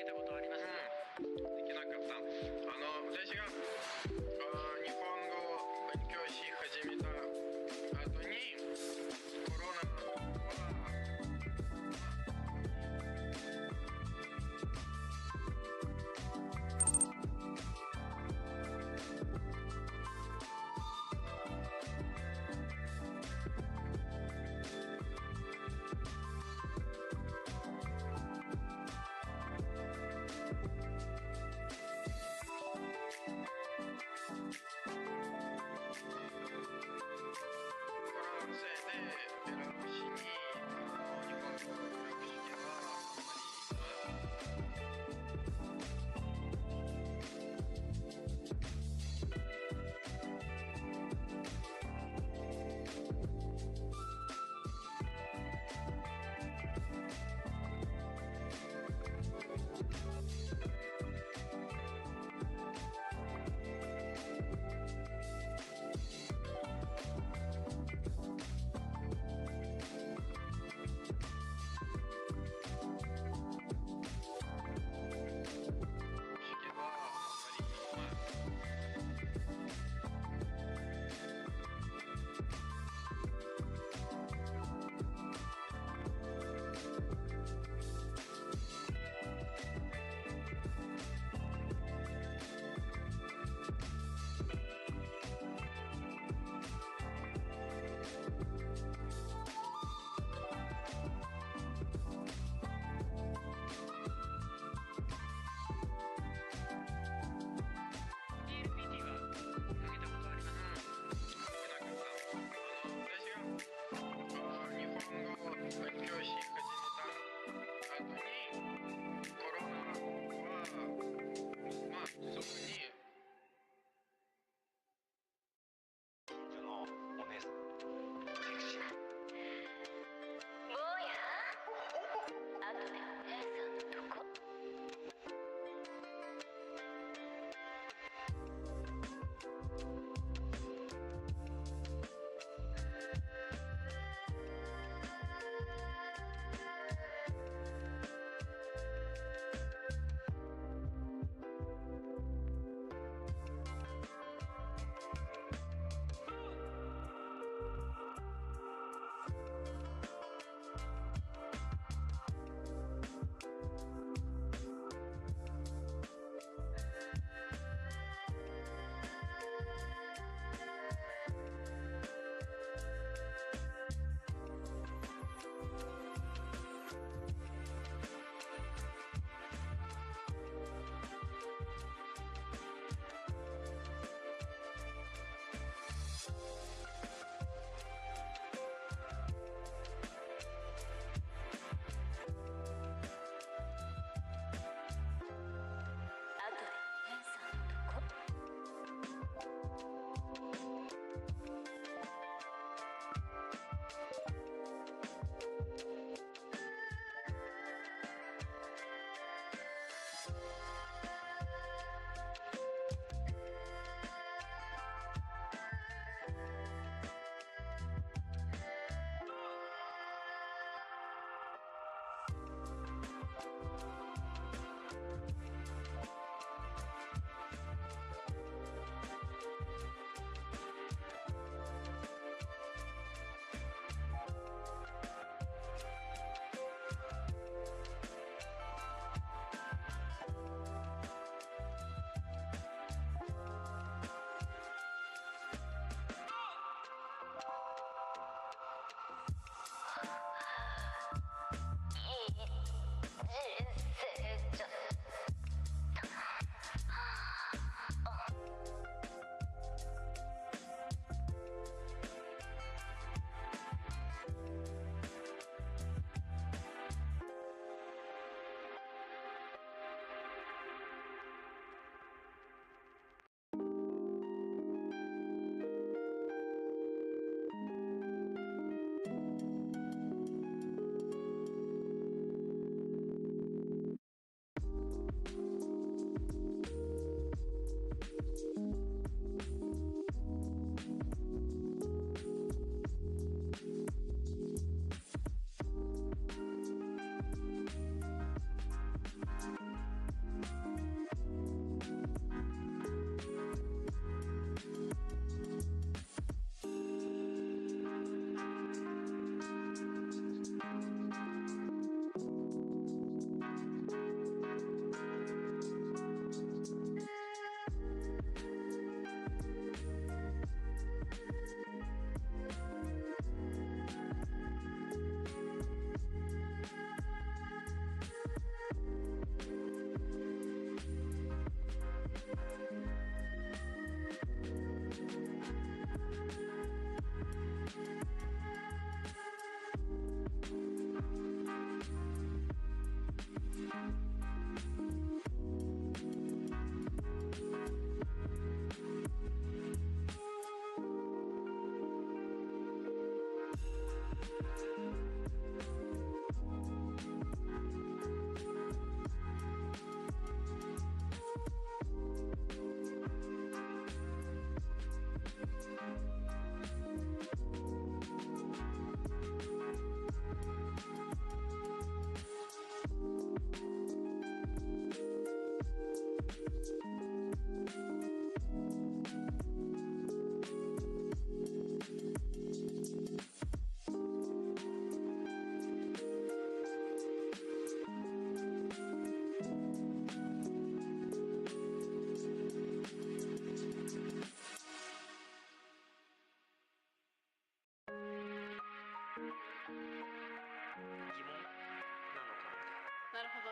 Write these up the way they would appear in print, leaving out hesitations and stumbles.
げたことあります？できなかった。私が日本語を勉強し始めた後にコロナ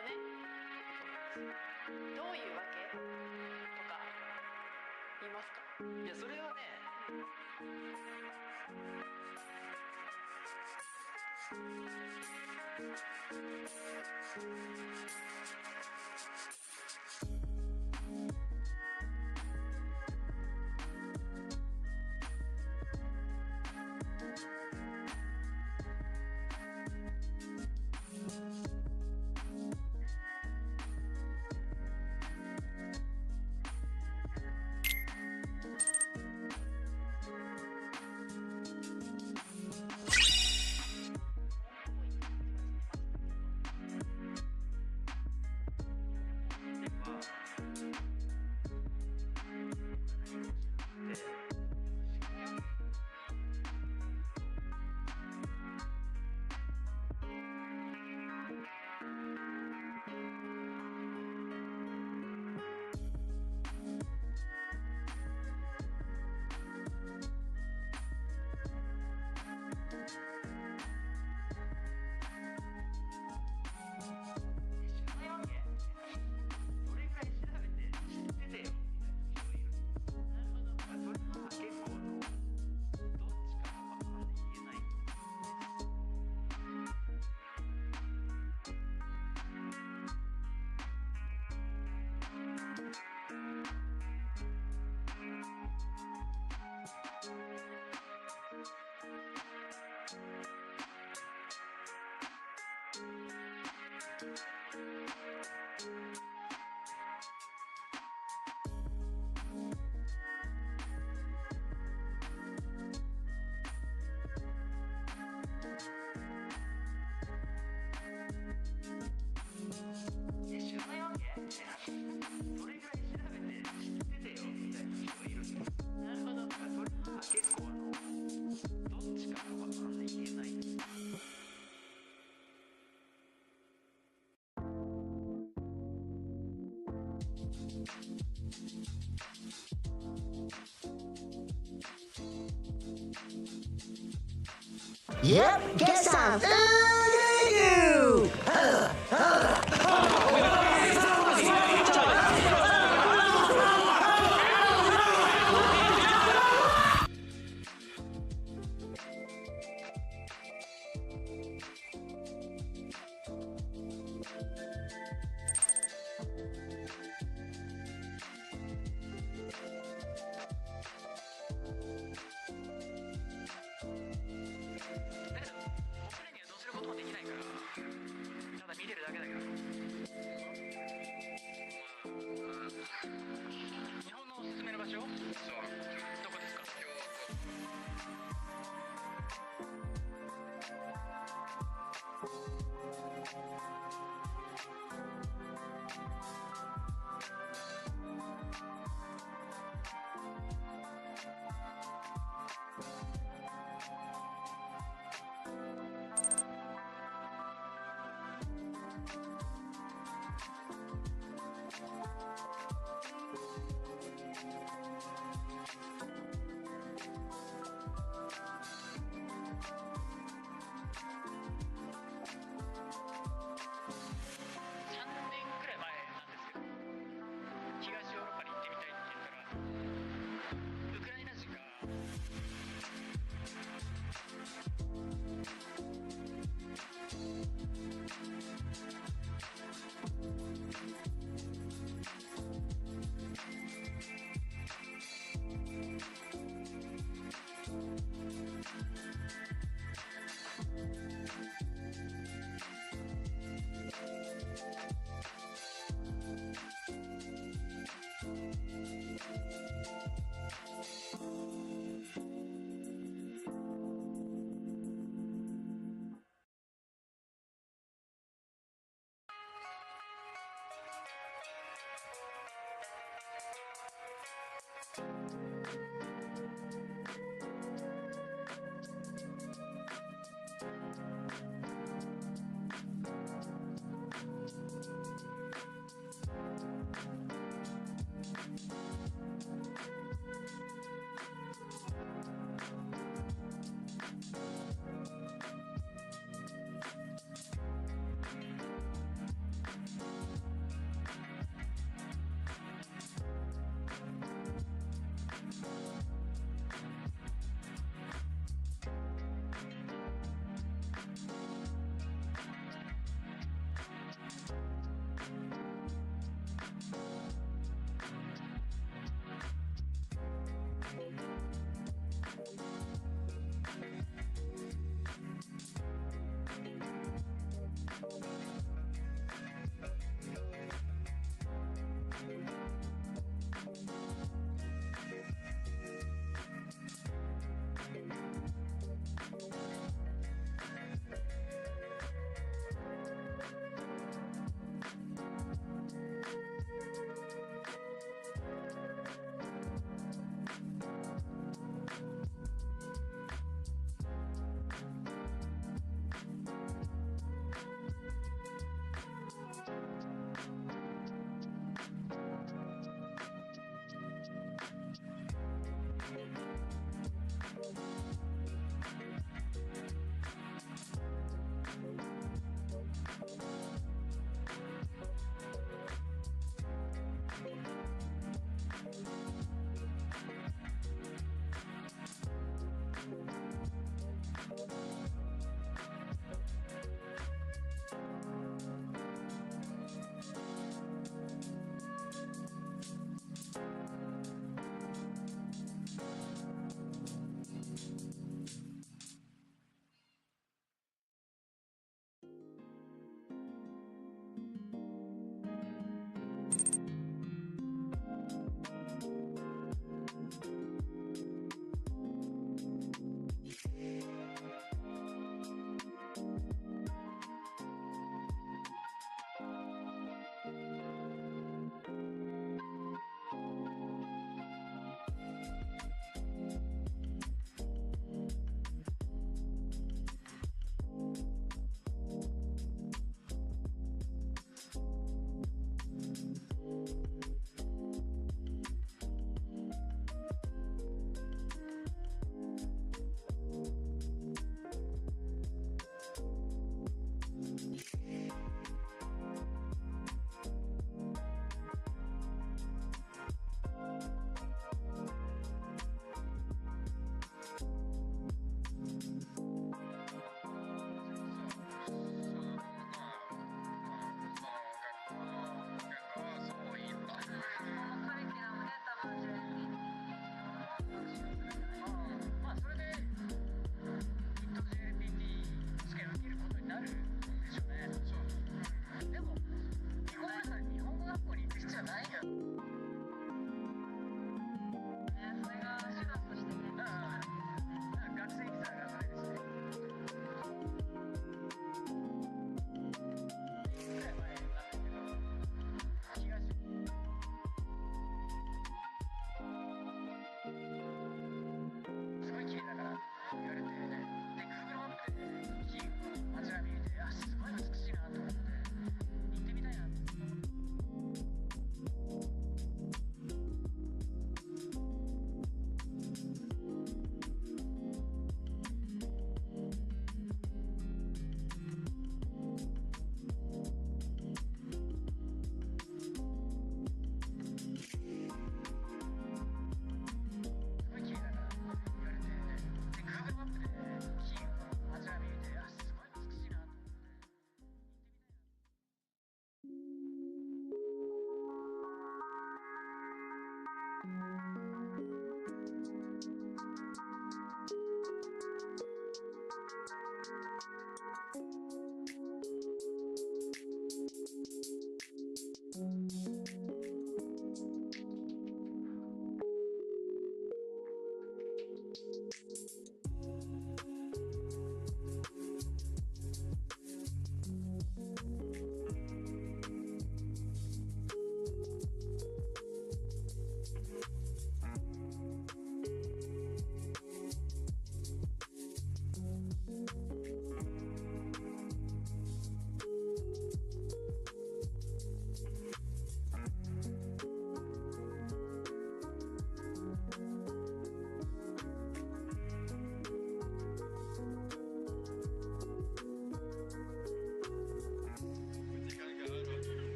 どね。どういうわけとか言いますか？いやそれはね、Yep, get some.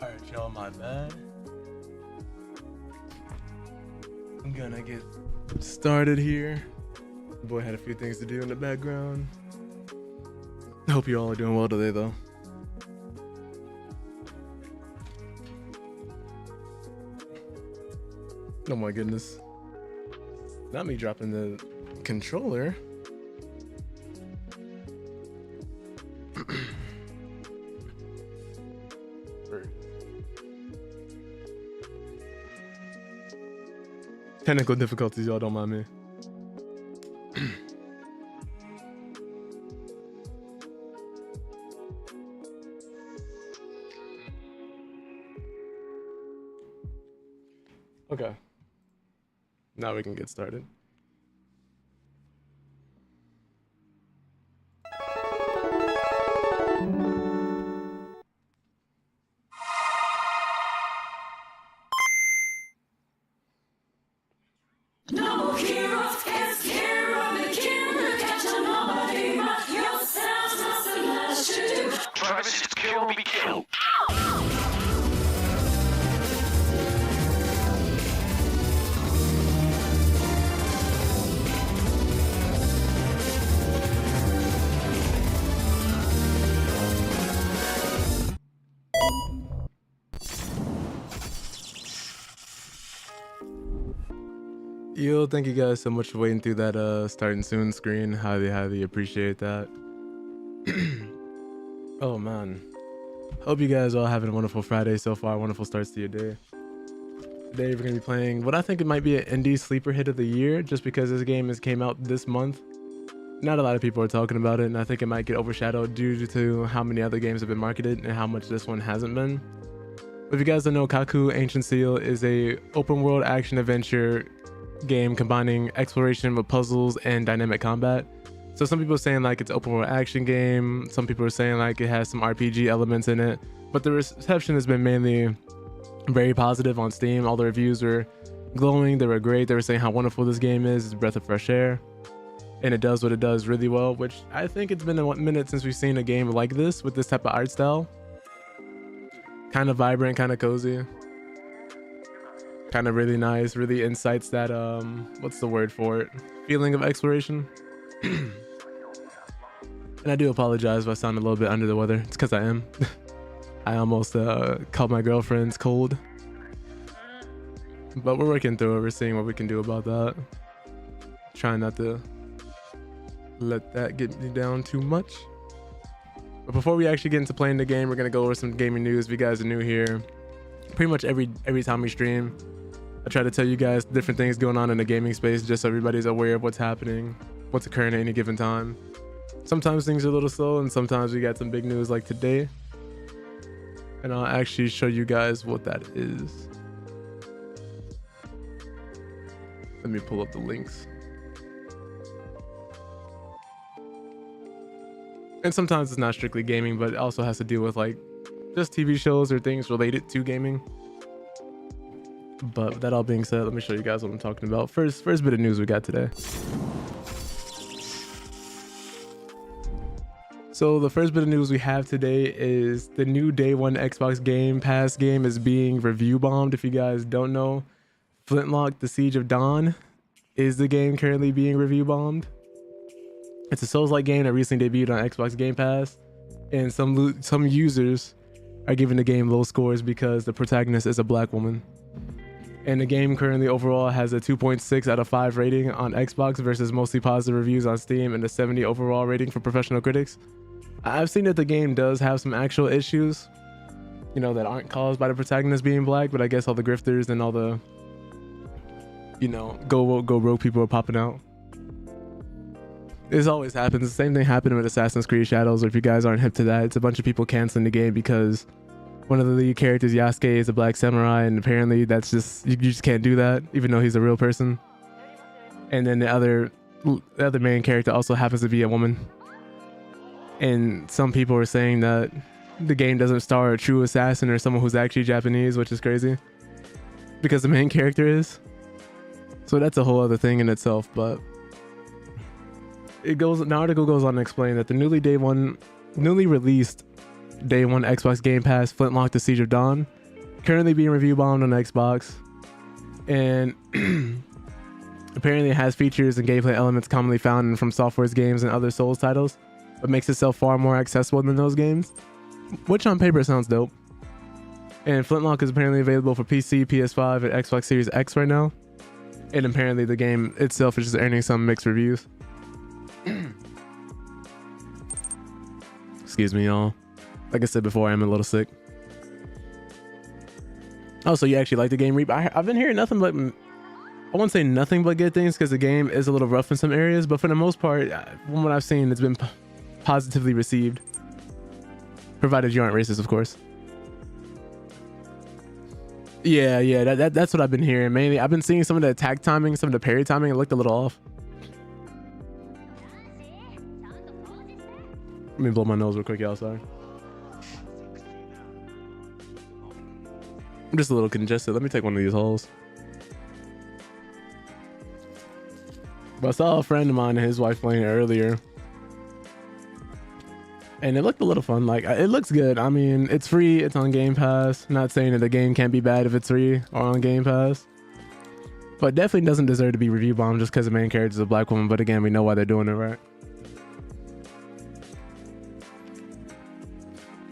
Alright, y'all, my bad. I'm gonna get started here. Boy had a few things to do in the background. I hope you all are doing well today, though. Oh my goodness. Not me dropping the controller. Technical difficulties, y'all don't mind me. Okay. Now we can get started. No heroes can scare the killer. Catch nobody but yourself. Nothing else to do. Travis, it's kill, be killed. Yo, thank you guys so much for waiting through that starting soon screen. Highly appreciate that. Oh man. Hope you guys all having a wonderful Friday so far. Wonderful starts to your day. Today we're gonna be playing what I think it might be an indie sleeper hit of the year, just because this game came out this month. Not a lot of people are talking about it, and I think it might get overshadowed due to how many other games have been marketed and how much this one hasn't been. If you guys don't know, Kaku Ancient Seal is a open world action adventure game combining exploration with puzzles and dynamic combat. So some people are saying like it's open world action game, some people are saying like it has some RPG elements in it, but the reception has been mainly very positive on Steam. All the reviews were glowing, they were great, they were saying how wonderful this game is. It's a breath of fresh air, and it does what it does really well, which I think it's been a minute since we've seen a game like this with this type of art style. Kind of vibrant, kind of cozy, kind of really nice, really incites that what's the word for it, feeling of exploration. And I do apologize if I sound a little bit under the weather. It's because I am. I almost called my girlfriend's cold, but we're working through it. We're seeing what we can do about that. Trying not to let that get me down too much. But before we actually get into playing the game, we're gonna go over some gaming news. If you guys are new here, pretty much every time we stream, I try to tell you guys different things going on in the gaming space, just so everybody's aware of what's happening, what's occurring at any given time. Sometimes things are a little slow, and sometimes we got some big news like today. And I'll actually show you guys what that is. Let me pull up the links. And sometimes it's not strictly gaming, but it also has to deal with like just TV shows or things related to gaming. But that all being said, let me show you guys what I'm talking about. First bit of news we got today. So the first bit of news we have today is the new day one Xbox Game Pass game is being review bombed. If you guys don't know, Flintlock: The Siege of Dawn is the game currently being review bombed. It's a Souls-like game that recently debuted on Xbox Game Pass, and some users are giving the game low scores because the protagonist is a black woman. And the game currently overall has a 2.6 out of 5 rating on Xbox versus mostly positive reviews on Steam, and a 70 overall rating for professional critics. I've seen that the game does have some actual issues, you know, that aren't caused by the protagonist being black, but I guess all the grifters and all the, you know, go rogue people are popping out. This always happens. The same thing happened with Assassin's Creed Shadows, or if you guys aren't hip to that, it's a bunch of people canceling the game because one of the lead characters, Yasuke, is a black samurai, and apparently that's just, you just can't do that, even though he's a real person. And then the other main character also happens to be a woman. And some people are saying that the game doesn't star a true assassin or someone who's actually Japanese, which is crazy, because the main character is. So that's a whole other thing in itself, but the article goes on to explain that the newly released Day 1 Xbox Game Pass Flintlock: The Siege of Dawn currently being review bombed on Xbox, and apparently it has features and gameplay elements commonly found in From Software's games and other Souls titles, but makes itself far more accessible than those games, which on paper sounds dope. And Flintlock is apparently available for PC, PS5, and Xbox Series X right now. And apparently the game itself is just earning some mixed reviews. Excuse me, y'all. Like I said before, I'm a little sick. Oh, so you actually like the game, Reap? I've been hearing nothing but... I won't say nothing but good things because the game is a little rough in some areas, but for the most part, from what I've seen, it's been positively received. Provided you aren't racist, of course. Yeah, that's what I've been hearing mainly. I've been seeing some of the attack timing, some of the parry timing. It looked a little off. Let me blow my nose real quick, y'all. Sorry. I'm just a little congested. Let me take one of these holes. But I saw a friend of mine and his wife playing it earlier, and it looked a little fun. Like, it looks good. I mean, it's free. It's on Game Pass. Not saying that the game can't be bad if it's free or on Game Pass, but definitely doesn't deserve to be review bombed just because the main character is a black woman. But again, we know why they're doing it, right?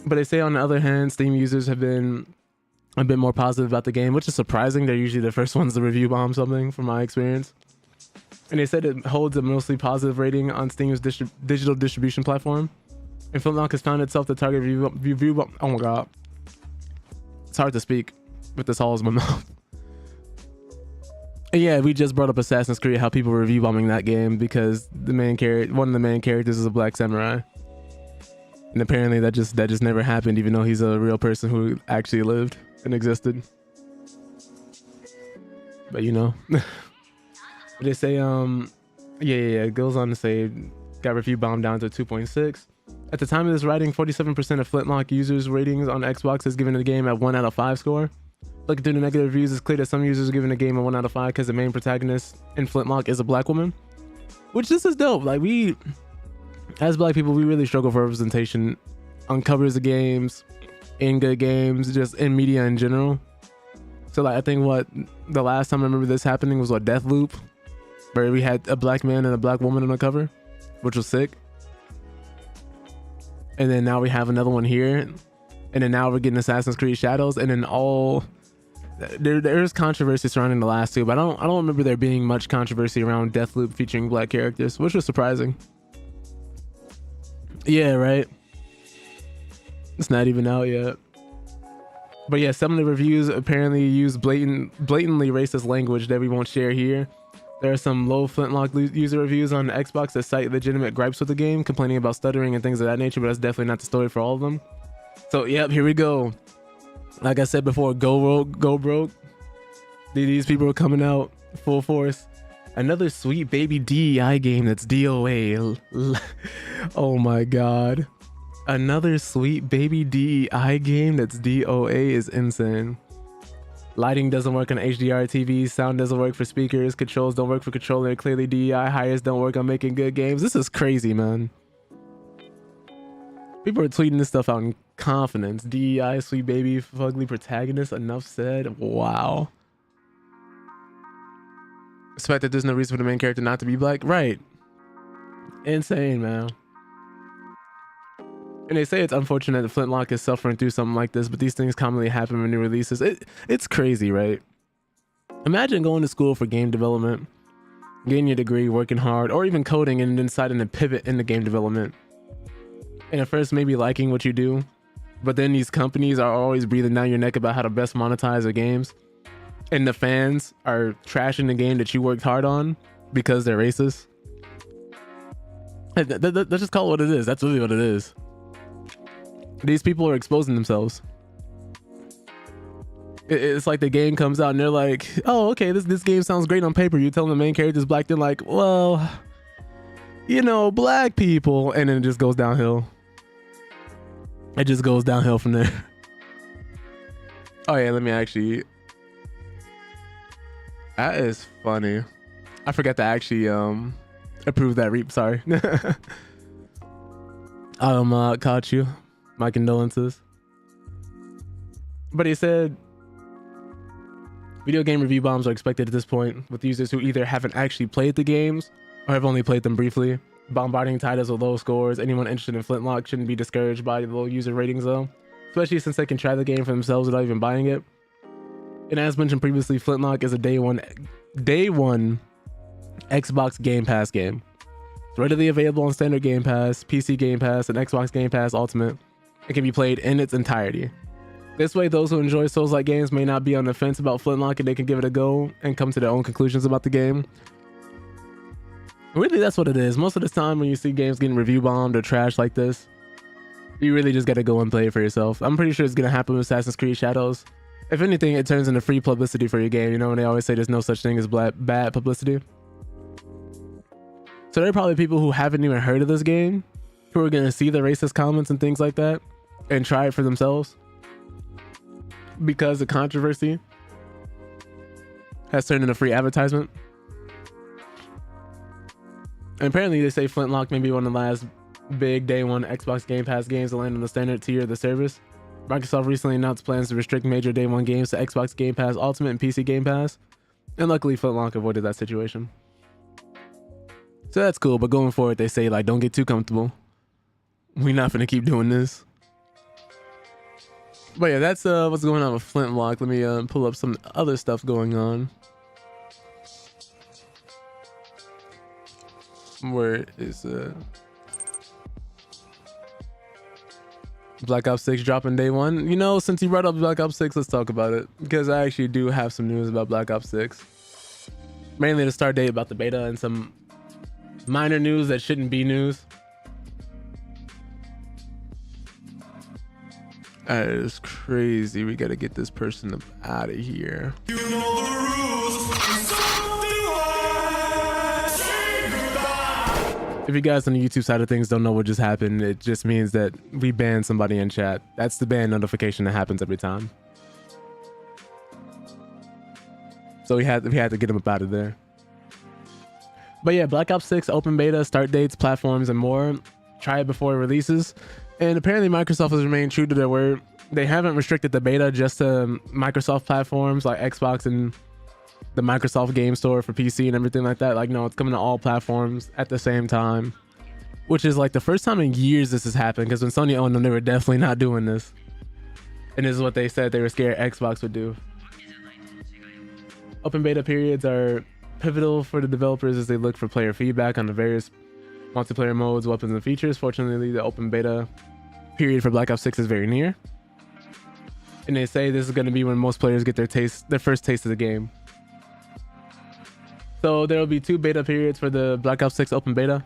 But they say on the other hand, Steam users have been a bit more positive about the game, which is surprising. They're usually the first ones to review bomb something, from my experience. And they said it holds a mostly positive rating on Steam's digital distribution platform. And Flintlock has found itself to target review bomb. Oh my god, it's hard to speak with this holes in my mouth. And yeah, we just brought up Assassin's Creed, how people were review bombing that game because one of the main characters is a black samurai. And apparently that just never happened, even though he's a real person who actually lived and existed. But you know, they say it goes on to say got review bombed down to 2.6. At the time of this writing, 47% of Flintlock users' ratings on Xbox has given the game a 1 out of 5 score. Looking through the negative reviews, it's clear that some users are giving the game a 1 out of 5 because the main protagonist in Flintlock is a black woman, which this is dope. Like, we, as black people, we really struggle for representation on covers of games, in good games, just in media in general. So like, I think the last time I remember this happening was Deathloop, where we had a black man and a black woman on the cover, which was sick. And then now we have another one here, and then now we're getting Assassin's Creed Shadows, and then there's controversy surrounding the last two, but I don't remember there being much controversy around Deathloop featuring black characters, which was surprising. Yeah, right. It's not even out yet. But yeah, some of the reviews apparently use blatantly racist language that we won't share here. There are some low Flintlock user reviews on Xbox that cite legitimate gripes with the game, complaining about stuttering and things of that nature, but that's definitely not the story for all of them. So yep, here we go. Like I said before, go broke. These people are coming out full force. Another sweet baby DEI game that's DOA. Oh my god. Another sweet baby DEI game that's DOA is insane. Lighting doesn't work on HDR TVs, sound doesn't work for speakers, controls don't work for controller, clearly DEI hires don't work on making good games. This is crazy, man. People are tweeting this stuff out in confidence. DEI, sweet baby, fugly protagonist, enough said. Wow. Expect that there's no reason for the main character not to be black? Right. Insane, man. And they say it's unfortunate that Flintlock is suffering through something like this, but these things commonly happen when new releases. It's crazy, right? Imagine going to school for game development, getting your degree, working hard, or even coding, and then deciding to pivot into game development. And at first maybe liking what you do, but then these companies are always breathing down your neck about how to best monetize their games. And the fans are trashing the game that you worked hard on because they're racist. Let's just call it what it is. That's really what it is. These people are exposing themselves. It's like the game comes out and they're like, oh, okay, this game sounds great on paper. You tell them the main character's black, they're like, well, you know, black people. And then it just goes downhill. It just goes downhill from there. Oh yeah, let me actually... That is funny. I forgot to actually approve that reap, sorry. Caught you. My condolences. But he said Video game review bombs are expected at this point, with users who either haven't actually played the games or have only played them briefly. Bombarding titles with low scores. Anyone interested in Flintlock shouldn't be discouraged by the low user ratings though, especially since they can try the game for themselves without even buying it. And as mentioned previously, Flintlock is a day one Xbox Game Pass game. It's readily available on standard Game Pass, PC Game Pass, and Xbox Game Pass Ultimate. It can be played in its entirety. This way, those who enjoy Souls-like games may not be on the fence about Flintlock, and they can give it a go and come to their own conclusions about the game. Really, that's what it is. Most of the time when you see games getting review bombed or trashed like this, you really just gotta go and play it for yourself. I'm pretty sure it's gonna happen with Assassin's Creed Shadows. If anything, it turns into free publicity for your game. You know, when they always say there's no such thing as bad publicity. So there are probably people who haven't even heard of this game who are gonna see the racist comments and things like that and try it for themselves, because the controversy has turned into free advertisement. And apparently they say Flintlock may be one of the last big day one Xbox Game Pass games to land on the standard tier of the service. Microsoft recently announced plans to restrict major day one games to Xbox Game Pass Ultimate and PC Game Pass, and luckily Flintlock avoided that situation. So that's cool, but going forward they say, like, don't get too comfortable. We're not gonna keep doing this. But yeah, that's what's going on with Flintlock. Let me pull up some other stuff going on. Where is Black Ops 6 dropping day one? You know, since you brought up Black Ops 6, let's talk about it, because I actually do have some news about Black Ops 6. Mainly the start date about the beta and some minor news that shouldn't be news. That is crazy. We gotta get this person up out of here. You know the rules. If you guys on the YouTube side of things don't know what just happened, it just means that we banned somebody in chat. That's the ban notification that happens every time. So we had to get him up out of there. But yeah, Black Ops 6 open beta, start dates, platforms, and more. Try it before it releases. And apparently Microsoft has remained true to their word. They haven't restricted the beta just to Microsoft platforms like Xbox and the Microsoft Game Store for PC and everything like that. Like, no, it's coming to all platforms at the same time, which is like the first time in years this has happened, because when Sony owned them, they were definitely not doing this. And this is what they said they were scared Xbox would do. Open beta periods are pivotal for the developers as they look for player feedback on the various multiplayer modes, weapons, and features. Fortunately, the open beta period for Black Ops 6 is very near. And they say this is going to be when most players get their first taste of the game. So there will be 2 beta periods for the Black Ops 6 open beta.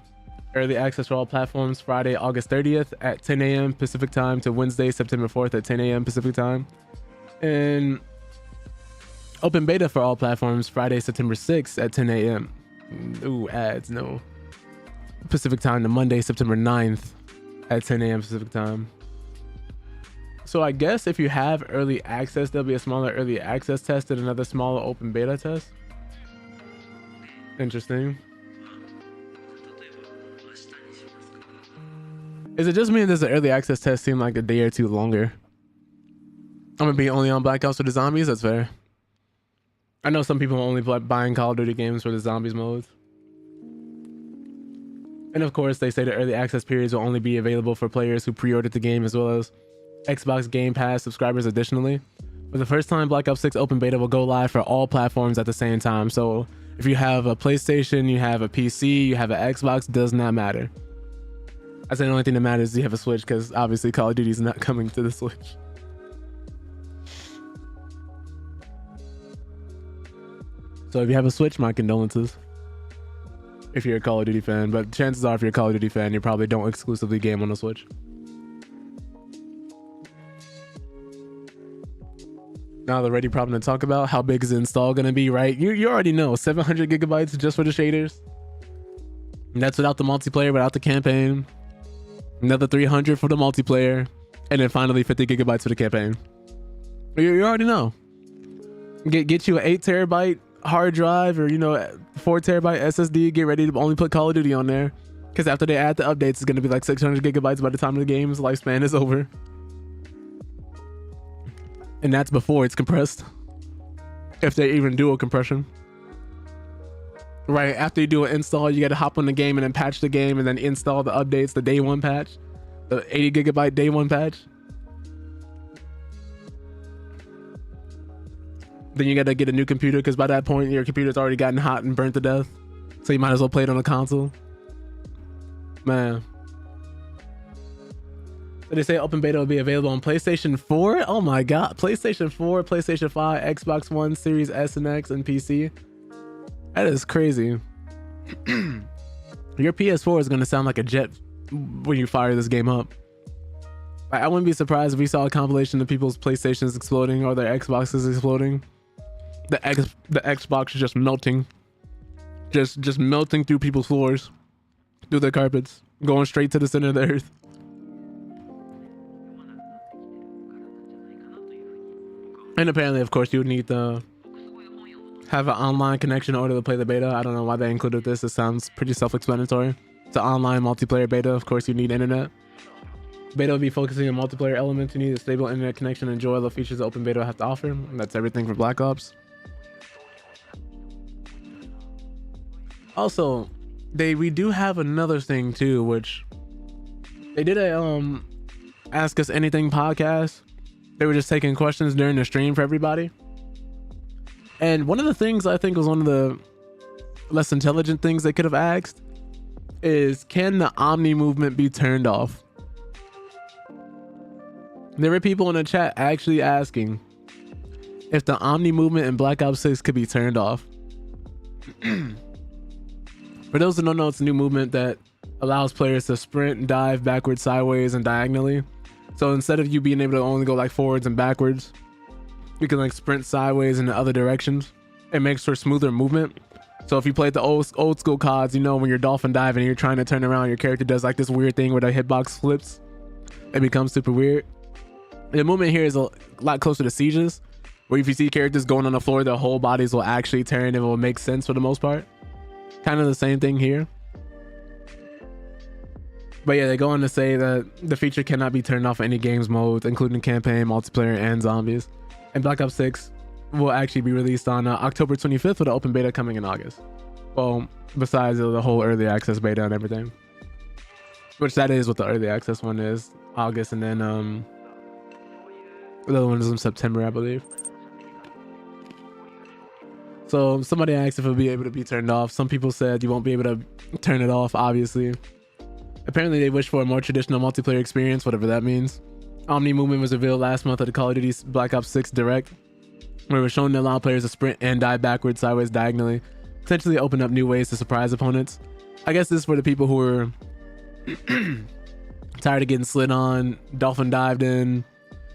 Early access for all platforms Friday, August 30th at 10 a.m. Pacific time to Wednesday, September 4th at 10 a.m. Pacific time. And open beta for all platforms Friday, September 6th at 10 a.m. Ooh, ads, no. Pacific time to Monday, September 9th at 10 a.m. Pacific time. So I guess if you have early access, there'll be a smaller early access test and another smaller open beta test. Interesting. Is it just me, does the early access test seem like a day or two longer? I'm gonna be only on Black Ops for the zombies. That's fair. I know some people are only buying Call of Duty games for the zombies modes. And of course, they say the early access periods will only be available for players who pre-ordered the game, as well as Xbox Game Pass subscribers additionally. For the first time, Black Ops 6 open beta will go live for all platforms at the same time. So if you have a PlayStation, you have a PC, you have an Xbox, does not matter. I say the only thing that matters is you have a Switch, because obviously Call of Duty is not coming to the Switch. So if you have a Switch, my condolences. If you're a Call of Duty fan, but chances are if you're a Call of Duty fan, you probably don't exclusively game on the Switch. Now the ready problem to talk about, how big is the install gonna be, right? You already know, 700 gigabytes just for the shaders. And that's without the multiplayer, without the campaign. Another 300 for the multiplayer, and then finally 50 gigabytes for the campaign. You already know. Get you an 8 terabyte hard drive, or 4 terabyte SSD. Get ready to only put Call of Duty on there, because after they add the updates, it's gonna be like 600 gigabytes by the time the game's lifespan is over. And that's before it's compressed. if they even do a compression. Right, after you do an install, you got to hop on the game and then patch the game and then install the updates, the day one patch, the 80 gigabyte day one patch. Then you got to get a new computer because by that point your computer's already gotten hot and burnt to death. So you might as well play it on a console. Man. So they say open beta will be available on PlayStation 4. Oh my god, PlayStation 4, PlayStation 5, Xbox One, Series S and X, and PC. That is crazy. Your PS4 is going to sound like a jet when you fire this game up. I wouldn't be surprised if we saw a compilation of people's PlayStations exploding or their Xboxes exploding. The Xbox is just melting. Just melting through people's floors, through their carpets, going straight to the center of the earth. And apparently, of course, you would need to have an online connection in order to play the beta. I don't know why they included this. It sounds pretty self-explanatory. It's an online multiplayer beta. Of course, you need internet. Beta will be focusing on multiplayer elements. You need a stable internet connection and enjoy the features the open beta will have to offer. And that's everything for Black Ops. Also, we do have another thing too, which they did a Ask Us Anything podcast. They were just taking questions during the stream for everybody. And one of the things I think was one of the less intelligent things they could have asked is, can the Omni movement be turned off? There were people in the chat actually asking if the Omni movement in Black Ops 6 could be turned off. For those who don't know, it's a new movement that allows players to sprint, dive backwards, sideways, and diagonally. So instead of you being able to only go like forwards and backwards, you can like sprint sideways in the other directions. It makes for smoother movement. So if you played the old school CODs, you know when you're dolphin diving and you're trying to turn around, your character does like this weird thing where the hitbox flips. It becomes super weird. The movement here is a lot closer to Sieges, where if you see characters going on the floor, their whole bodies will actually turn and it will make sense for the most part. Kind of the same thing here. But yeah, they go on to say that the feature cannot be turned off any games modes, including campaign, multiplayer, and zombies. And Black Ops 6 will actually be released on October 25th with the open beta coming in August. Well, besides the whole early access beta and everything. Which that is what the early access one is, August, and then the other one is in September, I believe. So somebody asked if it would be able to be turned off. Some people said you won't be able to turn it off, obviously. Apparently they wish for a more traditional multiplayer experience, whatever that means. Omni movement was revealed last month at the Call of Duty Black Ops 6 Direct, where it was shown to allow players to sprint and dive backwards, sideways, diagonally, potentially open up new ways to surprise opponents. I guess this is for the people who are tired of getting slid on, dolphin dived in,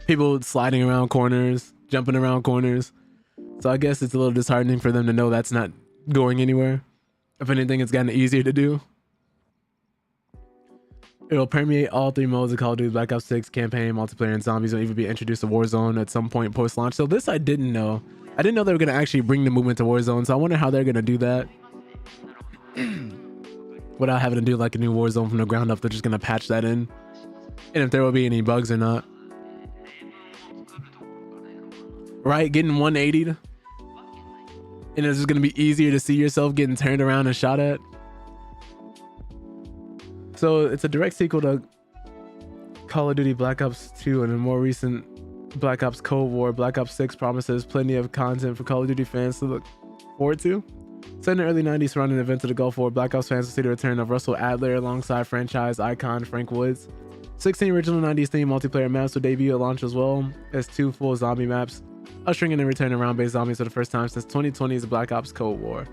people sliding around corners, jumping around corners. So I guess it's a little disheartening for them to know that's not going anywhere. If anything, it's gotten easier to do. It'll permeate all three modes of Call of Duty Black Ops 6, campaign, multiplayer, and zombies. Will even be introduced to Warzone at some point post-launch. So this I didn't know. I didn't know they were going to actually bring the movement to Warzone. So I wonder how they're going to do that. Without having to do like a new Warzone from the ground up. They're just going to patch that in. And if there will be any bugs or not. Right? Getting 180'd. And it's just going to be easier to see yourself getting turned around and shot at. So it's a direct sequel to Call of Duty Black Ops 2 and a more recent Black Ops Cold War. Black Ops 6 promises plenty of content for Call of Duty fans to look forward to. Set in the early 90s surrounding events of the Gulf War, Black Ops fans will see the return of Russell Adler alongside franchise icon Frank Woods. 16 original 90s themed multiplayer maps will debut at launch as well as 2 full zombie maps, ushering in the return of round-based zombies for the first time since 2020's Black Ops Cold War.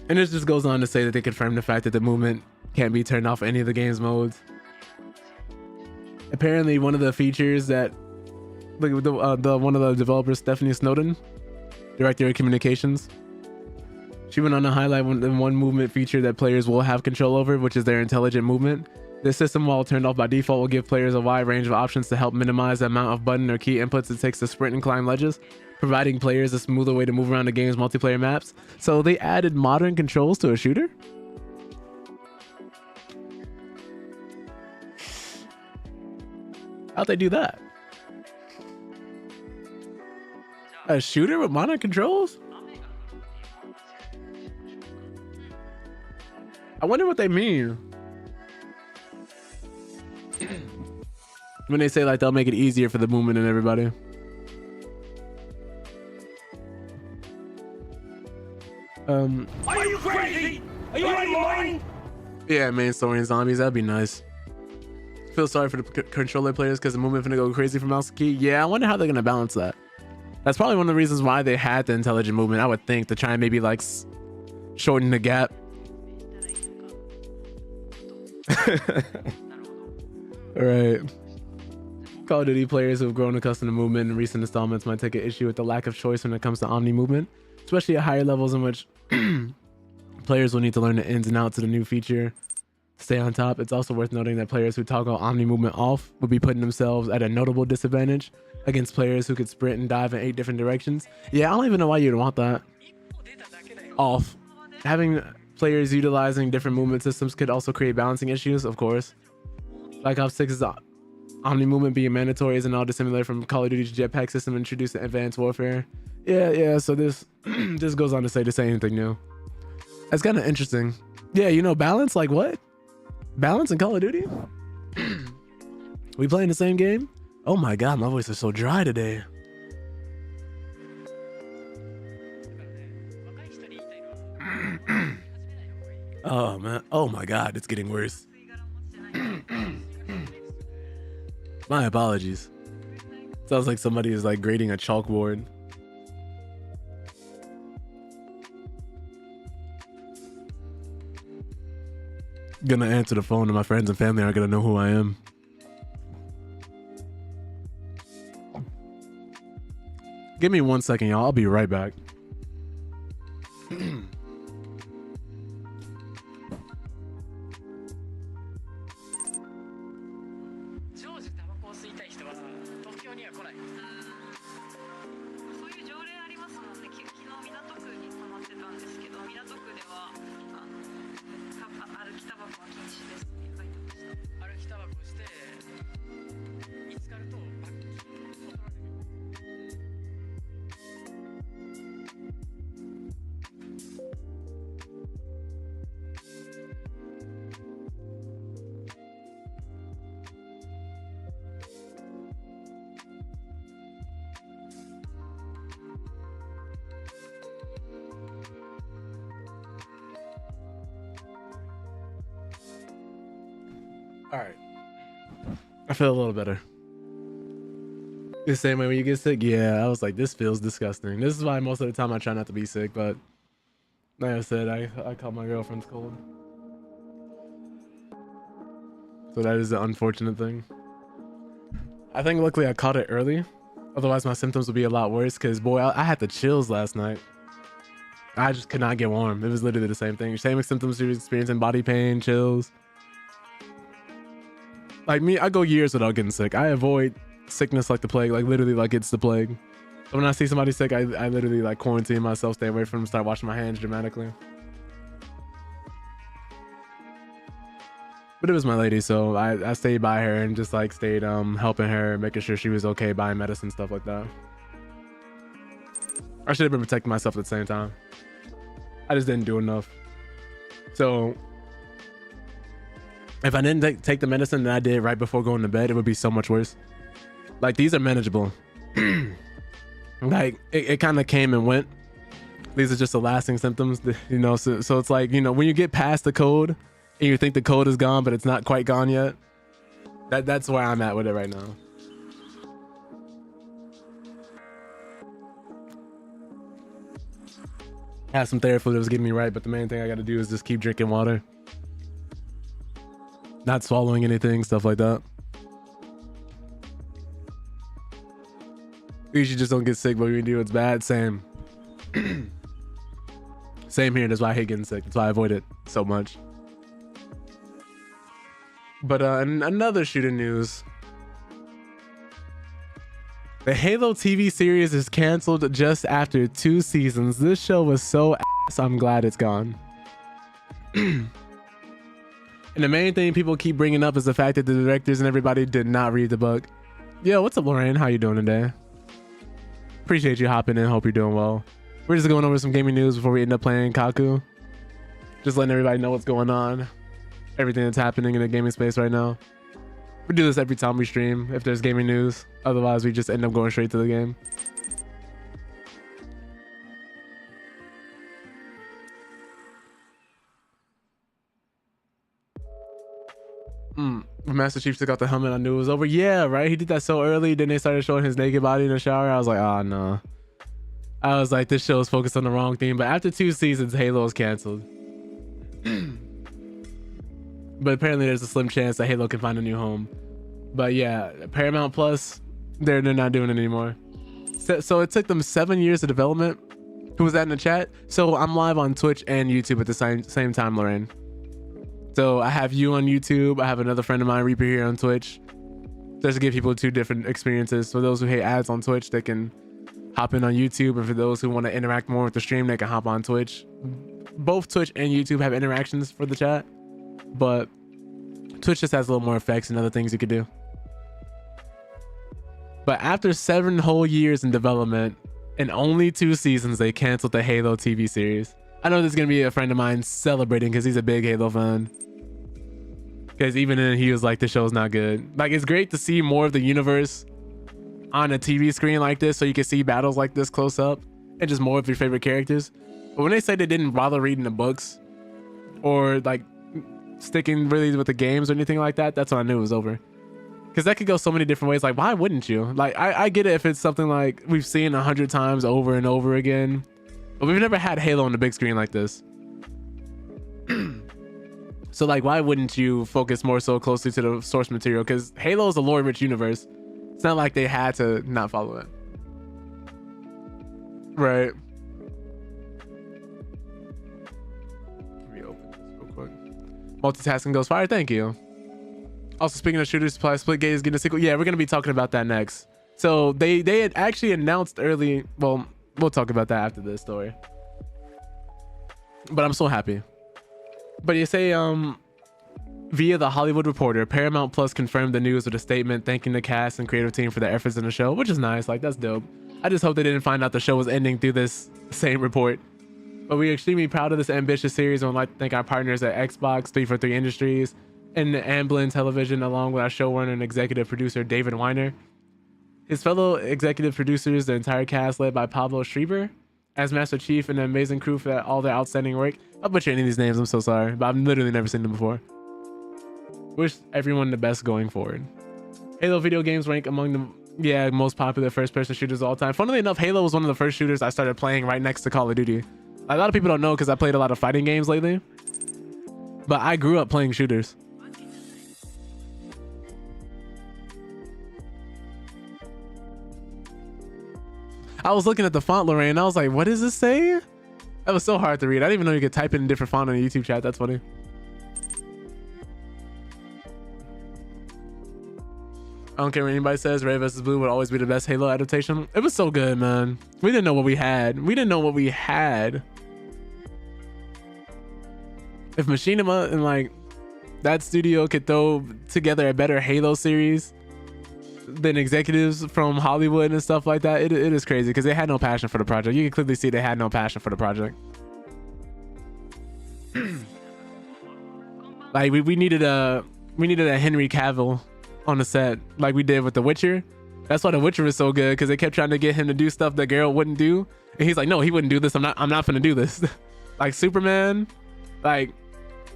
And this just goes on to say that they confirm the fact that the movement can't be turned off any of the game's modes. Apparently, one of the features that one of the developers, Stephanie Snowden, director of communications, she went on to highlight one movement feature that players will have control over, which is their intelligent movement. This system, while turned off by default, will give players a wide range of options to help minimize the amount of button or key inputs it takes to sprint and climb ledges, providing players a smoother way to move around the game's multiplayer maps. So they added modern controls to a shooter? How'd they do that? A shooter with mono controls? I wonder what they mean. When they say like they'll make it easier for the movement and everybody. Are you crazy? Are you out of your mind? Yeah, main story and zombies, that'd be nice. Feel sorry for the controller players because the movement finna go crazy from mouse to key. Yeah, I wonder how they're gonna balance that. That's probably one of the reasons why they had the intelligent movement, I would think, to try and maybe like shorten the gap. All right. Call of Duty players who have grown accustomed to movement in recent installments might take an issue with the lack of choice when it comes to omni movement, especially at higher levels in which players will need to learn the ins and outs of the new feature to stay on top. It's also worth noting that players who toggle omni movement off will be putting themselves at a notable disadvantage against players who could sprint and dive in 8 different directions. Yeah, I don't even know why you'd want that off. Having players utilizing different movement systems could also create balancing issues, of course. Black Ops 6's omni movement being mandatory isn't all dissimilar from Call of Duty's jetpack system introduced in Advanced Warfare. Yeah, so this this goes on to say this ain't anything new. That's kind of interesting. Yeah, you know, balance, like what? Balance in Call of Duty? We playing the same game? Oh my god, my voice is so dry today. Oh man, oh my god, it's getting worse. My apologies. Sounds like somebody is like grading a chalkboard. Gonna answer the phone and my friends and family aren't gonna know who I am. Give me 1 second, y'all. I'll be right back. All right. I feel a little better. The same way when you get sick? Yeah, I was like, this feels disgusting. This is why most of the time I try not to be sick, but like I said, I caught my girlfriend's cold. So that is the unfortunate thing. I think luckily I caught it early. Otherwise my symptoms would be a lot worse because boy, I had the chills last night. I just could not get warm. It was literally the same thing. Same symptoms you're experiencing, body pain, chills. Like me, I go years without getting sick. I avoid sickness like the plague, like literally like it's the plague. So when I see somebody sick, I literally like quarantine myself, stay away from them, start washing my hands dramatically. But it was my lady, so I stayed by her and just like stayed helping her, making sure she was okay, buying medicine, stuff like that. I should have been protecting myself at the same time. I just didn't do enough. So if I didn't take the medicine that I did right before going to bed, it would be so much worse. Like these are manageable. Like it kind of came and went. These are just the lasting symptoms, you know. So it's like, you know, when you get past the cold and you think the cold is gone, but it's not quite gone yet. That's where I'm at with it right now. I had some therapy that was getting me right, but the main thing I got to do is just keep drinking water. Not swallowing anything, stuff like that. You usually just don't get sick, but when you do, it's bad. Same. Same here. That's why I hate getting sick. That's why I avoid it so much. But another shooter news. The Halo TV series is canceled just after 2 seasons. This show was so ass, I'm glad it's gone. And the main thing people keep bringing up is the fact that the directors and everybody did not read the book. Yo, what's up, Lorraine? How you doing today? Appreciate you hopping in. Hope you're doing well. We're just going over some gaming news before we end up playing Kaku. Just letting everybody know what's going on. Everything that's happening in the gaming space right now. We do this every time we stream if there's gaming news. Otherwise, we just end up going straight to the game. When Master Chief took out the helmet, I knew it was over. Yeah, right? He did that so early. Then they started showing his naked body in the shower. I was like, oh, no. I was like, this show is focused on the wrong thing. But after 2 seasons, Halo is canceled. But apparently there's a slim chance that Halo can find a new home. But yeah, Paramount Plus, they're not doing it anymore. So it took them 7 years of development. Who was that in the chat? So I'm live on Twitch and YouTube at the same time, Lorraine. So I have you on YouTube. I have another friend of mine, Reaper, here on Twitch. Just to give people 2 different experiences. For those who hate ads on Twitch, they can hop in on YouTube. And for those who want to interact more with the stream, they can hop on Twitch. Both Twitch and YouTube have interactions for the chat. But Twitch just has a little more effects and other things you could do. But after 7 whole years in development and only 2 seasons, they canceled the Halo TV series. I know there's going to be a friend of mine celebrating because he's a big Halo fan. Because even then he was like, the show's not good. Like, it's great to see more of the universe on a TV screen like this so you can see battles like this close up and just more of your favorite characters. But when they say they didn't bother reading the books or like sticking really with the games or anything like that, that's when I knew it was over. Because that could go so many different ways. Like, why wouldn't you? Like, I get it if it's something like we've seen 100 times over and over again. But we've never had Halo on the big screen like this. So like, why wouldn't you focus more so closely to the source material? Because Halo is a lore-rich universe. It's not like they had to not follow it. Right. Let me open this real quick. Multitasking goes fire. Thank you. Also, speaking of shooters, Splitgate is getting a sequel. Yeah, we're going to be talking about that next. So they had actually announced early. Well, we'll talk about that after this story. But I'm so happy. But you say, via The Hollywood Reporter, Paramount Plus confirmed the news with a statement thanking the cast and creative team for their efforts in the show, which is nice. Like, that's dope. I just hope they didn't find out the show was ending through this same report. But we're extremely proud of this ambitious series and would like to thank our partners at Xbox, 343 Industries, and Amblin Television, along with our showrunner and executive producer, David Weiner. His fellow executive producers, the entire cast led by Pablo Schreiber, as Master Chief, and an amazing crew for all their outstanding work. I'll butcher any of these names, I'm so sorry, but I've literally never seen them before. Wish everyone the best going forward. Halo video games rank among the most popular first-person shooters of all time. Funnily enough, Halo was one of the first shooters I started playing right next to Call of Duty. A lot of people don't know because I played a lot of fighting games lately, but I grew up playing shooters. I was looking at the font, Lorraine. I was like, what does this say? That was so hard to read. I didn't even know you could type in a different font on the YouTube chat. That's funny. I don't care what anybody says. Red vs. Blue would always be the best Halo adaptation. It was so good, man. We didn't know what we had. We didn't know what we had. If Machinima and like that studio could throw together a better Halo series than executives from Hollywood and stuff like that, it is crazy because they had no passion for the project. You can clearly see they had no passion for the project. Like we needed a Henry Cavill on the set like we did with The Witcher. That's why The Witcher was so good, because they kept trying to get him to do stuff that Geralt wouldn't do, and he's like, no, he wouldn't do this. I'm not gonna do this. Like Superman, like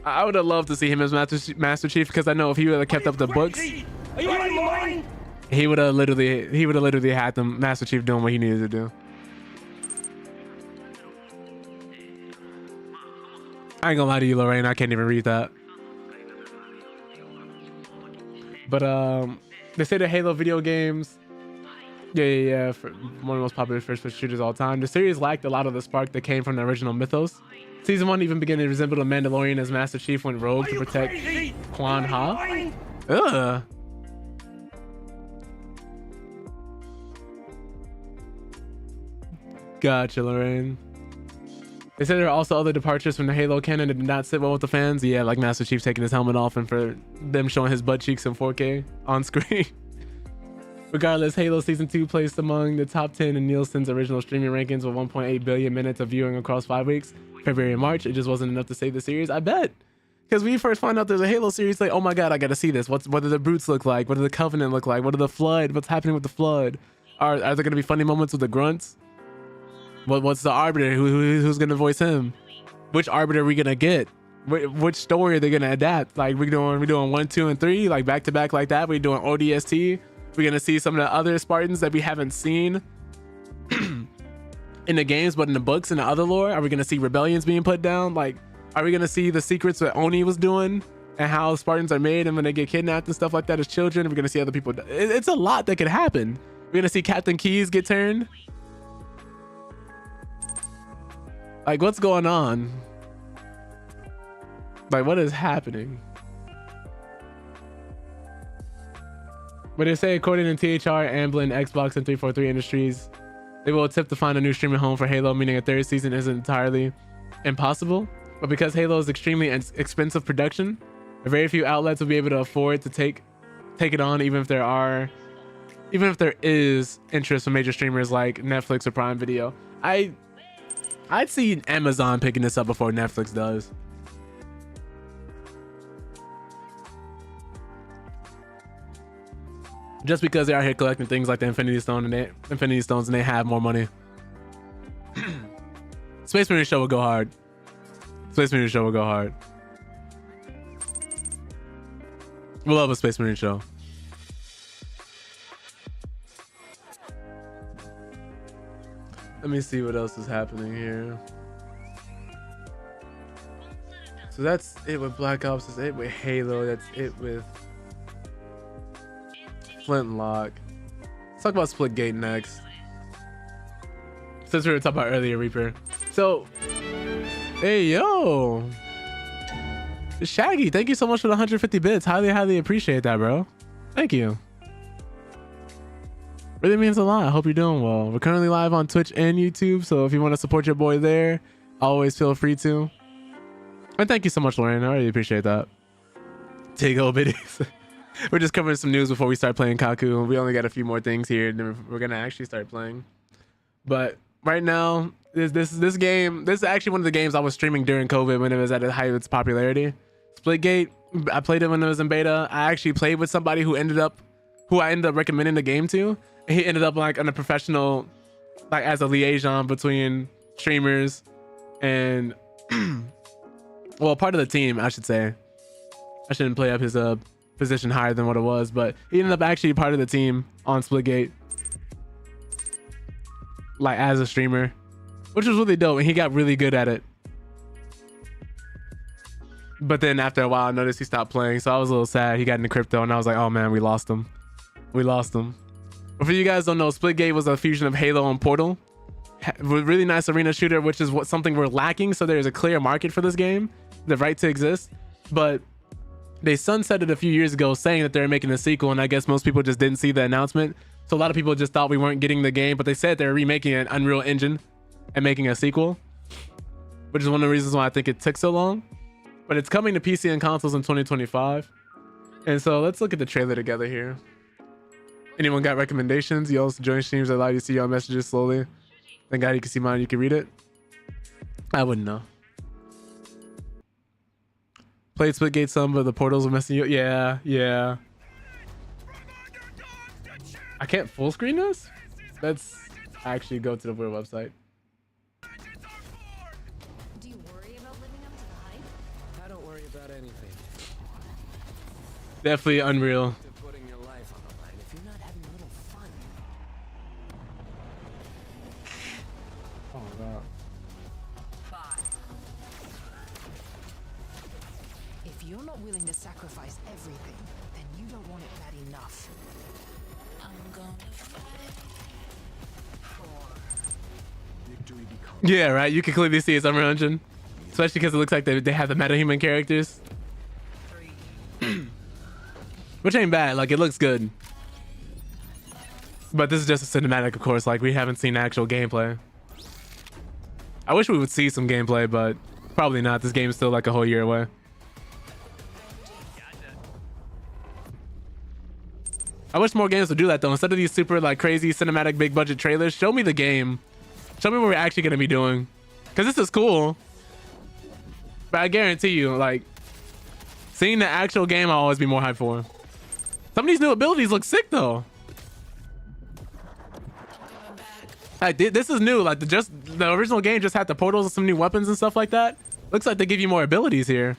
I would have loved to see him as Master Chief, because I know if he would have kept up the books, Are you out of your mind? he would have literally had the Master Chief doing what he needed to do. I ain't gonna lie to you, Lorraine, I can't even read that. But they say the Halo video games, yeah, for one of the most popular first-person shooters of all time. The series lacked a lot of the spark that came from the original mythos. Season 1 even began to resemble the Mandalorian as Master Chief went rogue to protect Quan Ha. Ugh. Gotcha, Lorraine. They said there are also other departures from the Halo canon that did not sit well with the fans. Yeah, like Master Chief taking his helmet off and for them showing his butt cheeks in 4K on screen. Regardless, Halo Season 2 placed among the top 10 in Nielsen's original streaming rankings with 1.8 billion minutes of viewing across 5 weeks, February and March. It just wasn't enough to save the series. I bet. Because we first find out there's a Halo series, like, oh my god, I gotta see this. What do the Brutes look like? What do the Covenant look like? What do the Flood? What's happening with the Flood? Are there gonna be funny moments with the Grunts? What's the Arbiter? Who's gonna voice him? Which Arbiter are we gonna get? Which story are they gonna adapt? Like we doing 1, 2, and 3, like back to back like that. We doing ODST. We're gonna see some of the other Spartans that we haven't seen in the games, but in the books and the other lore. Are we gonna see rebellions being put down? Like, are we gonna see the secrets that Oni was doing and how Spartans are made and when they get kidnapped and stuff like that as children? We're gonna see other people. It's a lot that could happen. We're gonna see Captain Keyes get turned. Like, what's going on? Like, what is happening? But they say, according to THR, Amblin, Xbox, and 343 Industries, they will attempt to find a new streaming home for Halo, meaning a third season isn't entirely impossible. But because Halo is extremely expensive production, very few outlets will be able to afford to take it on, even if there is interest from major streamers like Netflix or Prime Video. I'd see Amazon picking this up before Netflix does. Just because they're out here collecting things like the Infinity Stones and they have more money. Space Marine Show will go hard. Space Marine Show will go hard. We'll love a Space Marine Show. Let me see what else is happening here. So that's it with Black Ops. That's it with Halo. That's it with Flintlock. Let's talk about Splitgate next, since we were talking about earlier Reaper. So, hey yo, Shaggy, thank you so much for the 150 bits. Highly appreciate that, bro. Thank you. Really means a lot. I hope you're doing well. We're currently live on Twitch and YouTube, so if you want to support your boy there, always feel free to. And thank you so much, Lauren. I really appreciate that. Take old biddies. We're just covering some news before we start playing Kaku. We only got a few more things here, and then we're gonna actually start playing. But right now, this game, this is actually one of the games I was streaming during COVID when it was at the height of its popularity. Splitgate. I played it when it was in beta. I actually played with somebody who I ended up recommending the game to. And he ended up like on a professional, like as a liaison between streamers and well, part of the team, I should say. I shouldn't play up his position higher than what it was, but he ended up actually part of the team on Splitgate, like as a streamer, which was really dope, and he got really good at it. But then after a while, I noticed he stopped playing, so I was a little sad. He got into crypto, and I was like, oh man, we lost him. But for you guys don't know, Splitgate was a fusion of Halo and Portal, with really nice arena shooter, which is something we're lacking. So there's a clear market for this game, the right to exist. But they sunsetted a few years ago, saying that they're making a sequel, and I guess most people just didn't see the announcement. So a lot of people just thought we weren't getting the game, but they said they're remaking an Unreal Engine and making a sequel, which is one of the reasons why I think it took so long. But it's coming to PC and consoles in 2025. And so let's look at the trailer together here. Anyone got recommendations? You also join streams that allow you to see your messages slowly. Thank God you can see mine, you can read it. I wouldn't know. Played Splitgate some, but the portals are messing you up. Yeah. I can't full screen this? Let's actually go to the Weird website. Do you worry about living up to the hype? I don't worry about anything. Definitely Unreal. Putting your life on the line if you're not having a little fun. Oh god. If you're not willing to sacrifice everything, then you don't want it bad enough. I'm gonna fight. Yeah, right. You can clearly see it's Unreal Engine, especially because it looks like they have the metahuman characters, which ain't bad. Like, it looks good, but this is just a cinematic, of course. Like, we haven't seen actual gameplay. I wish we would see some gameplay, but probably not. This game is still like a whole year away. I wish more games would do that though. Instead of these super like crazy cinematic big budget trailers, show me the game. Show me what we're actually gonna be doing. Cause this is cool. But I guarantee you, like, seeing the actual game I'll always be more hyped for. Some of these new abilities look sick though. Like this is new. Like the original game just had the portals and some new weapons and stuff like that. Looks like they give you more abilities here.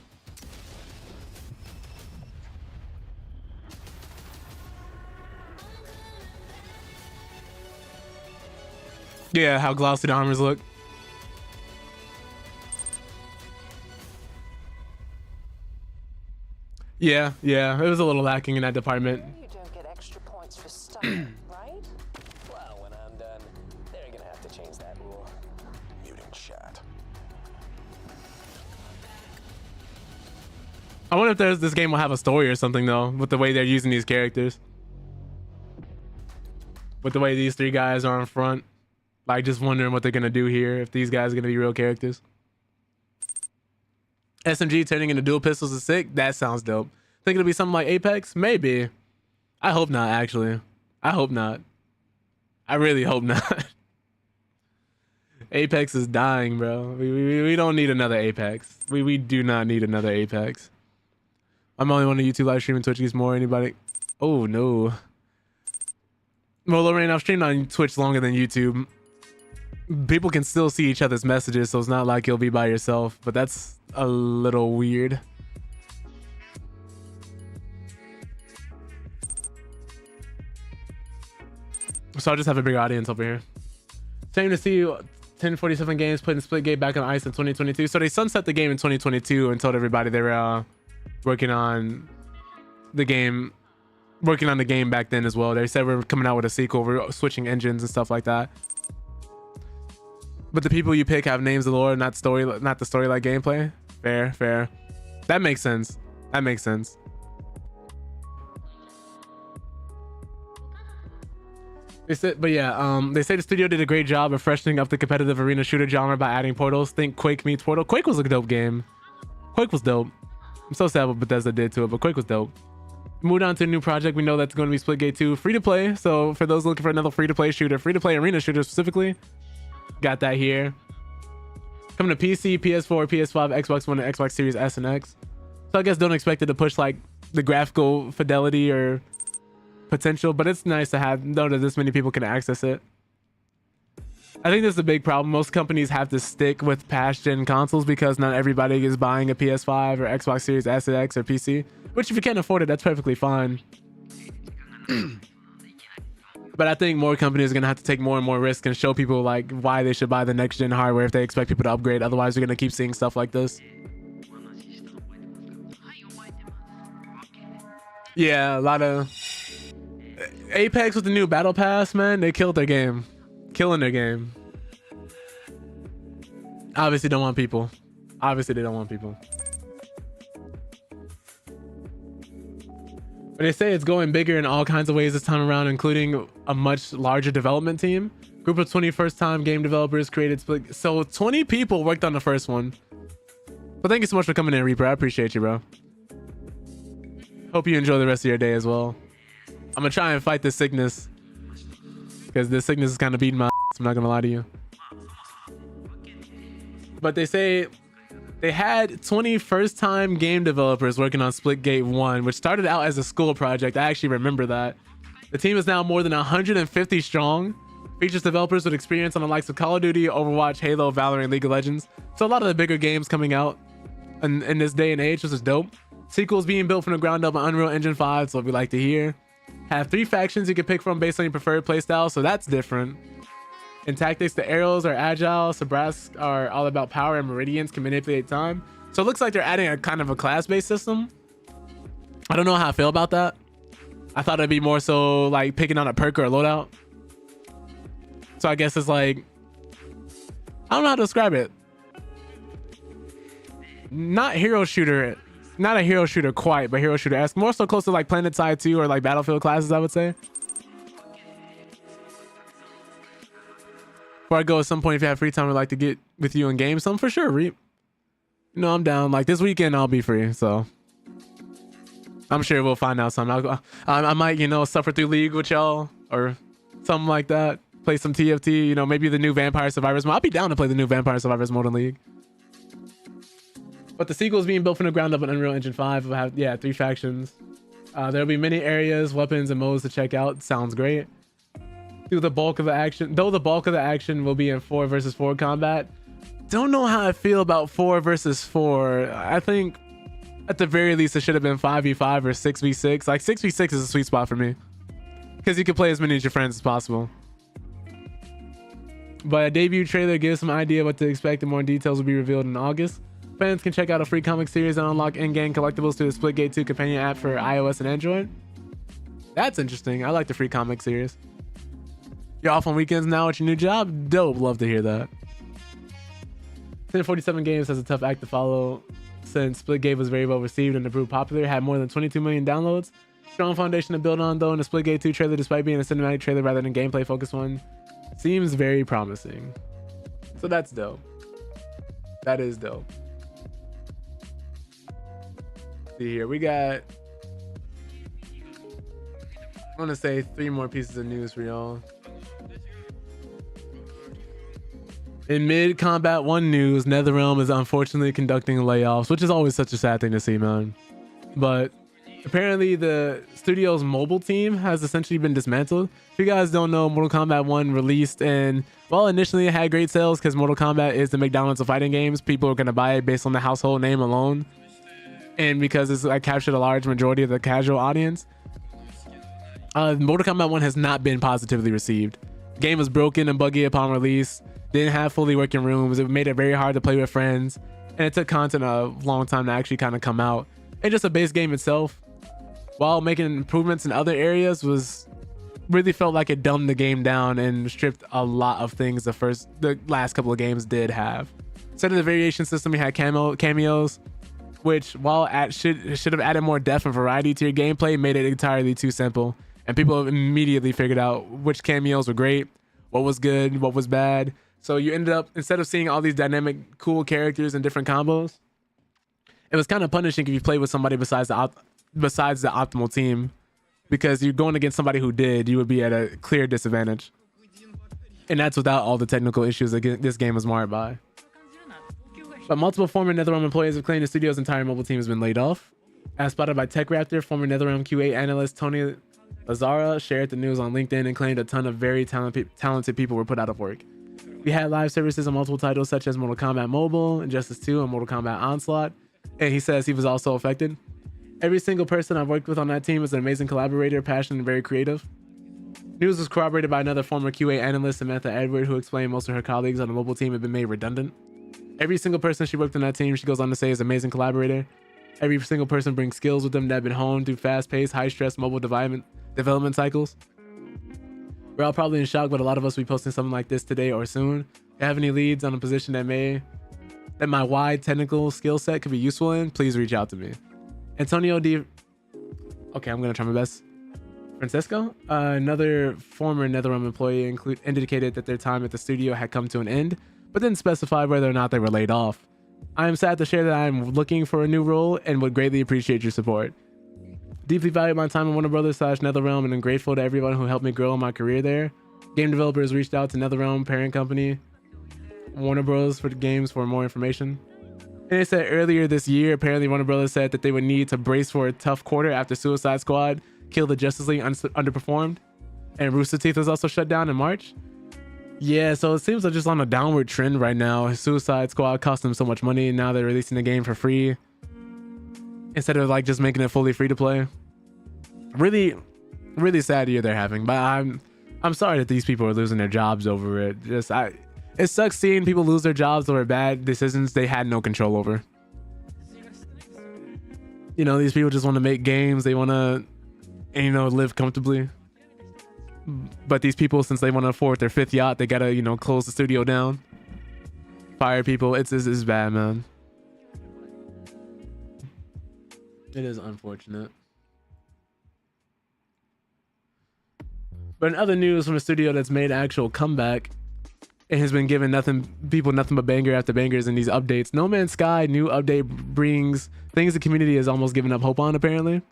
Yeah, how glossy the armors look. Yeah, it was a little lacking in that department. You don't get extra points for studying, right? Well, when I'm done, they're gonna have to change that rule. Muting chat. I wonder if this game will have a story or something though, with the way they're using these characters. With the way these three guys are in front. Like, just wondering what they're gonna do here, if these guys are gonna be real characters. SMG turning into dual pistols is sick. That sounds dope. Think it'll be something like Apex? Maybe. I hope not, actually. I hope not. I really hope not. Apex is dying, bro. We don't need another Apex. We do not need another Apex. I'm only on the YouTube live stream and Twitch gets more. Anybody? Oh, no. Well, Lorraine, I've streamed on Twitch longer than YouTube. People can still see each other's messages, so it's not like you'll be by yourself, but that's a little weird. So I'll just have a bigger audience over here. Same to see 1047 Games putting Splitgate back on ice in 2022. So they sunset the game in 2022 and told everybody they were working on the game back then as well. They said we're coming out with a sequel, we're switching engines and stuff like that. But the people you pick have names of lore, not the story like gameplay. Fair. That makes sense. They said, but yeah, they say the studio did a great job of freshening up the competitive arena shooter genre by adding portals. Think Quake meets Portal. Quake was a dope game. Quake was dope. I'm so sad what Bethesda did to it, but Quake was dope. Moved on to a new project. We know that's going to be Splitgate 2, free to play. So for those looking for another free to play shooter, free to play arena shooter specifically, got that here. Coming to PC, PS4, PS5, Xbox One, and Xbox Series S and X. So I guess don't expect it to push like the graphical fidelity or potential, but it's nice to know that this many people can access it. I think this is a big problem. Most companies have to stick with past gen consoles because not everybody is buying a PS5 or Xbox Series S and X or PC, which if you can't afford it, that's perfectly fine. But I think more companies are going to have to take more and more risks and show people like why they should buy the next gen hardware if they expect people to upgrade. Otherwise, we're going to keep seeing stuff like this. Yeah, a lot of Apex with the new battle pass, man. They killed their game. Killing their game. Obviously don't want people. Obviously they don't want people. But they say it's going bigger in all kinds of ways this time around, including a much larger development team. Group of 20 first-time game developers created Split. So 20 people worked on the first one. Well, thank you so much for coming in, Reaper. I appreciate you, bro. Hope you enjoy the rest of your day as well. I'm gonna try and fight this sickness, because this sickness is kind of beating my ass, I'm not gonna lie to you. But they say they had 20 first-time game developers working on Splitgate 1, which started out as a school project. I actually remember that. The team is now more than 150 strong. Features developers with experience on the likes of Call of Duty, Overwatch, Halo, Valorant, League of Legends. So a lot of the bigger games coming out in this day and age, which is dope. Sequels being built from the ground up on Unreal Engine 5, so we like to hear. Have 3 factions you can pick from based on your preferred playstyle, so that's different. In tactics, the arrows are agile, Sabrask are all about power, and Meridians can manipulate time. So it looks like they're adding a kind of a class-based system. I don't know how I feel about that. I thought it'd be more so like picking on a perk or a loadout. So I guess it's like, I don't know how to describe it. Not hero shooter, not a hero shooter quite, but hero shooter-esque. More so close to like PlanetSide 2 or like Battlefield classes, I would say. Before I go, at some point, if you have free time, I'd like to get with you in game some for sure, Reap. You know, I'm down. Like this weekend, I'll be free, so I'm sure we'll find out something. I might, you know, suffer through League with y'all or something like that. Play some TFT, you know, maybe the new Vampire Survivors mode. I'll be down to play the new Vampire Survivors mode in League. But the sequel is being built from the ground up in Unreal Engine 5. We'll have, yeah, 3 factions. There'll be many areas, weapons, and modes to check out. Sounds great. Though the bulk of the action will be in 4 versus 4 combat. Don't know how I feel about 4 versus 4. I think at the very least it should have been 5v5 or 6v6. Like 6v6 is a sweet spot for me because you can play as many of your friends as possible. But a debut trailer gives some idea what to expect, and more details will be revealed in August. Fans can check out a free comic series and unlock in-game collectibles through the Splitgate 2 companion app for iOS and Android. That's interesting. I like the free comic series. You're off on weekends now at your new job? Dope. Love to hear that. 1047 Games has a tough act to follow since Splitgate was very well received and proved popular. Had more than 22 million downloads. Strong foundation to build on though in the Splitgate 2 trailer, despite being a cinematic trailer rather than gameplay focused one. Seems very promising. So that's dope. That is dope. See here, we got, I want to say 3 more pieces of news for y'all. In mid-Combat 1 news, NetherRealm is unfortunately conducting layoffs, which is always such a sad thing to see, man. But apparently the studio's mobile team has essentially been dismantled. If you guys don't know, Mortal Kombat 1 released, and while initially it had great sales because Mortal Kombat is the McDonald's of fighting games, people are going to buy it based on the household name alone. And because it's like captured a large majority of the casual audience, Mortal Kombat 1 has not been positively received. The game was broken and buggy upon release. Didn't have fully working rooms. It made it very hard to play with friends, and it took content a long time to actually kind of come out. And just a base game itself, while making improvements in other areas, was really felt like it dumbed the game down and stripped a lot of things the last couple of games did have. Instead of the variation system, we had cameos, which while should have added more depth and variety to your gameplay, made it entirely too simple. And people immediately figured out which cameos were great, what was good, what was bad. So you ended up, instead of seeing all these dynamic, cool characters and different combos, it was kind of punishing if you played with somebody besides the optimal team, because you're going against somebody who did, you would be at a clear disadvantage. And that's without all the technical issues that this game was marred by. But multiple former NetherRealm employees have claimed the studio's entire mobile team has been laid off. As spotted by TechRaptor, former NetherRealm QA analyst Tony Lazara shared the news on LinkedIn and claimed a ton of very talented people were put out of work. We had live services on multiple titles such as Mortal Kombat Mobile, Injustice 2, and Mortal Kombat Onslaught. And he says he was also affected. Every single person I've worked with on that team is an amazing collaborator, passionate, and very creative. News was corroborated by another former QA analyst, Samantha Edward, who explained most of her colleagues on the mobile team had been made redundant. Every single person she worked on that team, she goes on to say, is an amazing collaborator. Every single person brings skills with them that have been honed through fast-paced, high-stress mobile development cycles. We're all probably in shock, but a lot of us will be posting something like this today or soon. If you have any leads on a position that my wide technical skill set could be useful in, please reach out to me. Antonio D. Okay, I'm gonna try my best. Francisco, another former NetherRealm employee, indicated that their time at the studio had come to an end, but didn't specify whether or not they were laid off. I am sad to share that I am looking for a new role and would greatly appreciate your support. Deeply value my time in Warner Brothers / NetherRealm, and I'm grateful to everyone who helped me grow in my career there. Game developers reached out to NetherRealm parent company Warner Bros. For the games for more information. And they said earlier this year, apparently Warner Bros. Said that they would need to brace for a tough quarter after Suicide Squad killed the Justice League underperformed, and Rooster Teeth was also shut down in March. Yeah, so it seems like just on a downward trend right now. Suicide Squad cost them so much money, and now they're releasing the game for free instead of like just making it fully free to play. Really, really sad year they're having, but I'm sorry that these people are losing their jobs over it. It sucks seeing people lose their jobs over bad decisions they had no control over. You know, these people just want to make games, they want to, you know, live comfortably. But these people, since they want to afford their 5th yacht, they gotta, you know, close the studio down, fire people. It's bad, man. It is unfortunate. But in other news from a studio that's made an actual comeback, it has been giving nothing but banger after bangers in these updates. No Man's Sky new update brings things the community has almost given up hope on, apparently.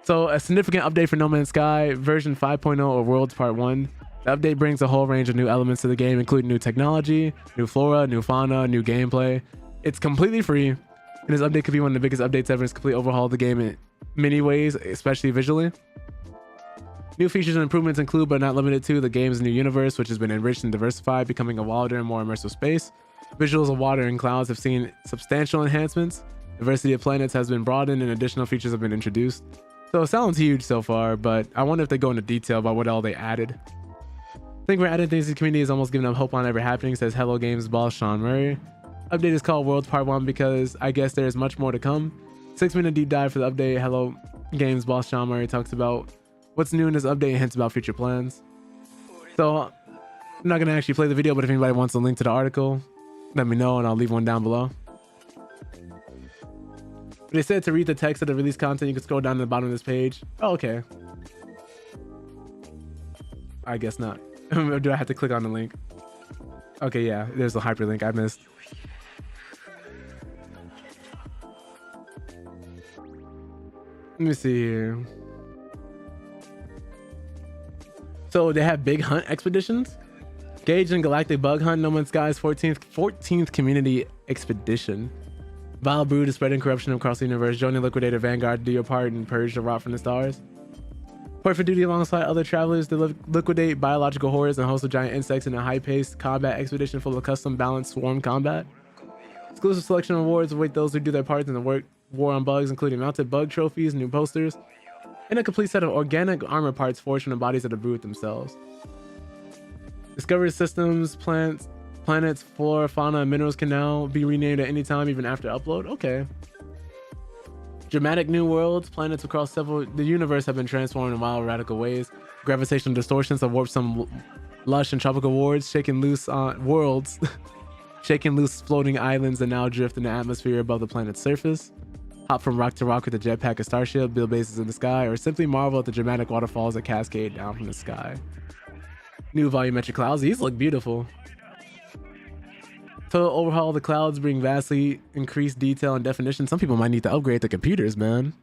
So a significant update for No Man's Sky version 5.0 or Worlds Part 1. The update brings a whole range of new elements to the game, including new technology, new flora, new fauna, new gameplay. It's completely free, and this update could be one of the biggest updates ever. It's complete overhaul of the game in many ways, especially visually. New features and improvements include, but not limited to, the game's new universe, which has been enriched and diversified, becoming a wilder and more immersive space. Visuals of water and clouds have seen substantial enhancements. Diversity of planets has been broadened and additional features have been introduced. So it sounds huge so far, but I wonder if they go into detail about what all they added. I think we're adding things to the community is almost giving up hope on ever happening, says Hello Games boss Sean Murray. Update is called Worlds Part 1 because I guess there's much more to come. 6-minute deep dive for the update. Hello Games boss Sean Murray talks about what's new in this update and hints about future plans. So I'm not going to actually play the video, but if anybody wants a link to the article, let me know and I'll leave one down below. They said to read the text of the release content, you can scroll down to the bottom of this page. Oh, okay. I guess not. Do I have to click on the link? Okay, yeah, there's a hyperlink I missed. Let me see here. So they have big hunt expeditions. Gauge and Galactic Bug Hunt, No Man's Sky's 14th community expedition. Vile Brood is spreading corruption across the universe. Join the Liquidator Vanguard to do your part and purge the rot from the stars. Report for duty alongside other travelers to liquidate biological horrors and host of giant insects in a high-paced combat expedition full of custom balanced swarm combat. Exclusive selection awards await those who do their parts in the war on bugs, including mounted bug trophies, new posters, and a complete set of organic armor parts forged from the bodies of the brood themselves. Discovered systems, planets, flora, fauna, and minerals can now be renamed at any time, even after upload. Okay. Dramatic new worlds, planets across the universe have been transformed in wild, radical ways. Gravitational distortions have warped some lush and tropical worlds, shaking loose shaking loose floating islands that now drift in the atmosphere above the planet's surface. Hop from rock to rock with a jetpack and starship, build bases in the sky, or simply marvel at the dramatic waterfalls that cascade down from the sky. New volumetric clouds, these look beautiful. Total overhaul of the clouds bring vastly increased detail and definition. Some people might need to upgrade their computers, man.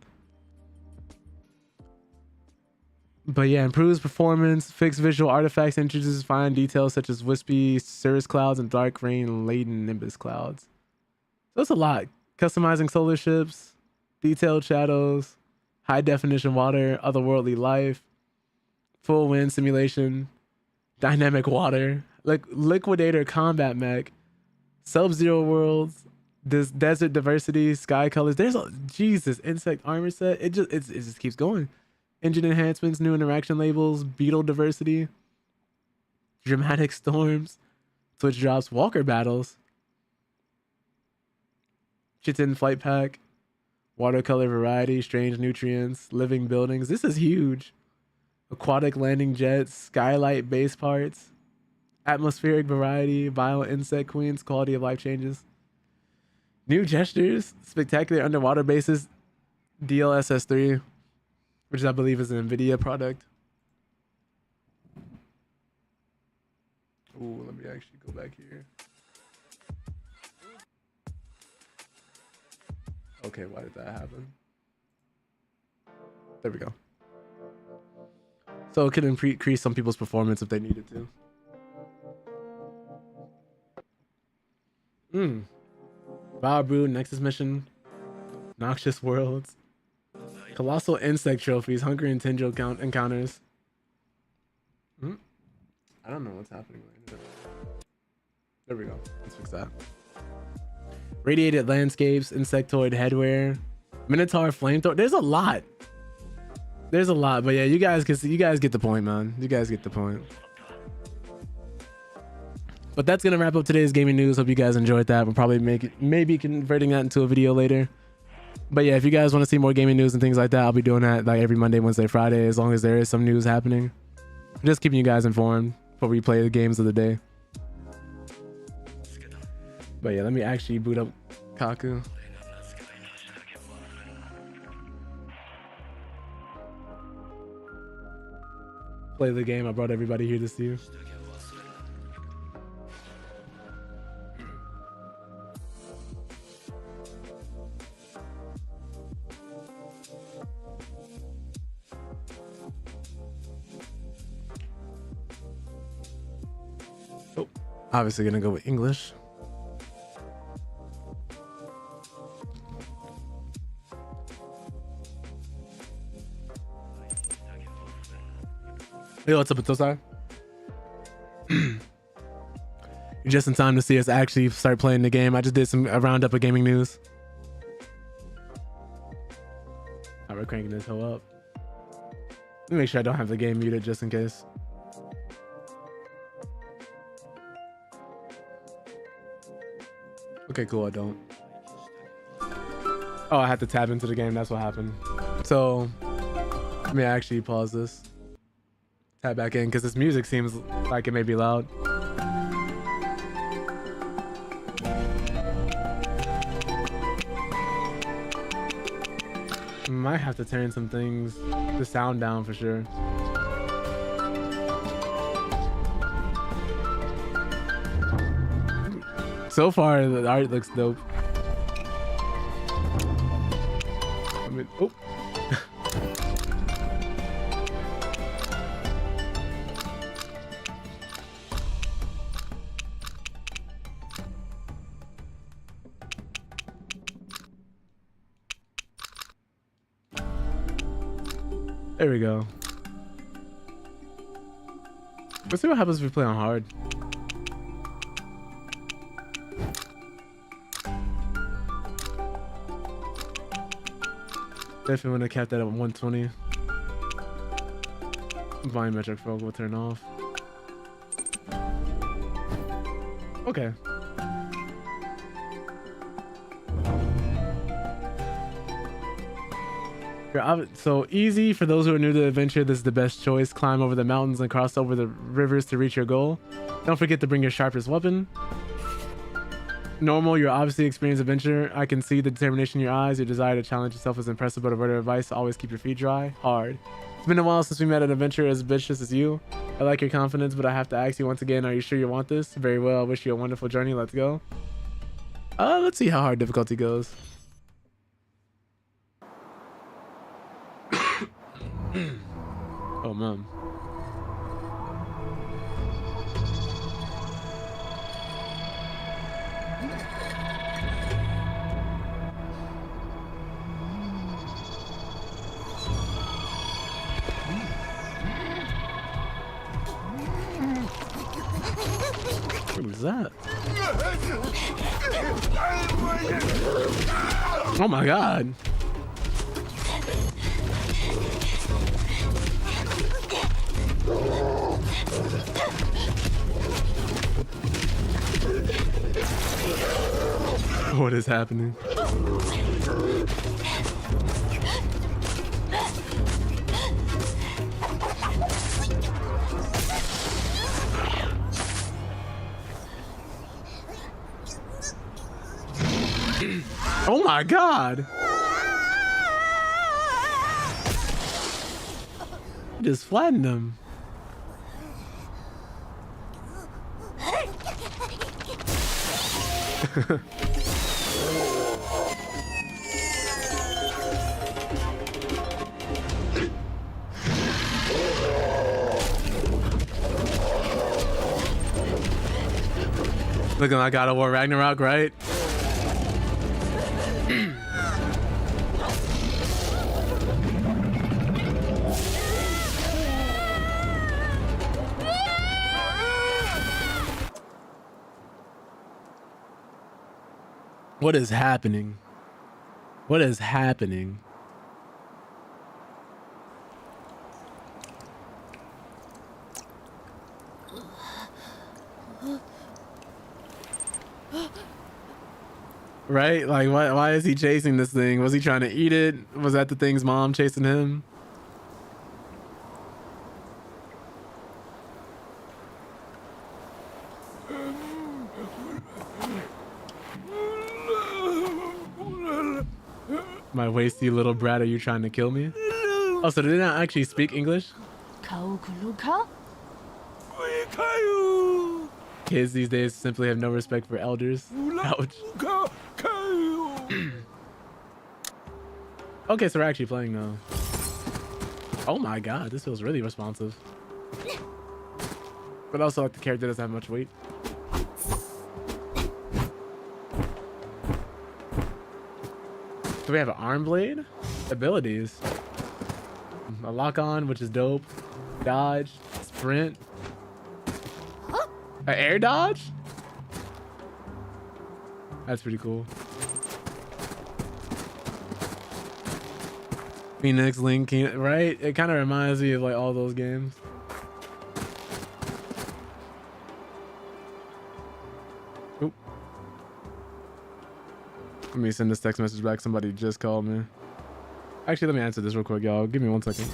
But yeah, improves performance, fixed visual artifacts, introduces fine details such as wispy cirrus clouds and dark rain-laden nimbus clouds. So it's a lot. Customizing solar ships, detailed shadows, high definition water, otherworldly life, full wind simulation, dynamic water, liquidator combat mech, Sub-Zero worlds, this desert diversity, sky colors. There's a Jesus insect armor set. It just keeps going. Engine enhancements, new interaction labels, beetle diversity, dramatic storms, Twitch drops, walker battles, Chitin flight pack, watercolor variety, strange nutrients, living buildings. This is huge. Aquatic landing jets, skylight base parts, atmospheric variety, violent insect queens, quality of life changes. New gestures, spectacular underwater bases, DLSS3, which I believe is an NVIDIA product. Ooh, let me actually go back here. Okay, why did that happen? There we go. So it could increase some people's performance if they needed to. Vile Brood, Nexus Mission, Noxious Worlds, Colossal Insect Trophies, Hunger and Tendril Encounters. I don't know what's happening right now. There we go. Let's fix that. Radiated Landscapes, Insectoid Headwear, Minotaur Flamethrower. There's a lot. There's a lot, but yeah, you guys get the point, man. You guys get the point. But that's gonna wrap up today's gaming news. Hope you guys enjoyed that. We'll probably maybe converting that into a video later. But yeah, if you guys want to see more gaming news and things like that, I'll be doing that like every Monday, Wednesday, Friday, as long as there is some news happening. Just keeping you guys informed before we play the games of the day. But yeah, let me actually boot up Kaku. Play the game. I brought everybody here to see you. Obviously gonna go with English. Yo, what's up, Atosai? You're just in time to see us actually start playing the game. I just did a roundup of gaming news. Alright, we're cranking this hoe up. Let me make sure I don't have the game muted just in case. Okay, cool, I don't. Oh, I had to tab into the game, that's what happened. So, let me actually pause this. Tab back in, because this music seems like it may be loud. Might have to turn some things, the sound down for sure. So far, the art looks dope. I mean, oh. There we go. Let's see what happens if we play on hard. Definitely want to cap that at 120. Volumetric fog will turn off. Okay. So easy for those who are new to the adventure. This is the best choice. Climb over the mountains and cross over the rivers to reach your goal. Don't forget to bring your sharpest weapon. Normal, you're obviously experienced adventurer. I can see the determination in your eyes. Your desire to challenge yourself is impressive, but a word of advice: always keep your feet dry. Hard. It's been a while since we met an adventurer as vicious as you. I like your confidence, but I have to ask you once again: are you sure you want this? Very well. I wish you a wonderful journey. Let's go. Let's see how hard difficulty goes. Oh man. What was that? Oh my god. What is happening? Oh my god! Just flattened him. Looking like God of War Ragnarok, right? What is happening? What is happening? Right? Like, why is he chasing this thing? Was he trying to eat it? Was that the thing's mom chasing him? My wasty little brat, are you trying to kill me? Oh, so did they not actually speak English? Kids these days simply have no respect for elders. Ouch. Okay, so we're actually playing now. Oh my god, this feels really responsive. But also like the character doesn't have much weight. Do we have an arm blade? Abilities. A lock on, which is dope. Dodge, sprint. An air dodge? That's pretty cool. Phoenix, Link, right? It kind of reminds me of like all those games. Oop. Let me send this text message back. Somebody just called me. Actually, let me answer this real quick, y'all. Give me 1 second.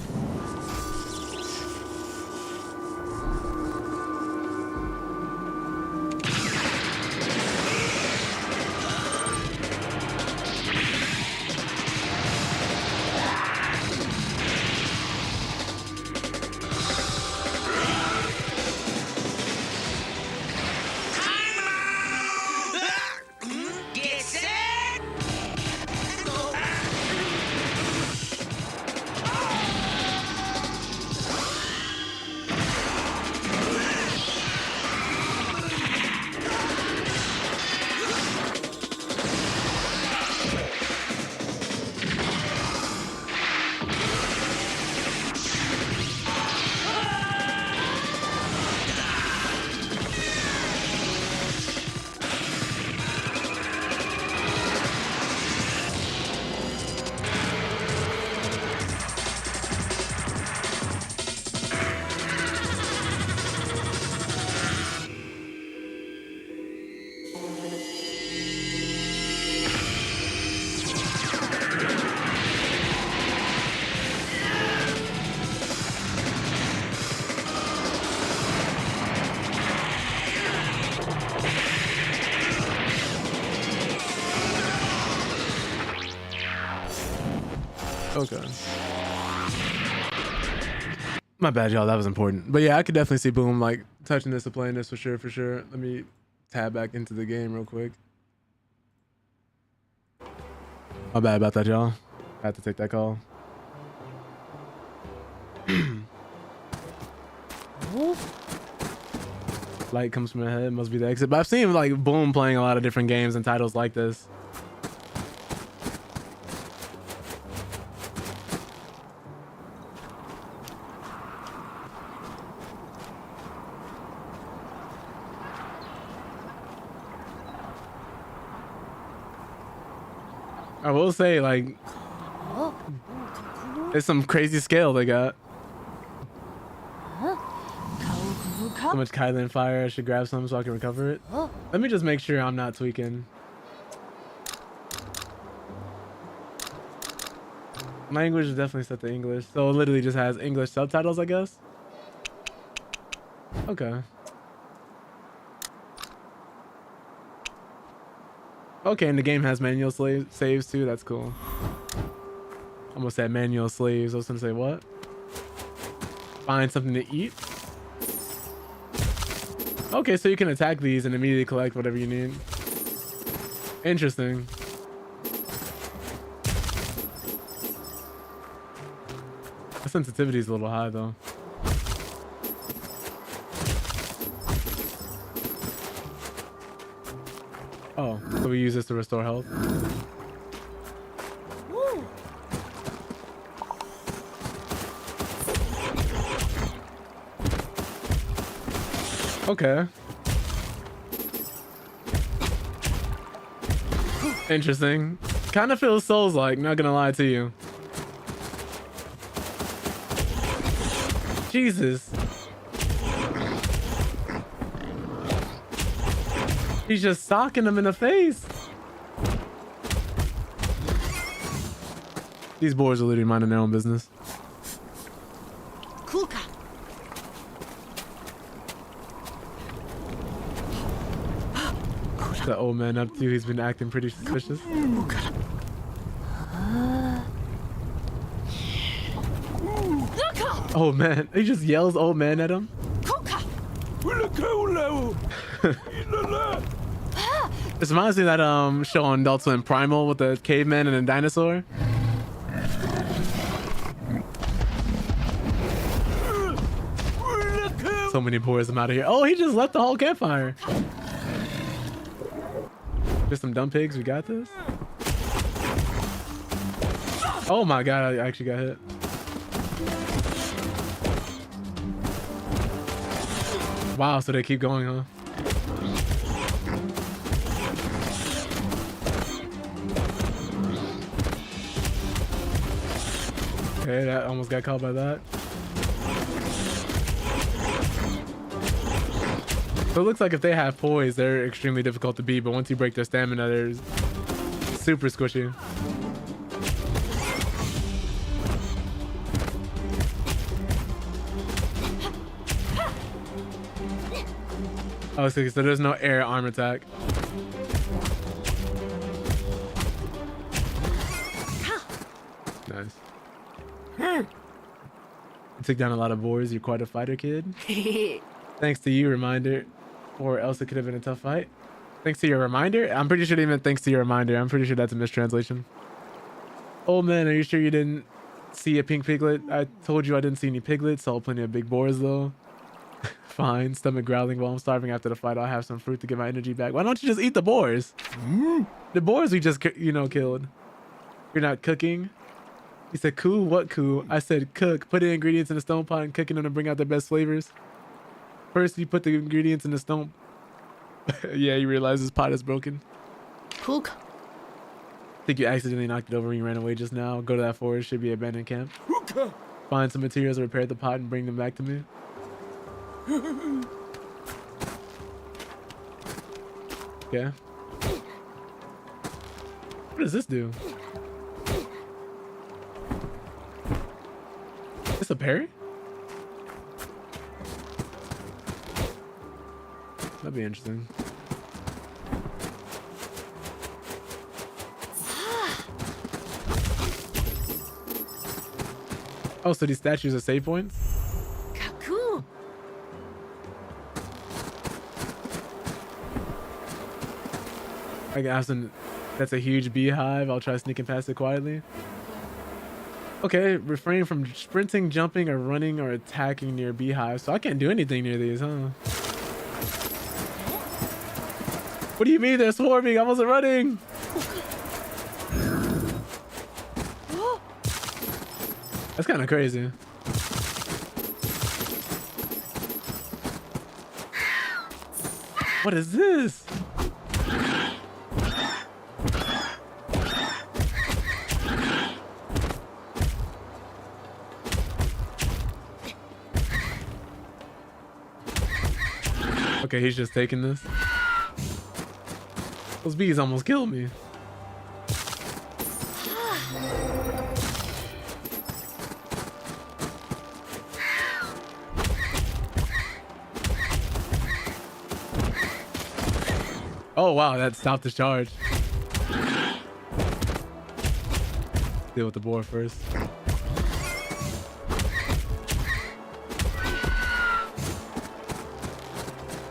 Okay. My bad, y'all. That was important. But yeah, I could definitely see Boom like touching this or playing this for sure, for sure. Let me tab back into the game real quick. My bad about that, y'all. I had to take that call. Light comes from ahead, must be the exit. But I've seen like Boom playing a lot of different games and titles like this. I will say, like, it's some crazy scale they got. So much Kylan fire. I should grab some so I can recover it. Let me just make sure I'm not tweaking. Language is definitely set to English. So it literally just has English subtitles, I guess. Okay. Okay, and the game has manual saves too. That's cool. Almost said manual slaves. I was gonna say what? Find something to eat. Okay, so you can attack these and immediately collect whatever you need. Interesting. The sensitivity is a little high though. Oh, so we use this to restore health. Okay. Interesting. Kind of feels Souls-like, not gonna lie to you. Jesus. He's just socking him in the face. These boys are literally minding their own business. Kuka. The old man up to? He's been acting pretty suspicious. Oh man, he just yells old man at him. This reminds me of that show on Adult Swim, Primal, with the caveman and a dinosaur. So many boys, I'm out of here. Oh, he just left the whole campfire. Just some dumb pigs. We got this. Oh my god, I actually got hit. Wow, so they keep going, huh? Okay, that almost got caught by that. So it looks like if they have poise, they're extremely difficult to beat, but once you break their stamina, they're super squishy. Oh, so there's no air arm attack. Nice. You took down a lot of boars. You're quite a fighter, kid. Thanks to you, reminder. Or else it could have been a tough fight. Thanks to your reminder? I'm pretty sure they meant thanks to your reminder. I'm pretty sure that's a mistranslation. Old man, are you sure you didn't see a pink piglet? I told you I didn't see any piglets. Saw plenty of big boars, though. Fine. Stomach growling while I'm starving after the fight. I'll have some fruit to get my energy back. Why don't you just eat the boars? The boars we just, killed. You're not cooking? He said, cool? What cool? I said, cook. Put the ingredients in the stone pot and cooking them to bring out their best flavors. First, you put the ingredients in the stone. Yeah, you realize this pot is broken. Cook. Think you accidentally knocked it over when you ran away just now. Go to that forest. Should be an abandoned camp. Find some materials, repair the pot, and bring them back to me. Okay. What does this do? Is this a parry? That'd be interesting. Oh, so these statues are save points? Kaku. I guess that's a huge beehive. I'll try sneaking past it quietly. Okay, refrain from sprinting, jumping, or running or attacking near beehives. So I can't do anything near these, huh? What do you mean they're swarming? I wasn't running. That's kind of crazy. What is this? Okay, he's just taking this. Those bees almost killed me. Oh wow, that stopped the charge. Deal with the boar first.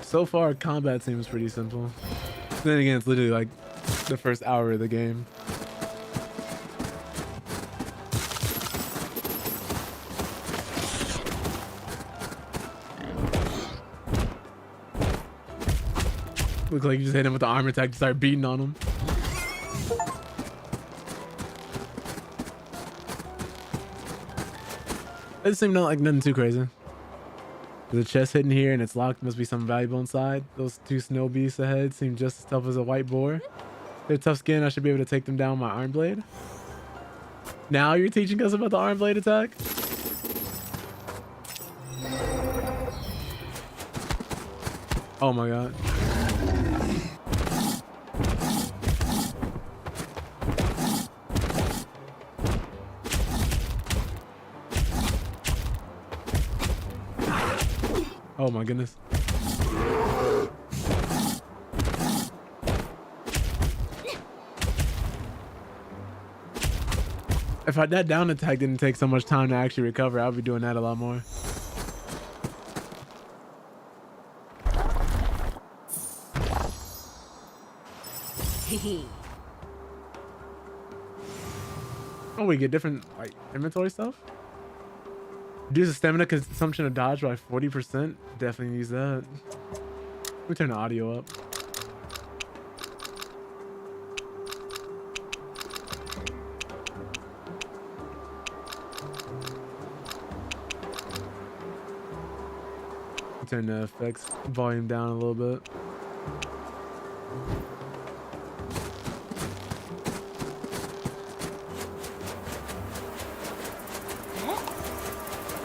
So far, combat seems pretty simple. Then again, it's literally like the first hour of the game. Look like you just hit him with the armor attack to start beating on him. It doesn't seem like nothing too crazy. There's a chest hidden here and it's locked. Must be something valuable inside. Those two snow beasts ahead seem just as tough as a white boar. They're tough skin. I should be able to take them down with my arm blade. Now you're teaching us about the arm blade attack? Oh my god. Oh my goodness. If that down attack didn't take so much time to actually recover, I'll be doing that a lot more. Oh, we get different like inventory stuff? Reduce the stamina consumption of dodge by 40%. Definitely use that. Let me turn the audio up. turn the effects volume down a little bit.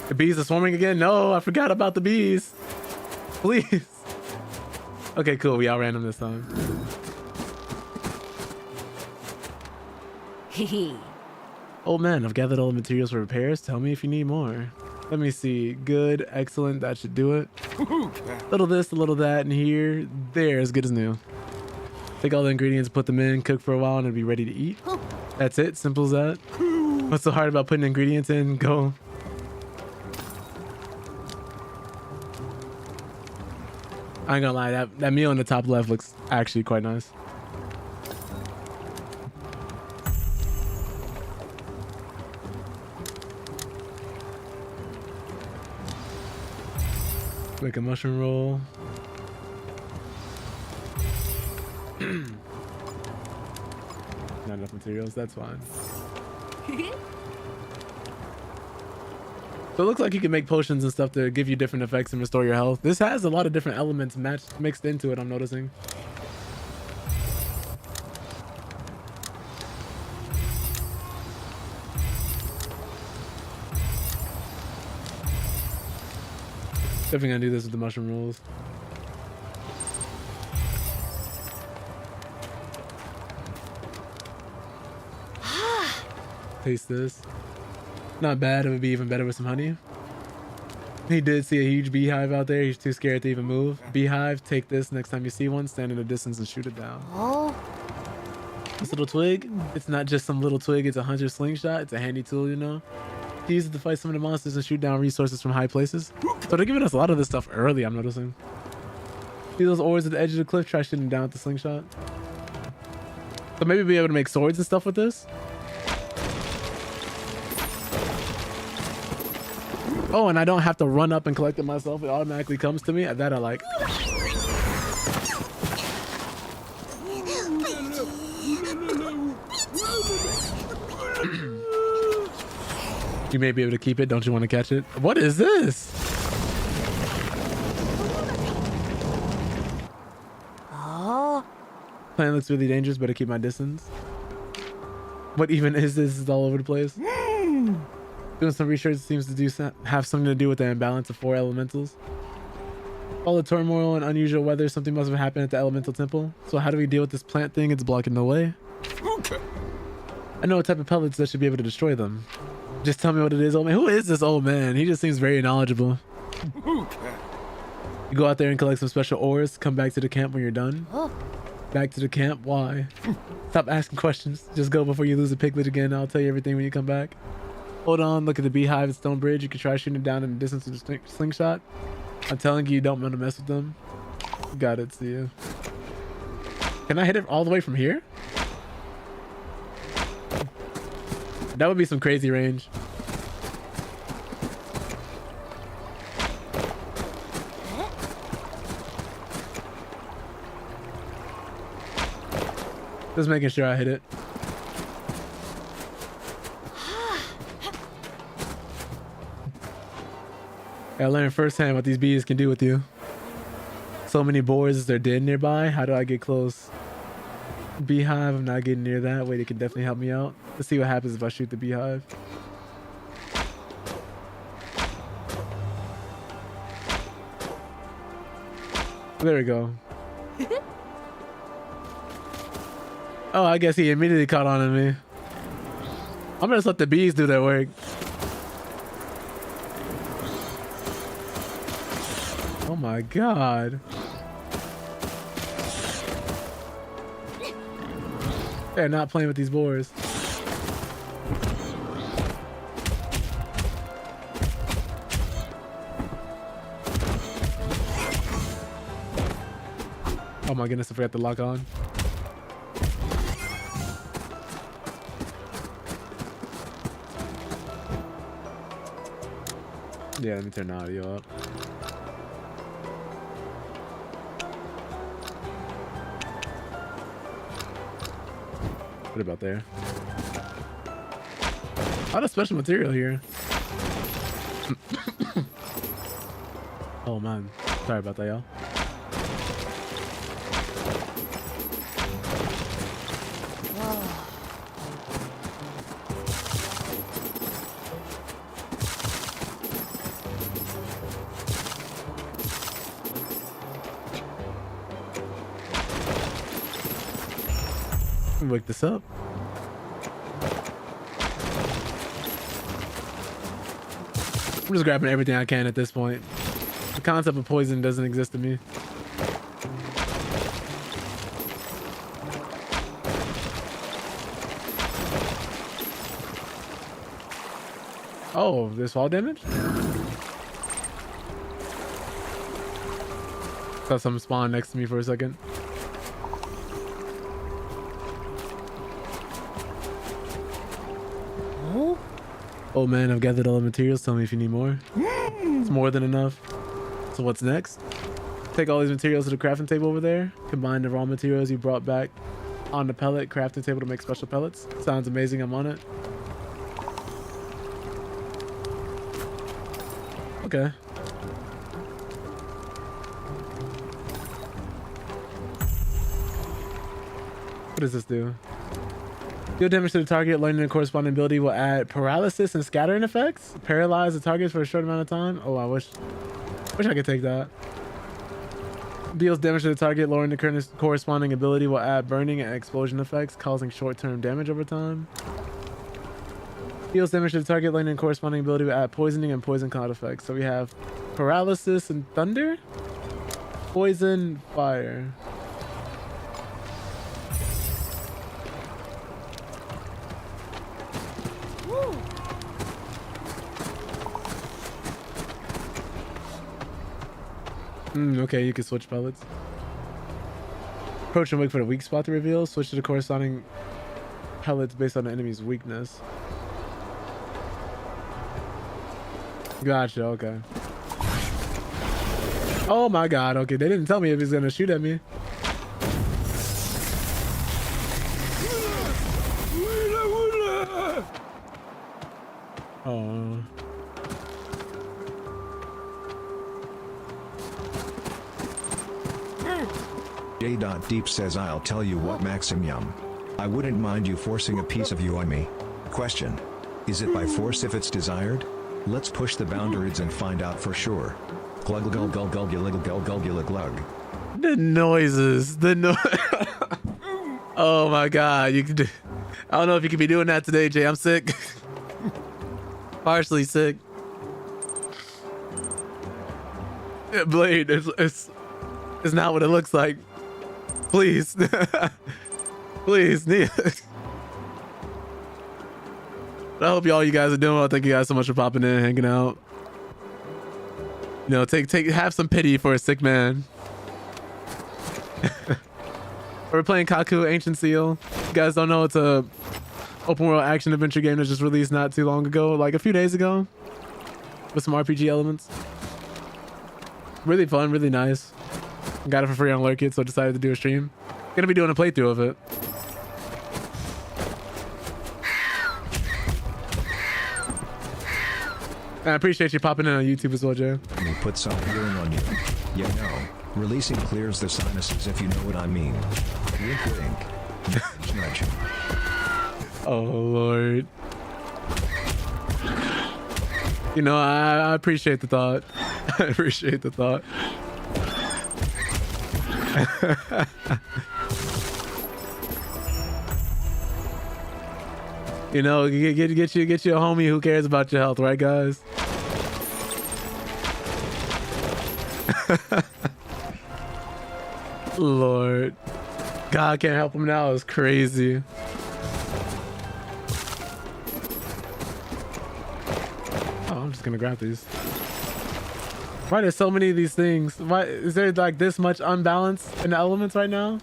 The bees are swarming again? No, I forgot about the bees. Please. Okay, cool. We outran them this time. Oh man, I've gathered all the materials for repairs. Tell me if you need more. Let me see. Good, excellent. That should do it. Little this, a little that in here. There, as good as new. Take all the ingredients, put them in, cook for a while, and it'll be ready to eat. That's it. Simple as that. What's so hard about putting ingredients in? Go. I ain't gonna lie, that meal in the top left looks actually quite nice. Make a mushroom roll. Not enough materials, that's fine. So it looks like you can make potions and stuff to give you different effects and restore your health. This has a lot of different elements mixed into it, I'm noticing. Definitely gonna do this with the mushroom rolls. Taste this. Not bad. It would be even better with some honey. He did see a huge beehive out there. He's too scared to even move. Beehive, take this next time you see one. Stand in the distance and shoot it down. Oh. This little twig, it's not just some little twig. It's a hunter slingshot. It's a handy tool, you know. He uses it to fight some of the monsters and shoot down resources from high places. So they're giving us a lot of this stuff early, I'm noticing. See those ores at the edge of the cliff? Try shooting down with the slingshot. So maybe be able to make swords and stuff with this. Oh, and I don't have to run up and collect it myself. It automatically comes to me. That I like. You may be able to keep it. Don't you want to catch it? What is this? Oh. Plant looks really dangerous. Better keep my distance. What even is this? It's all over the place. Doing some research seems to have something to do with the imbalance of 4 elementals. All the turmoil and unusual weather, something must have happened at the elemental temple. So how do we deal with this plant thing? It's blocking the way. Okay. I know a type of pellets that should be able to destroy them. Just tell me what it is, old man. Who is this old man? He just seems very knowledgeable. Okay. You go out there and collect some special ores. Come back to the camp when you're done. Oh. Back to the camp? Why? Stop asking questions. Just go before you lose a piglet again. I'll tell you everything when you come back. Hold on, look at the beehive at Stone Bridge. You can try shooting it down in the distance with a slingshot. I'm telling you, you don't want to mess with them. Got it, see you. Can I hit it all the way from here? That would be some crazy range. Just making sure I hit it. I learned firsthand what these bees can do with you. So many boars, is there den nearby? How do I get close? Beehive, I'm not getting near that. Wait, it can definitely help me out. Let's see what happens if I shoot the beehive. There we go. Oh, I guess he immediately caught on to me. I'm gonna just let the bees do their work. Oh my god. They're not playing with these boars. Oh my goodness, I forgot to lock on. Yeah, let me turn the audio up. What about there? A lot of special material here. Oh man, sorry about that, y'all. Wake this up. I'm just grabbing everything I can at this point. The concept of poison doesn't exist to me. Oh, there's fall damage? Saw something spawn next to me for a second. Oh man, I've gathered all the materials. Tell me if you need more. It's more than enough. So what's next? Take all these materials to the crafting table over there. Combine the raw materials you brought back on the pellet crafting table to make special pellets. Sounds amazing. I'm on it. Okay. What does this do? Deal damage to the target. Learning the corresponding ability will add paralysis and scattering effects. Paralyze the targets for a short amount of time. Oh, I wish I could take that. Deals damage to the target. Lowering the current corresponding ability will add burning and explosion effects, causing short-term damage over time. Deals damage to the target. Learning the corresponding ability will add poisoning and poison cloud effects. So we have paralysis and thunder. Poison, fire. Okay, you can switch pellets. Approach and wait for the weak spot to reveal. Switch to the corresponding pellets based on the enemy's weakness. Gotcha, okay. Oh my god, okay. They didn't tell me if he's gonna shoot at me. Oh. J.Deep says, I'll tell you what, Maximum. I wouldn't mind you forcing a piece of you on me. Question. Is it by force if it's desired? Let's push the boundaries and find out for sure. Glug glug glug glug glug glug glug glug. The noises. Oh my god. You can do... I don't know if you can be doing that today, Jay. I'm sick. Partially sick. Yeah, Blade, it's not what it looks like. Please. Please. I hope you guys are doing well. Thank you guys so much for popping in, hanging out. You know, have some pity for a sick man. We're playing Kaku Ancient Seal. You guys don't know, it's a open world action adventure game that just released not too long ago, like a few days ago, with some RPG elements. Really fun, really nice. Got it for free on Lurkit, so I decided to do a stream. Gonna be doing a playthrough of it. I appreciate you popping in on YouTube as well, Jay. We put some healing on you. Yeah, no. Releasing clears the sinuses, if you know what I mean. Wink, wink. Nudge. Oh, Lord. You know, I appreciate the thought. I appreciate the thought. You know, get you a homie who cares about your health, right, guys? Lord, God can't help him now. It's crazy. Oh, I'm just gonna grab these. Why there's so many of these things? Why is there like this much unbalance in the elements right now?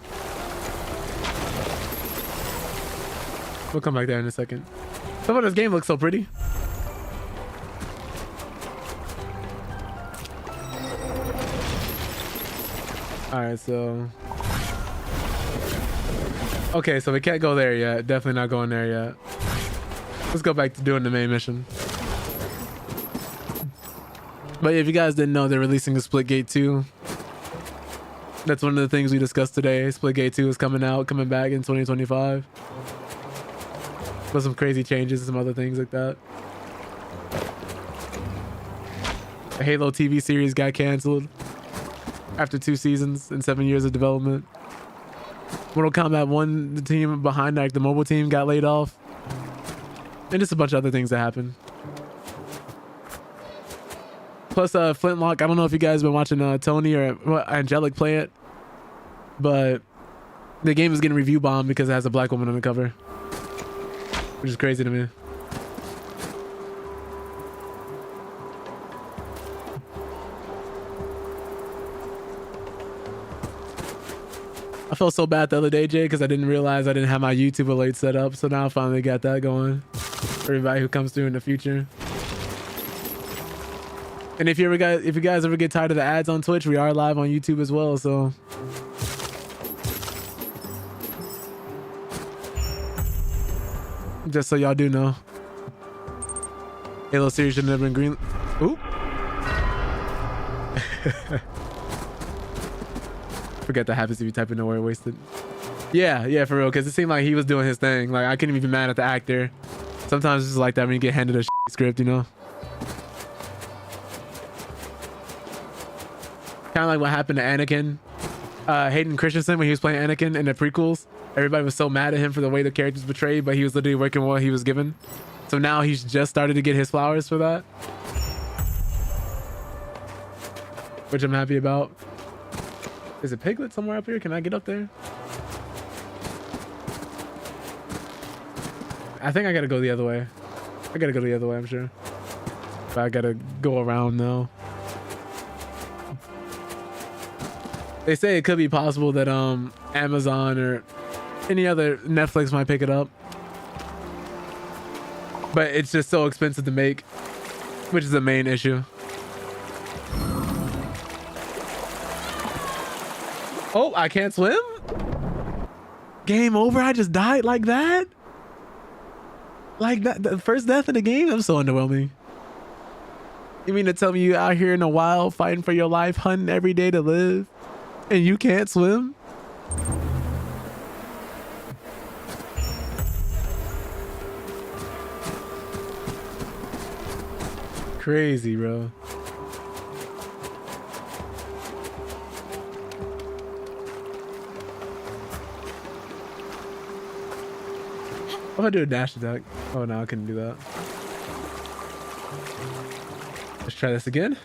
We'll come back there in a second. Some of this game looks so pretty. Alright, so... Okay, so we can't go there yet. Definitely not going there yet. Let's go back to doing the main mission. But if you guys didn't know, they're releasing a Splitgate 2. That's one of the things we discussed today. Splitgate 2 is coming back in 2025. With some crazy changes and some other things like that. The Halo TV series got canceled after 2 seasons and 7 years of development. Mortal Kombat 1, the team behind like the mobile team got laid off. And just a bunch of other things that happened. Plus Flintlock, I don't know if you guys have been watching Tony or Angelic play it, but the game is getting review bombed because it has a black woman on the cover, which is crazy to me. I felt so bad the other day, Jay, because I didn't realize I didn't have my YouTube alert set up. So now I finally got that going for everybody who comes through in the future. And if you guys ever get tired of the ads on Twitch, we are live on YouTube as well. So just so y'all do know, Halo series should have been green. Ooh. Forget that happens if you type in nowhere wasted. Yeah, for real. Because it seemed like he was doing his thing. Like, I couldn't even be mad at the actor. Sometimes it's just like that when you get handed a script, you know? Kind of like what happened to Anakin. Hayden Christensen, when he was playing Anakin in the prequels, everybody was so mad at him for the way the character was portrayed, but he was literally working with what he was given. So now he's just started to get his flowers for that, which I'm happy about. Is a Piglet somewhere up here? Can I get up there? I think I gotta go the other way. I gotta go the other way, I'm sure. But I gotta go around now. They say it could be possible that Amazon or any other Netflix might pick it up. But it's just so expensive to make, which is the main issue. Oh, I can't swim? Game over? I just died like that? Like that, the first death in the game? I'm so underwhelming. You mean to tell me you out here in the wild fighting for your life, hunting every day to live, and you can't swim? Crazy, bro. I'm gonna do a dash attack. Oh no, I couldn't do that. Let's try this again.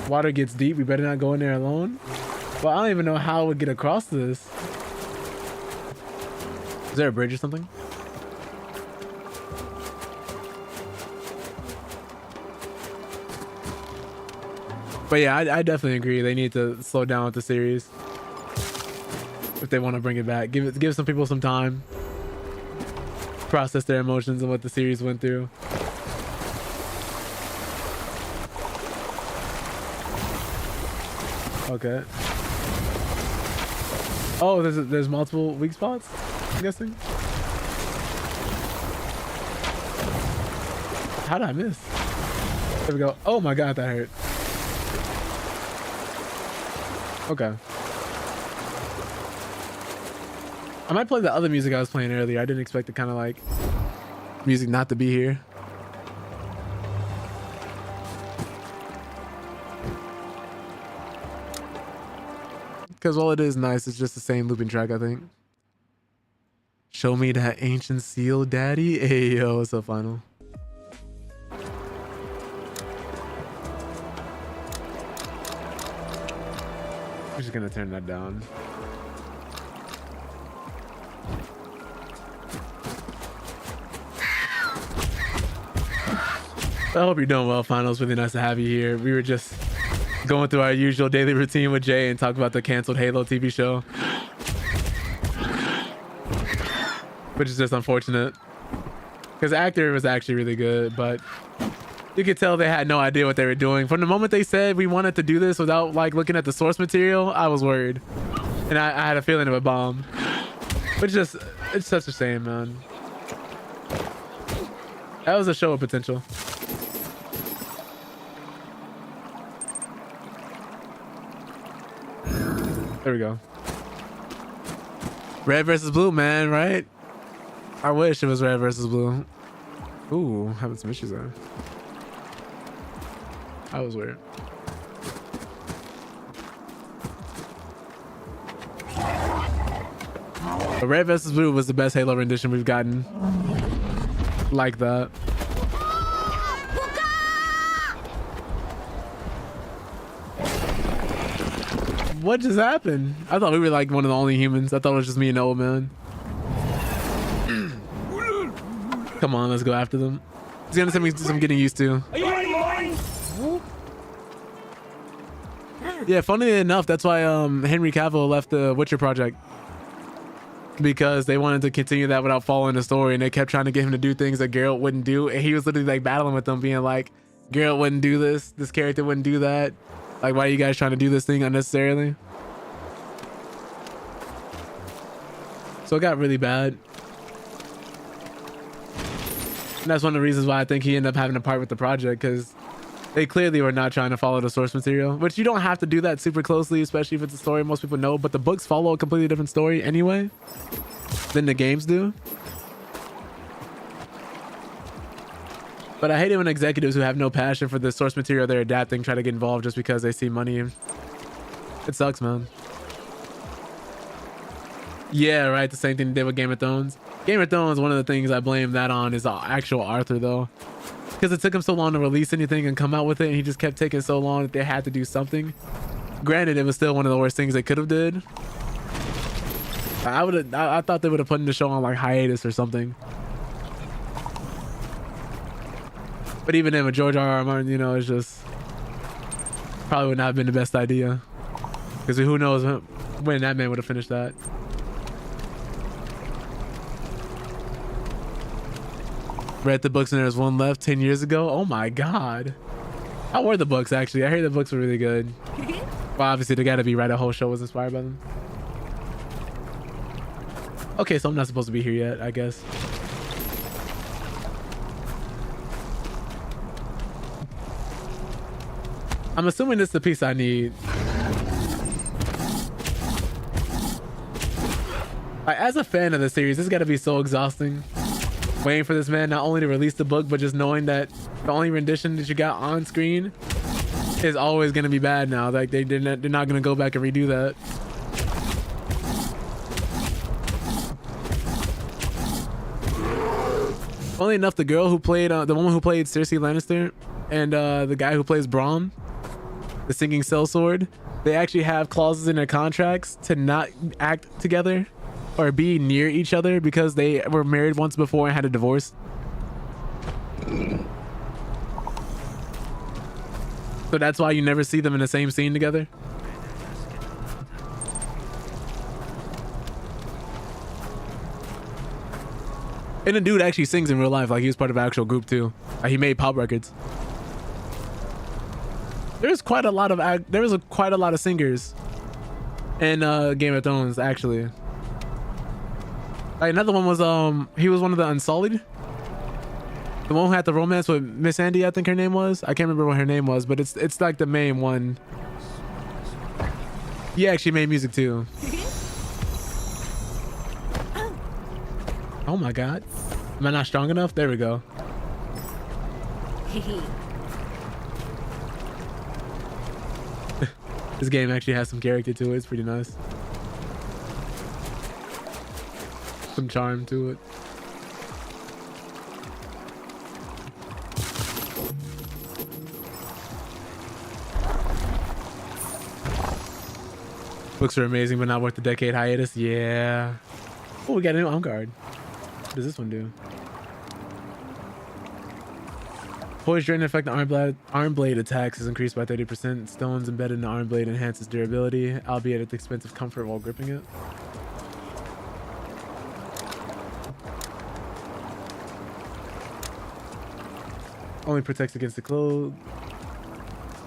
Water gets deep. We better not go in there alone. Well, I don't even know how I would get across this. Is there a bridge or something? But yeah, I definitely agree. They need to slow down with the series if they want to bring it back. Give some people some time, process their emotions and what the series went through. Okay. Oh, there's multiple weak spots, I'm guessing. How did I miss? There we go. Oh my god, that hurt. Okay. I might play the other music I was playing earlier. I didn't expect the kind of like music not to be here. Because while it is nice, it's just the same looping track, I think. Show me that ancient seal, daddy. Hey, yo, what's up, Final? I'm just gonna turn that down. I hope you're doing well, Final. It's really nice to have you here. We were just going through our usual daily routine with Jay and talk about the canceled Halo TV show, which is just unfortunate because the actor was actually really good, but you could tell they had no idea what they were doing. From the moment they said we wanted to do this without like looking at the source material, I was worried, and I had a feeling of a bomb. But it's such a shame, man. That was a show of potential. There we go. Red versus blue, man, right? I wish it was red versus blue. Ooh, having some issues there. That was weird. But red versus blue was the best Halo rendition we've gotten. Like that. What just happened? I thought we were like one of the only humans. I thought it was just me and the old man. Come on, let's go after them. It's gonna send me some getting used to. Yeah, funnily enough, that's why Henry Cavill left the Witcher project. Because they wanted to continue that without following the story, and they kept trying to get him to do things that Geralt wouldn't do, and he was literally like battling with them, being like, Geralt wouldn't do this character wouldn't do that. Like, why are you guys trying to do this thing unnecessarily? So it got really bad. And that's one of the reasons why I think he ended up having to part with the project, because they clearly were not trying to follow the source material, which you don't have to do that super closely, especially if it's a story most people know, but the books follow a completely different story anyway than the games do. But I hate it when executives who have no passion for the source material they're adapting try to get involved just because they see money. It sucks, man. Yeah, right. The same thing they did with Game of Thrones. Game of Thrones, one of the things I blame that on is the actual Arthur, though. Because it took him so long to release anything and come out with it, and he just kept taking so long that they had to do something. Granted, it was still one of the worst things they could have did. I thought they would have put the show on like hiatus or something. But even then, with George R.R. Martin, you know, it's just probably would not have been the best idea. Because who knows when that man would have finished that. Read the books and there's one left 10 years ago. Oh my God. How were the books actually? I heard the books were really good. Well, obviously they gotta be right. A whole show was inspired by them. Okay, so I'm not supposed to be here yet, I guess. I'm assuming this is the piece I need. Like, as a fan of the series, this has got to be so exhausting. Waiting for this man not only to release the book, but just knowing that the only rendition that you got on screen is always going to be bad now. Like, they're not going to go back and redo that. Only enough, the girl who played, the woman who played Cersei Lannister, and the guy who plays Bronn, the singing sellsword, they actually have clauses in their contracts to not act together or be near each other because they were married once before and had a divorce. So that's why you never see them in the same scene together. And the dude actually sings in real life, like he was part of an actual group too. Like, he made pop records. There's quite a lot of quite a lot of singers in Game of Thrones, actually. Like, another one was he was one of the Unsullied. The one who had the romance with Miss Andy, I think her name was. I can't remember what her name was, but it's like the main one. He actually made music too. Oh my God. Am I not strong enough? There we go. This game actually has some character to it. It's pretty nice. Some charm to it. Books are amazing, but not worth the decade hiatus. Yeah. Oh, we got a new on guard. What does this one do? Poise drain effect on arm blade attacks is increased by 30%. Stones embedded in the arm blade enhances durability, albeit at the expense of comfort while gripping it. Only protects against the clothes.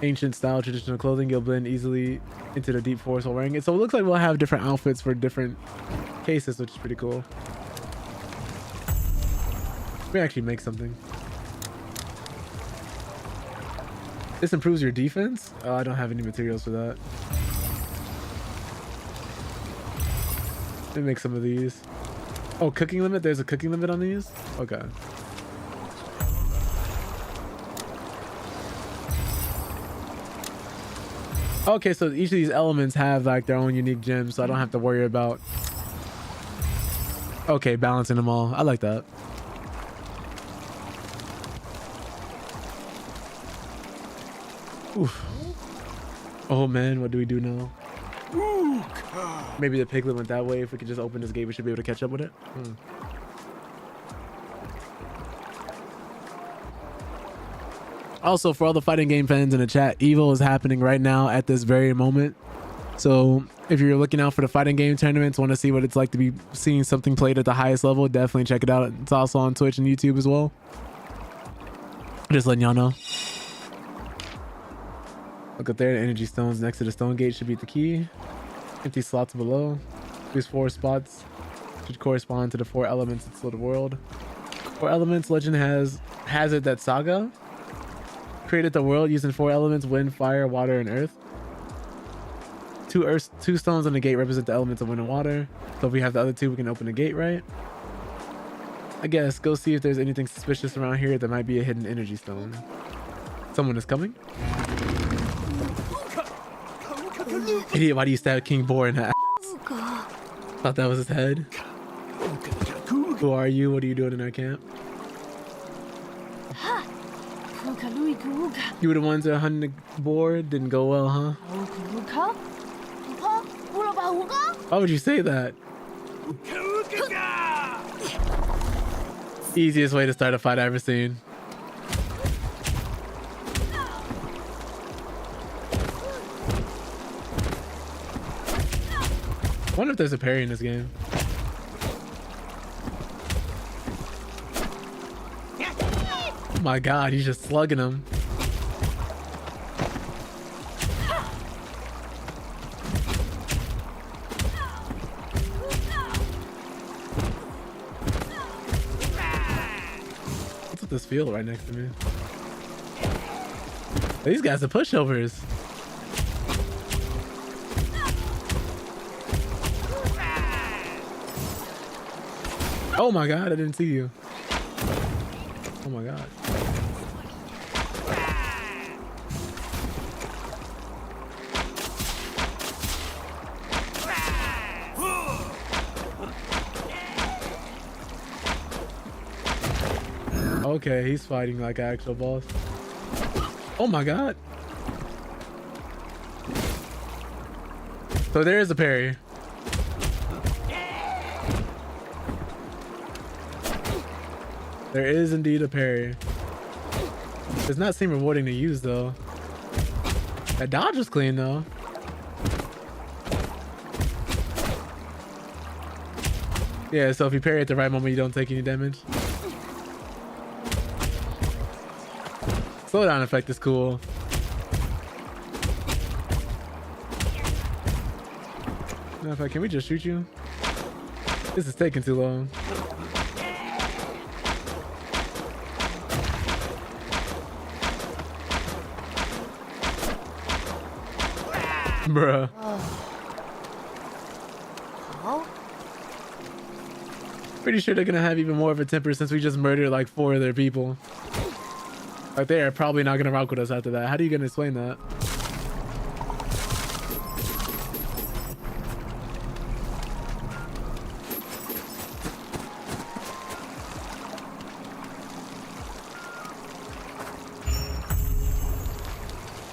Ancient style traditional clothing. You'll blend easily into the deep forest while wearing it. So it looks like we'll have different outfits for different cases, which is pretty cool. We actually make something. This improves your defense? Oh, I don't have any materials for that. Let me make some of these. Oh, cooking limit? There's a cooking limit on these? Okay. Okay, so each of these elements have like their own unique gems, so I don't have to worry about... Okay, balancing them all. I like that. Oof. Oh man, what do we do now? Maybe the piglet went that way. If we could just open this gate, we should be able to catch up with it. Also, for all the fighting game fans in the chat, Evo is happening right now at this very moment. So if you're looking out for the fighting game tournaments, want to see what it's like to be seeing something played at the highest level, definitely check it out. It's also on Twitch and YouTube as well. Just letting y'all know. Look up there, the energy stones next to the stone gate should be the key. Empty slots below. These 4 spots should correspond to the 4 elements that fill the world. 4 elements, legend has it that Saga created the world using 4 elements: wind, fire, water, and earth. 2 stones on the gate represent the elements of wind and water. So if we have the other 2, we can open the gate, right? I guess go see if there's anything suspicious around here that might be a hidden energy stone. Someone is coming. Idiot, why do you stab King Boar in the ass? Thought that was his head. Who are you? What are you doing in our camp? You were the ones that hunted the boar? Didn't go well, huh? Why would you say that? Easiest way to start a fight I've ever seen. I wonder if there's a parry in this game. Oh my god, he's just slugging him. What's with this field right next to me? These guys are pushovers. Oh my god, I didn't see you. Oh my god. Okay, he's fighting like an actual boss. Oh my god. So there is a parry. There is indeed a parry. Does not seem rewarding to use though. That dodge was clean though. Yeah, so if you parry at the right moment, you don't take any damage. Slowdown effect is cool. Matter of fact, can we just shoot you? This is taking too long. Bruh. Pretty sure they're gonna have even more of a temper since we just murdered like 4 of their people. Like they are probably not gonna rock with us after that. How are you gonna explain that?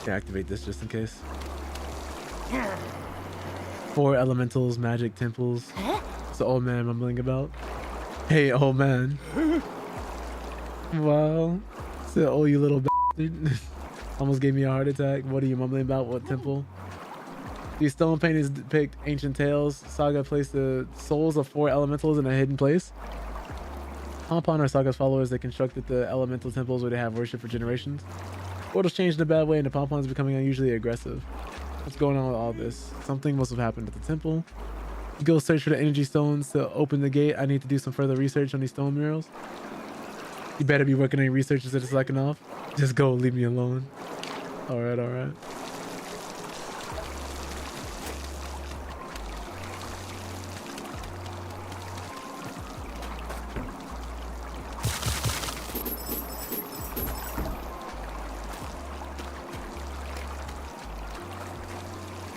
Yeah, activate this just in case. 4 elementals, magic temples. What's the old man mumbling about? Hey, old man. Wow. So, oh, you little bastard. Almost gave me a heart attack. What are you mumbling about? What temple? These stone paintings depict ancient tales. Saga placed the souls of 4 elementals in a hidden place. Upon our Saga's followers, they constructed the elemental temples where they have worship for generations. Portals changed in a bad way and the Pompons becoming unusually aggressive. What's going on with all this? Something must have happened at the temple. Go search for the energy stones to open the gate. I need to do some further research on these stone murals. You better be working on your research instead of slacking off. Just go, leave me alone. All right, all right.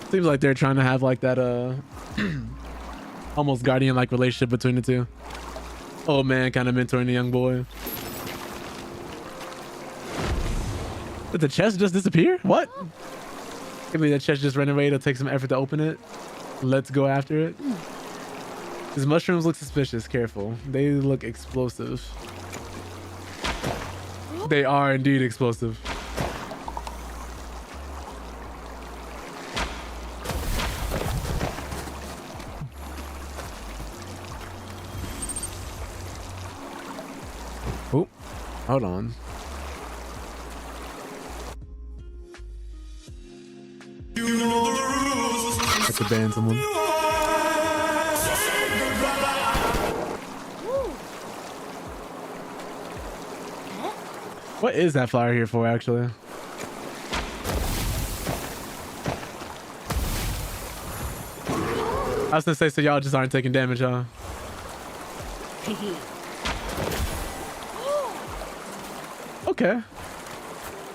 Seems like they're trying to have like that almost guardian like relationship between the two. Old man kind of mentoring the young boy. Did the chest just disappear? What? Maybe the chest just ran away. It'll take some effort to open it. Let's go after it. These mushrooms look suspicious. Careful. They look explosive. They are indeed explosive. Oh, hold on. Have to ban someone. What is that flower here for, actually? I was gonna say, so y'all just aren't taking damage, huh? Okay.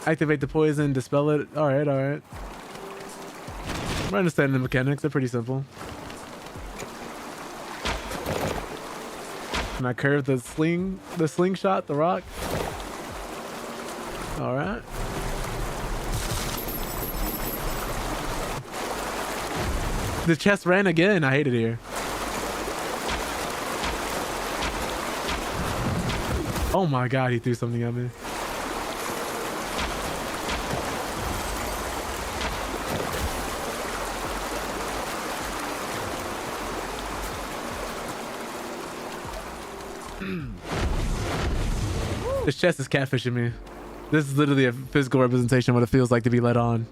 Activate the poison, dispel it. All right, all right. I understand the mechanics. They're pretty simple. Can I curve the slingshot, the rock? All right. The chest ran again. I hate it here. Oh my God, he threw something at me. This chest is catfishing me. This is literally a physical representation of what it feels like to be led on.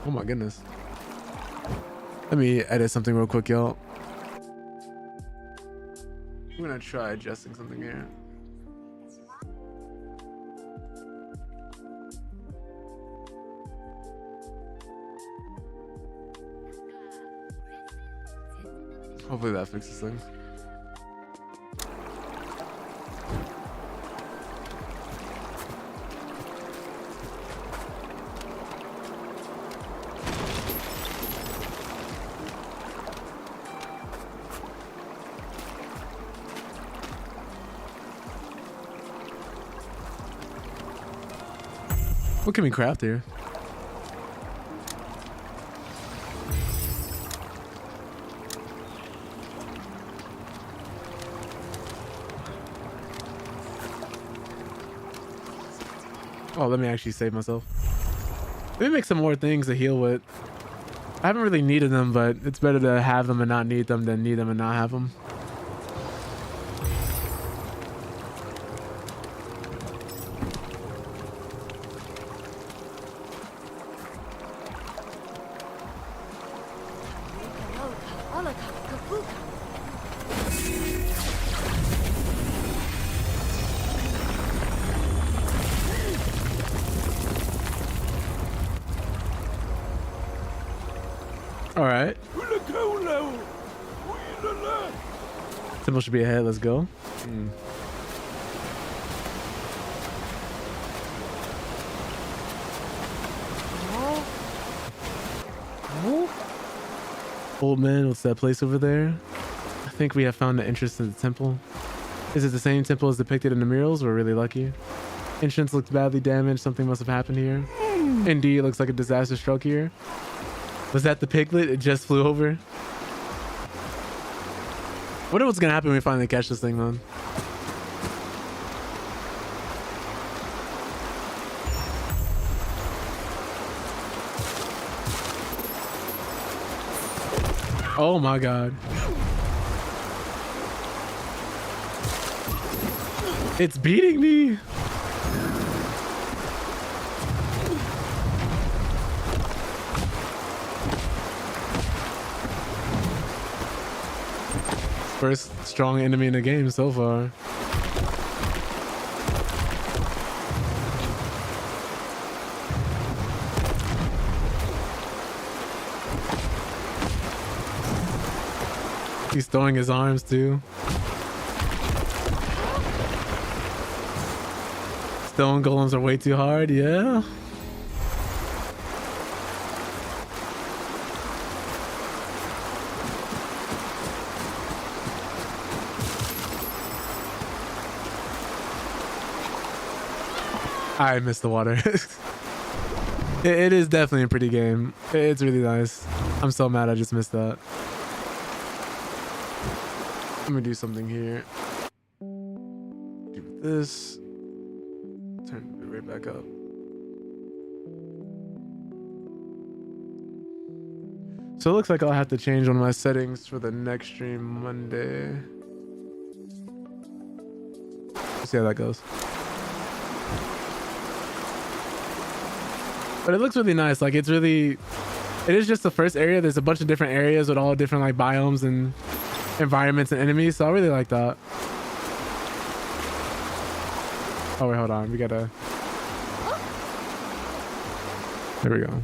Oh my goodness. Let me edit something real quick, y'all. I'm gonna try adjusting something here. Hopefully that fixes things. What can we craft here? Oh, let me actually save myself. Let me make some more things to heal with. I haven't really needed them, but it's better to have them and not need them than need them and not have them. All right. Symbol should be ahead. Let's go. Old man, what's that place over there? I think we have found an entrance to the temple. Is it the same temple as depicted in the murals? We're really lucky. Entrance looks badly damaged. Something must have happened here. Indeed, it looks like a disaster struck here. Was that the piglet? It just flew over. Wonder what's gonna happen when we finally catch this thing, man. Oh my God. It's beating me. First strong enemy in the game so far. He's throwing his arms too. Stone golems are way too hard, yeah. I missed the water. It is definitely a pretty game. It's really nice. I'm so mad I just missed that. Let me do something here. Do this. Turn it right back up. So it looks like I'll have to change one of my settings for the next stream Monday. Let's see how that goes. But it looks really nice. Like, it's really, it is just the first area. There's a bunch of different areas with all different like biomes and environments and enemies. So I really like that. Oh wait, hold on. We gotta. There we go.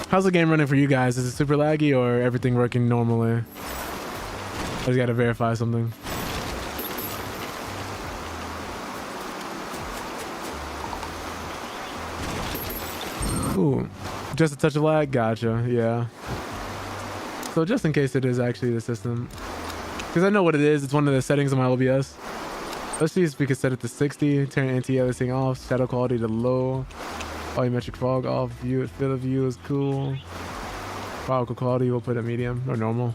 How's the game running for you guys? Is it super laggy or everything working normally? I just gotta verify something. Ooh, just a touch of lag? Gotcha, yeah. So just in case it is actually the system. Because I know what it is. It's one of the settings of my OBS. Let's see if we can set it to 60. Turn anti-aliasing off. Shadow quality to low. Volumetric fog off. View, field of view is cool. Particle quality, we'll put it medium or normal.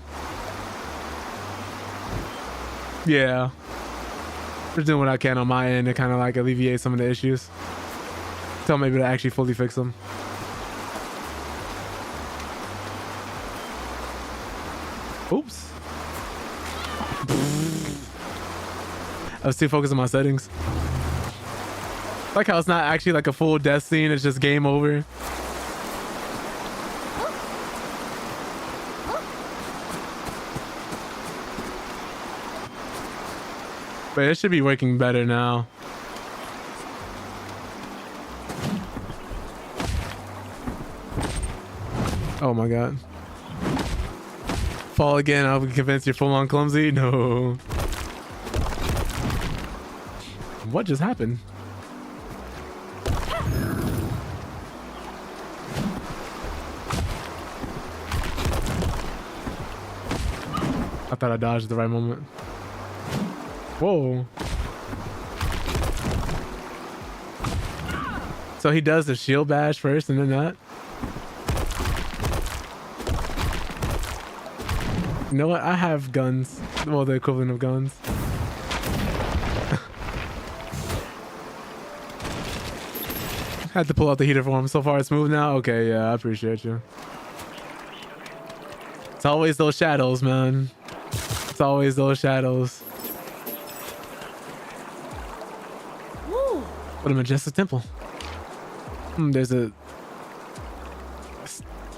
Yeah. Just doing what I can on my end to kind of like alleviate some of the issues. Till maybe to actually fully fix them. Oops. I was too focused on my settings. Like how it's not actually like a full death scene, it's just game over. But it should be working better now. Oh my god. Fall again, I'll be convinced you're full on clumsy? No. What just happened? I thought I dodged at the right moment. Whoa. So he does the shield bash first and then that? You know what? I have guns. Well, the equivalent of guns. Had to pull out the heater for him. So far it's smooth now? Okay, yeah, I appreciate you. It's always those shadows, man. It's always those shadows. Woo! What a majestic temple. There's a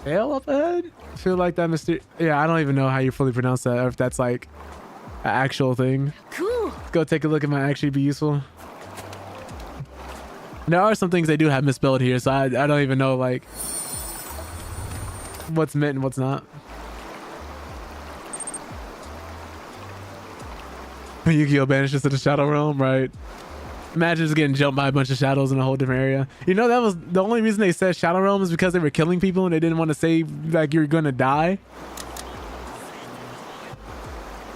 sail up ahead? I feel like that yeah, I don't even know how you fully pronounce that, or if that's like an actual thing. Cool. Let's go take a look. It might actually be useful. There are some things they do have misspelled here, so I don't even know like what's meant and what's not. Yu-Gi-Oh! Banishes to the Shadow Realm, right? Imagine just getting jumped by a bunch of shadows in a whole different area. You know, that was the only reason they said Shadow Realm is because they were killing people and they didn't want to say like you're gonna die.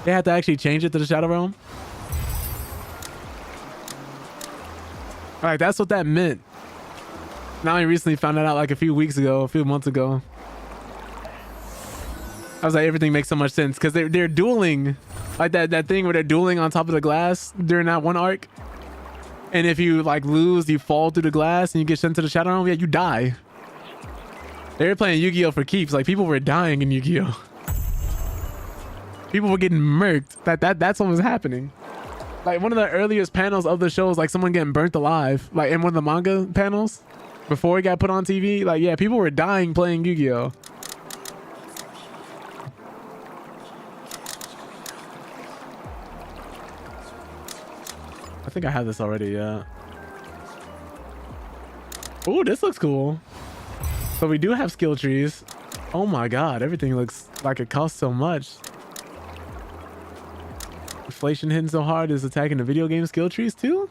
They had to actually change it to the Shadow Realm. Like, that's what that meant. Now I recently found that out like a few months ago. I was like, everything makes so much sense because they're dueling, like that thing where they're dueling on top of the glass during that one arc. And if you like lose, you fall through the glass and you get sent to the Shadow Realm. Yeah, you die. They were playing Yu-Gi-Oh for keeps. Like, people were dying in Yu-Gi-Oh. People were getting murked. That's what was happening. Like one of the earliest panels of the show was like someone getting burnt alive. Like in one of the manga panels before it got put on TV. Like yeah, people were dying playing Yu-Gi-Oh. I think I have this already, yeah. Oh, this looks cool. So we do have skill trees. Oh my god, everything looks like it costs so much. Inflation hitting so hard is attacking the video game skill trees too?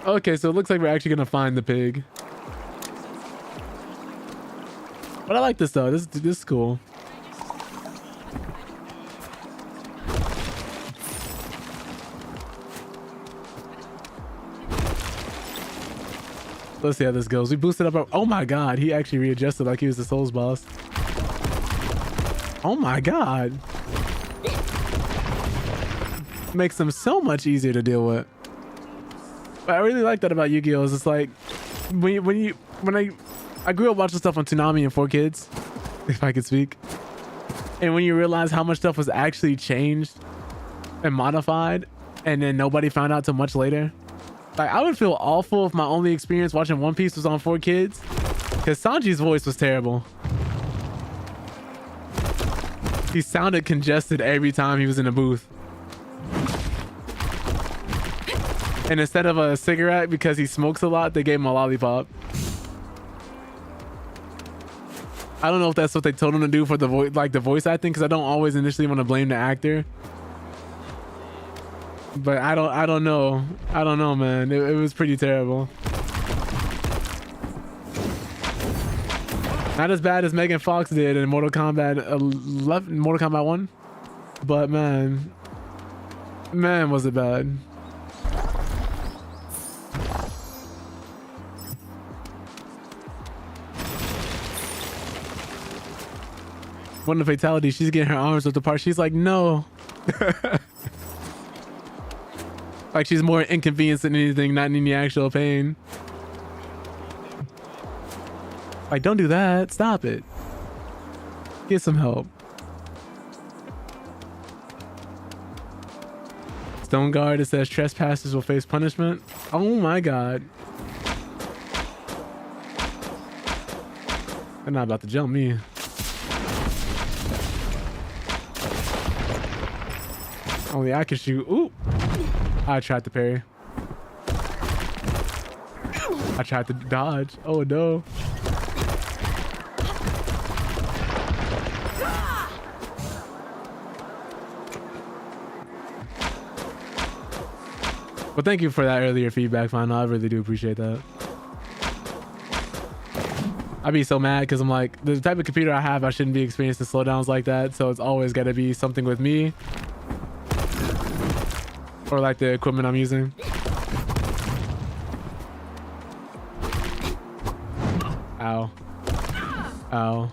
Okay, so it looks like we're actually gonna find the pig. But I like this though. This is cool. Let's see how this goes. We boosted up our... Oh my god, he actually readjusted like he was the Souls boss. Oh my god. Makes them so much easier to deal with. But I really like that about Yu-Gi-Oh! Is it's like when I grew up watching stuff on Toonami and 4Kids, if I could speak. And when you realize how much stuff was actually changed and modified, and then nobody found out till much later. Like, I would feel awful if my only experience watching One Piece was on 4Kids, because Sanji's voice was terrible. He sounded congested every time he was in the booth. And instead of a cigarette, because he smokes a lot, they gave him a lollipop. I don't know if that's what they told him to do for the voice, like the voice acting, because I don't always initially want to blame the actor. But I don't know. I don't know, man. It was pretty terrible. Not as bad as Megan Fox did in Mortal Kombat 1. But man, was it bad. One of the fatalities, she's getting her arms ripped apart. She's like, no. Like she's more inconvenienced than anything, not in any actual pain. Like, don't do that. Stop it. Get some help. Stone Guard, it says trespassers will face punishment. Oh my god. They're not about to jump me. Only I can shoot. Ooh. I tried to parry. I tried to dodge. Oh no. Well, thank you for that earlier feedback, Final. I really do appreciate that. I'd be so mad because I'm like, the type of computer I have, I shouldn't be experiencing slowdowns like that. So it's always got to be something with me. Or like the equipment I'm using. Ow. Ow.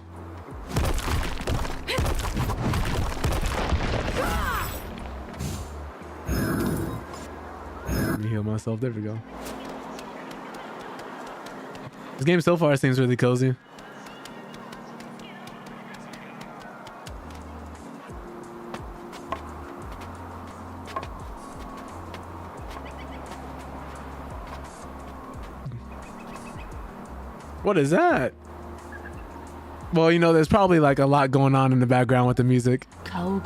Let me heal myself. There we go. This game so far seems really cozy. What is that? Well, you know, there's probably like a lot going on in the background with the music. I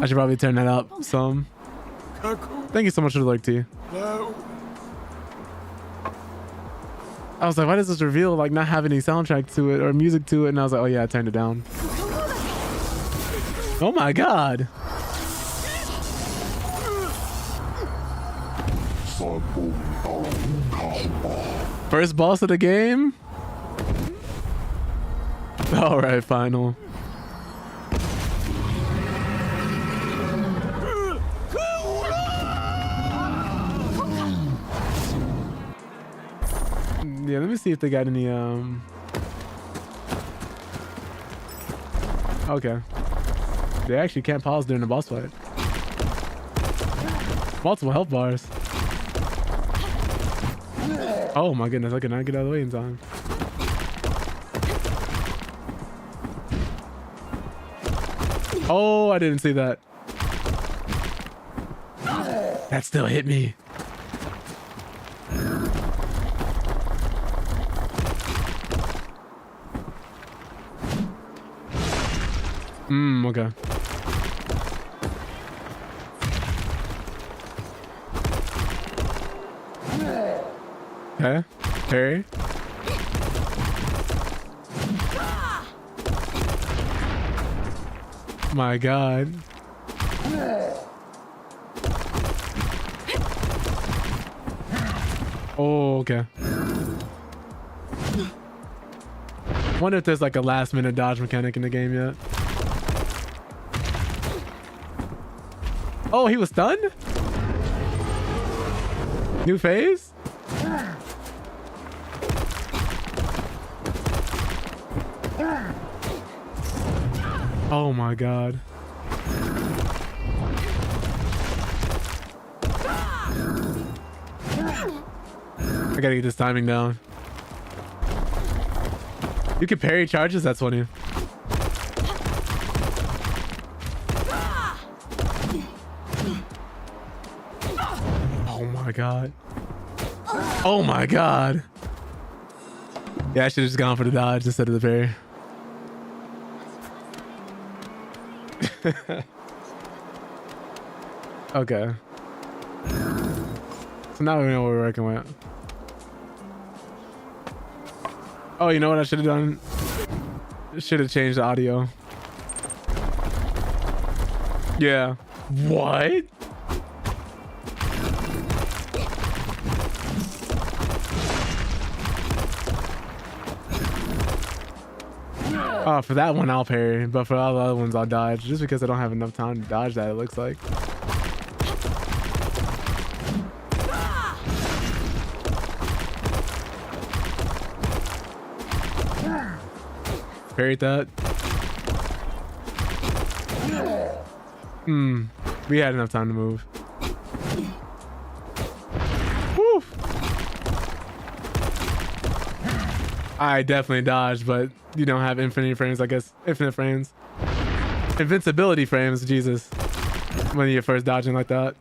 should probably turn that up some. Thank you so much for the like, T. I was like, why does this reveal like not have any soundtrack to it or music to it? And I was like, oh yeah, I turned it down. Oh my god. First boss of the game? Alright, Final. Yeah, let me see if they got any, okay. They actually can't pause during the boss fight. Multiple health bars. Oh my goodness, I could not get out of the way in time. Oh, I didn't see that. That still hit me. Okay. Okay. Parry. My God. Oh, okay. Wonder if there's like a last minute dodge mechanic in the game yet. Oh, he was stunned? New phase? Oh my God. I gotta get this timing down. You can parry charges? That's funny. Oh my God. Oh my God. Yeah, I should have just gone for the dodge instead of the parry. Okay. So now we know what we're working with. Oh, you know what I should have done? Should have changed the audio. Yeah. What? Oh, for that one I'll parry, but for all the other ones I'll dodge, just because I don't have enough time to dodge that, it looks like. Parried that. We had enough time to move. Woo. I definitely dodged, but you don't have infinity frames, I guess. Infinite frames. Invincibility frames, Jesus. When you're first dodging like that.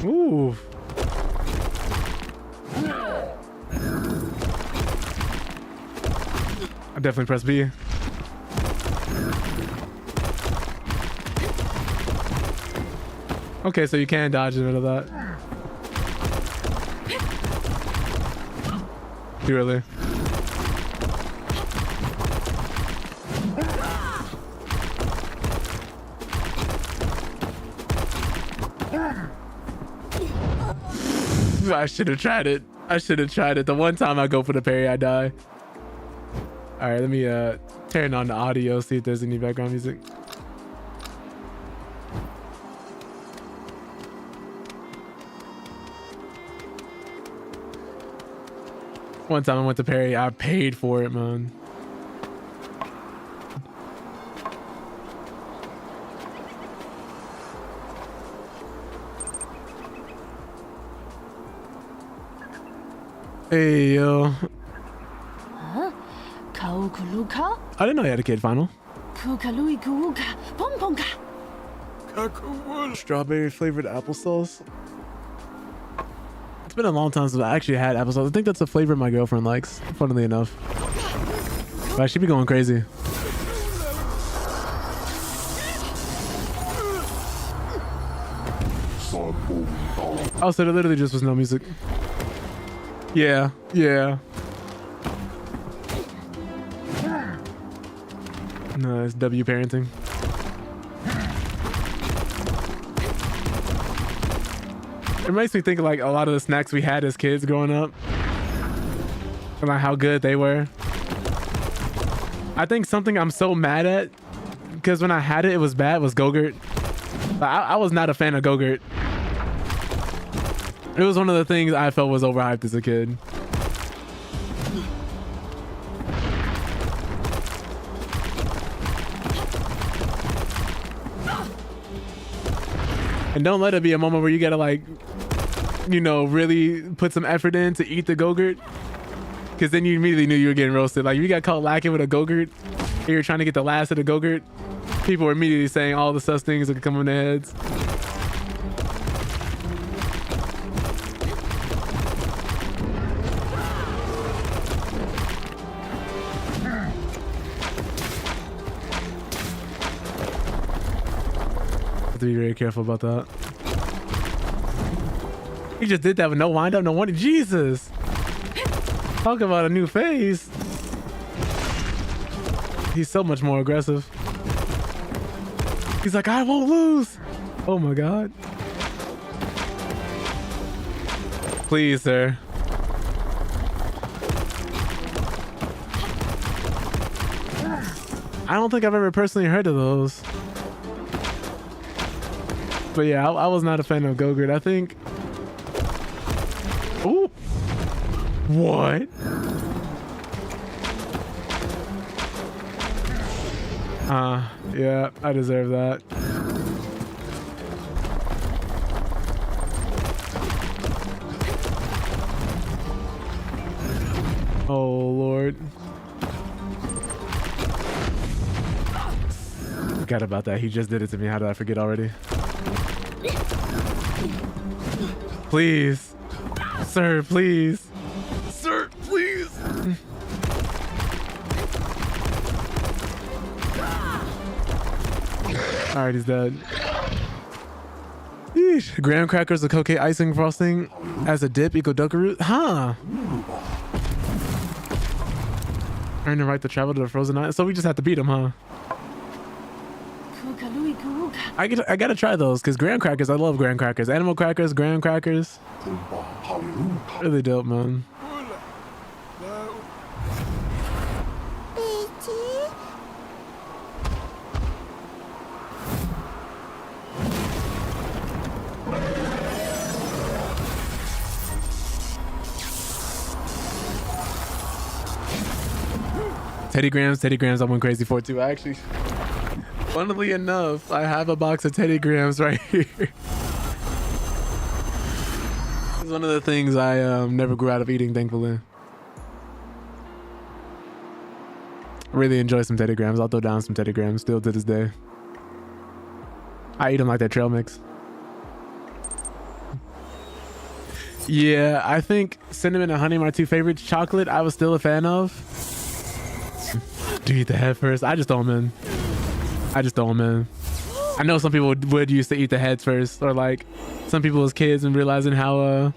Ooh. I definitely press B. Okay, so you can dodge a bit of that. You really? I should have tried it. I should have tried it. The one time I go for the parry, I die. All right, let me turn on the audio, see if there's any background music. One time I went to parry, I paid for it, man. Hey, yo. Huh? Kaukuluka? I didn't know you had a kid final. Kukalui kuuka. Pomponka. Strawberry flavored applesauce. It's been a long time since I actually had applesauce. I think that's the flavor my girlfriend likes, funnily enough. But she be going crazy. Oh, so there literally just was no music. Yeah, yeah. No, it's W parenting. It makes me think of like a lot of the snacks we had as kids growing up. And like how good they were. I think something I'm so mad at, because when I had it, it was bad, was Go-Gurt. Like, I was not a fan of Go-Gurt. It was one of the things I felt was overhyped as a kid. And don't let it be a moment where you gotta like, you know, really put some effort in to eat the Go-Gurt. Cause then you immediately knew you were getting roasted. Like if you got caught lacking with a Go-Gurt and you're trying to get the last of the Go-Gurt, people were immediately saying all the sus things that could come in their heads. To be very careful about that. He just did that with no wind up, no warning. Jesus! Talk about a new phase. He's so much more aggressive. He's like, I won't lose. Oh my God. Please, sir. I don't think I've ever personally heard of those. But yeah, I was not a fan of Go-Gurt. I think... Ooh! What? Yeah, I deserve that. Oh, Lord. Forgot about that. He just did it to me. How did I forget already? Please. Sir, please. Sir, please. All right, he's dead. Yeesh. Graham crackers, the cocaine icing frosting as a dip equal Dokaroot? Huh. Earn the right to travel to the frozen island. So we just have to beat him, huh? I gotta try those because graham crackers, I love graham crackers. Animal crackers, graham crackers. Really dope, man. Teddy Grahams, I went crazy for too. I actually, funnily enough, I have a box of Teddy Grahams right here. It's one of the things I never grew out of eating, thankfully. I really enjoy some Teddy Grahams. I'll throw down some Teddy Grahams still to this day. I eat them like that trail mix. Yeah, I think cinnamon and honey are my two favorites. Chocolate, I was still a fan of. Do you eat the head first? I just throw them in. I know some people would used to eat the heads first, or like some people as kids and realizing how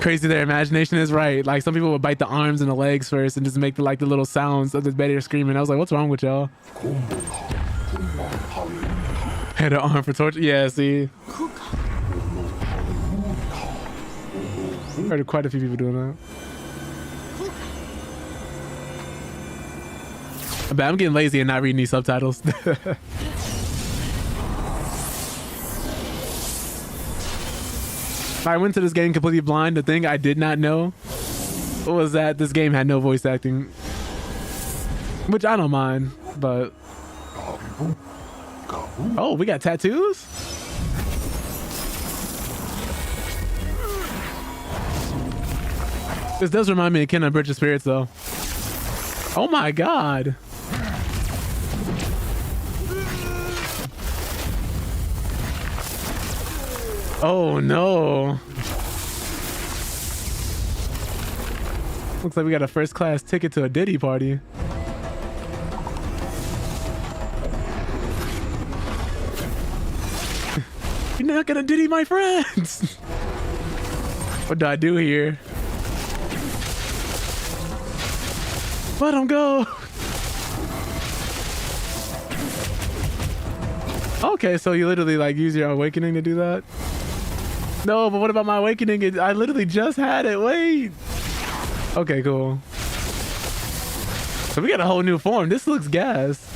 crazy their imagination is, right? Like some people would bite the arms and the legs first and just make the little sounds of the baby screaming. I was like, what's wrong with y'all? Had an arm for torture. Yeah, see. Heard of quite a few people doing that. But I'm getting lazy and not reading these subtitles. I went to this game completely blind. The thing I did not know was that this game had no voice acting, which I don't mind, but... Oh, we got tattoos? This does remind me of Ken and Bridge of Spirits, though. Oh my God. Oh no. Looks like we got a first class ticket to a Diddy party. You're not gonna Diddy my friends. What do I do here? Let him go. Okay, so you literally like use your awakening to do that? No, but what about my awakening? I literally just had it. Wait. Okay, cool. So we got a whole new form. This looks gas.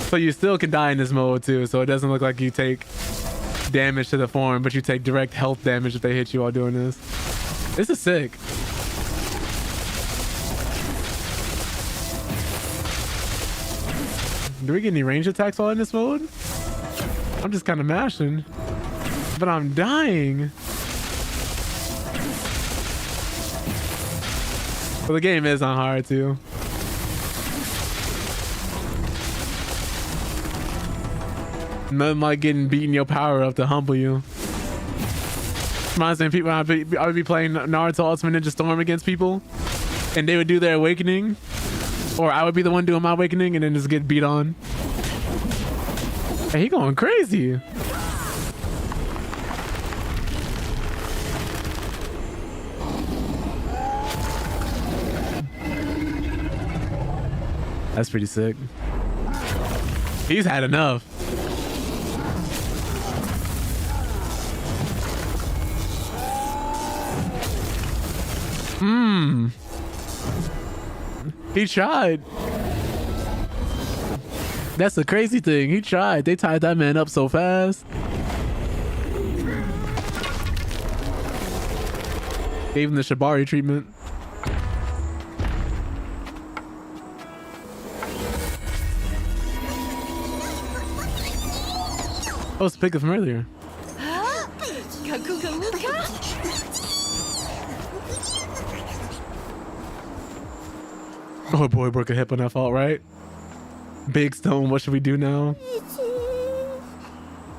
So you still can die in this mode too, so it doesn't look like you take damage to the form, but you take direct health damage if they hit you while doing this. This is sick. Do we get any range attacks while in this mode? I'm just kind of mashing, but I'm dying. Well, the game is on hard too. Nothing like getting beating your power up to humble you. Reminds me of people, I would be playing Naruto Ultimate Ninja Storm against people, and they would do their awakening, or I would be the one doing my awakening, and then just get beat on. Hey, he going crazy. That's pretty sick. He's had enough. He tried. That's the crazy thing. He tried. They tied that man up so fast. Gave him the Shibari treatment. Oh, it's a pickup from earlier. Oh boy, broke a hip on that fault, right? Big Stone, what should we do now?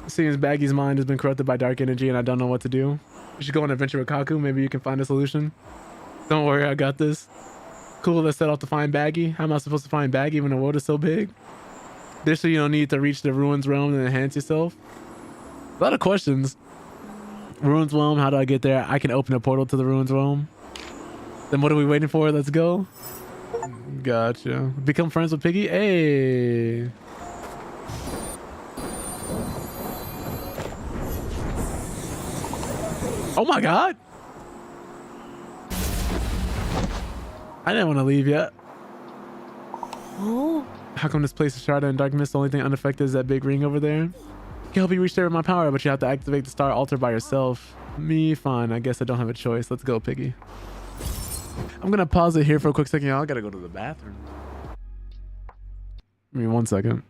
Seems Baggy's mind has been corrupted by dark energy and I don't know what to do. We should go on an adventure with Kaku. Maybe you can find a solution. Don't worry, I got this. Cool, let's set off to find Baggy. How am I supposed to find Baggy when the world is so big? Additionally, you don't need to reach the Ruins Realm and enhance yourself. A lot of questions. Ruins Realm, how do I get there? I can open a portal to the Ruins Realm. Then what are we waiting for? Let's go. Gotcha. Become friends with Piggy? Hey. Oh my god. I didn't want to leave yet. Oh. How come this place is shrouded in darkness? The only thing unaffected is that big ring over there. Can help you reach there with my power, but you have to activate the star altar by yourself. Me, fine. I guess I don't have a choice. Let's go, Piggy. I'm gonna pause it here for a quick second, y'all. I gotta go to the bathroom. Give me 1 second.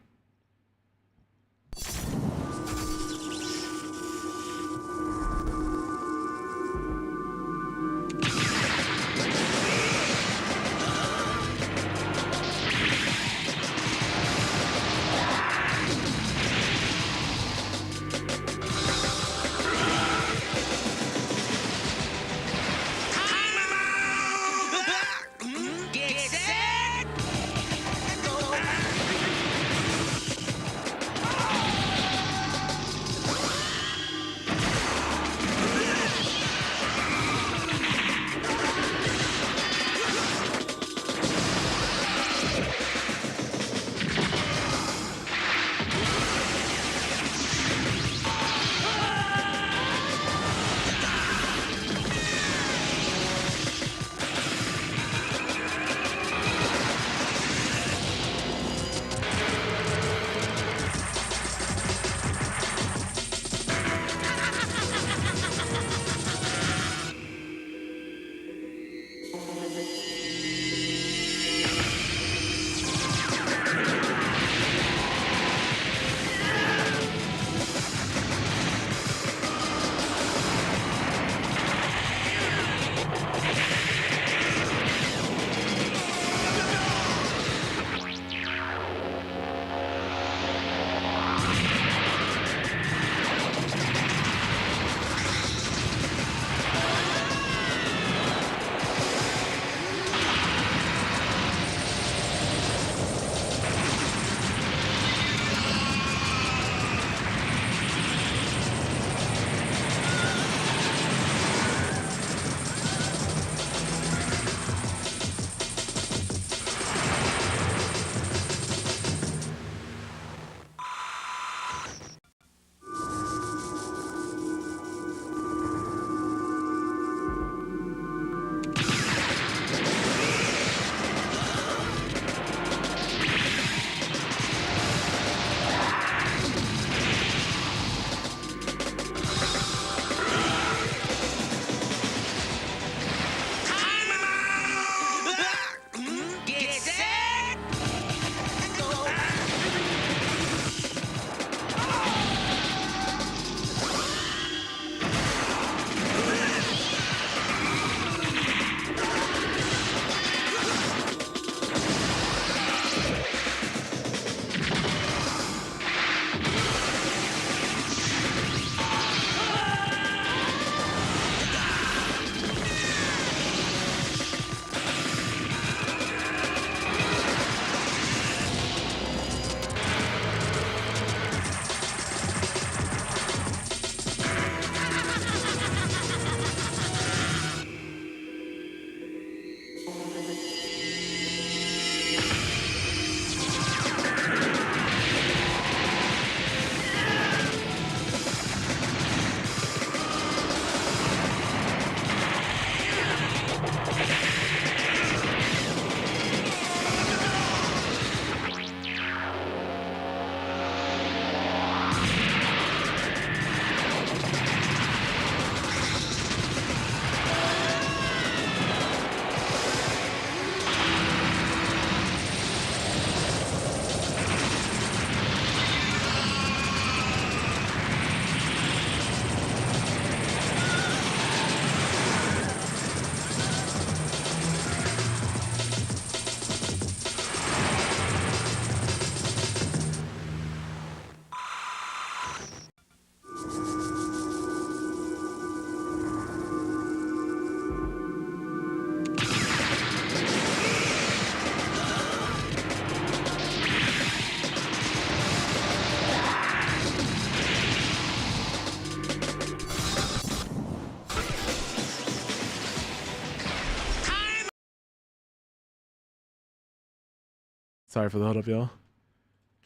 Sorry for the hold up, y'all.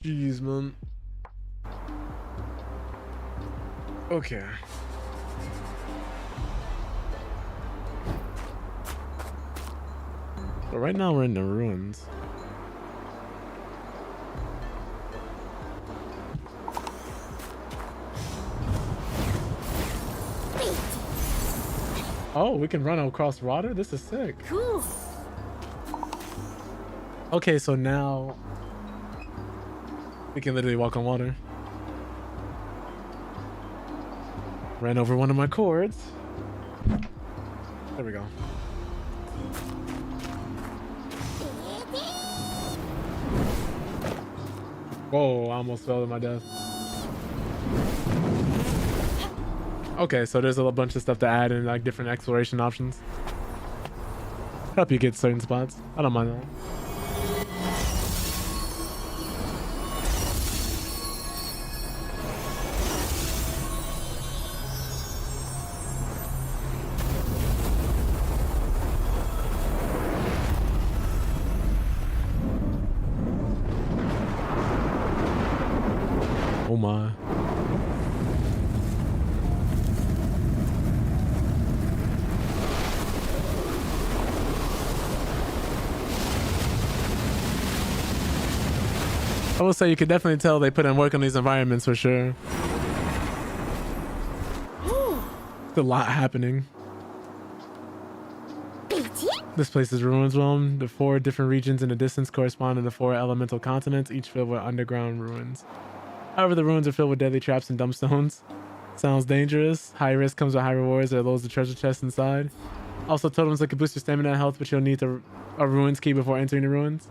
Jeez, man. Okay. So right now we're in the ruins. Oh, we can run across water? This is sick. Cool. Okay, so now we can literally walk on water. Ran over one of my cords. There we go. Whoa, I almost fell to my death. Okay, so there's a bunch of stuff to add in, like different exploration options. Help you get certain spots. I don't mind that. Oh my. I will say you can definitely tell they put in work on these environments for sure. There's a lot happening. This place is Ruins Realm. The 4 different regions in the distance correspond to the 4 elemental continents, each filled with underground ruins. However, the ruins are filled with deadly traps and dump stones. Sounds dangerous. High risk comes with high rewards. There loads of treasure chests inside. Also, totems that can boost your stamina and health, but you'll need a ruins key before entering the ruins.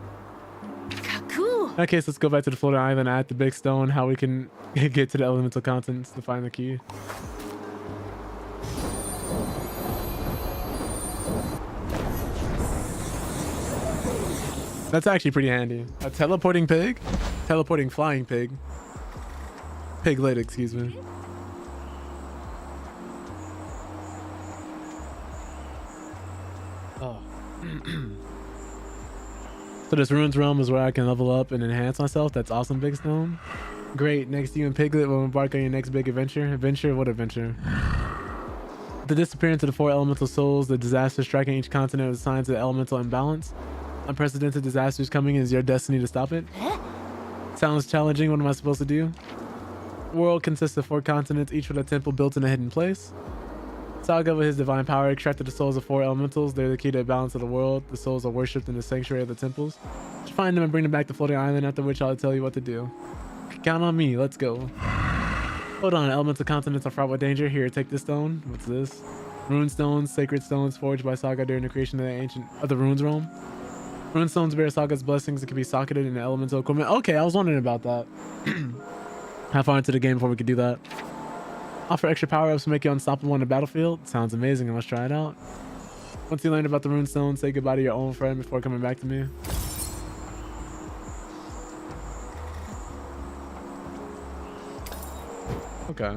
Kaku. In that case, let's go back to the floating island at the big stone, how we can get to the elemental continents to find the key. That's actually pretty handy. A teleporting pig? Teleporting flying pig. Piglet, excuse me. Oh. So this Ruins Realm is where I can level up and enhance myself. That's awesome, Big Stone. Great. Next, you and Piglet will embark on your next big adventure. Adventure? What adventure? The disappearance of the 4 elemental souls, the disaster striking each continent with signs of elemental imbalance. Unprecedented disasters coming. Is your destiny to stop it? Sounds challenging. What am I supposed to do? The world consists of 4 continents, each with a temple built in a hidden place. Saga, with his divine power, extracted the souls of 4 elementals. They're the key to the balance of the world. The souls are worshipped in the sanctuary of the temples. Just find them and bring them back to floating island, after which I'll tell you what to do. Count on me. Let's go. Hold on. Elemental continents are fraught with danger. Here, take this stone. What's this? Rune stones, sacred stones forged by Saga during the creation of the Ruins Realm. Rune stones bear Saga's blessings. It can be socketed in elemental equipment. Okay, I was wondering about that. How far into the game before we could do that? Offer extra power-ups to make you unstoppable on the battlefield. Sounds amazing. Let's try it out. Once you learn about the rune stone, say goodbye to your own friend before coming back to me. Okay.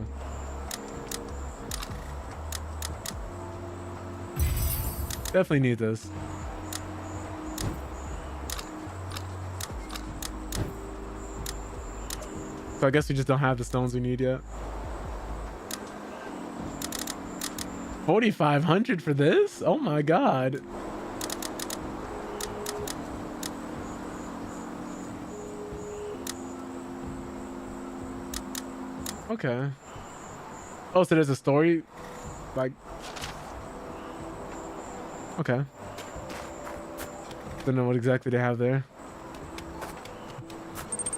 Definitely need this. So I guess we just don't have the stones we need yet. 4,500 for this? Oh my god. Okay. Oh, so there's a story? Like... Okay. Don't know what exactly they have there.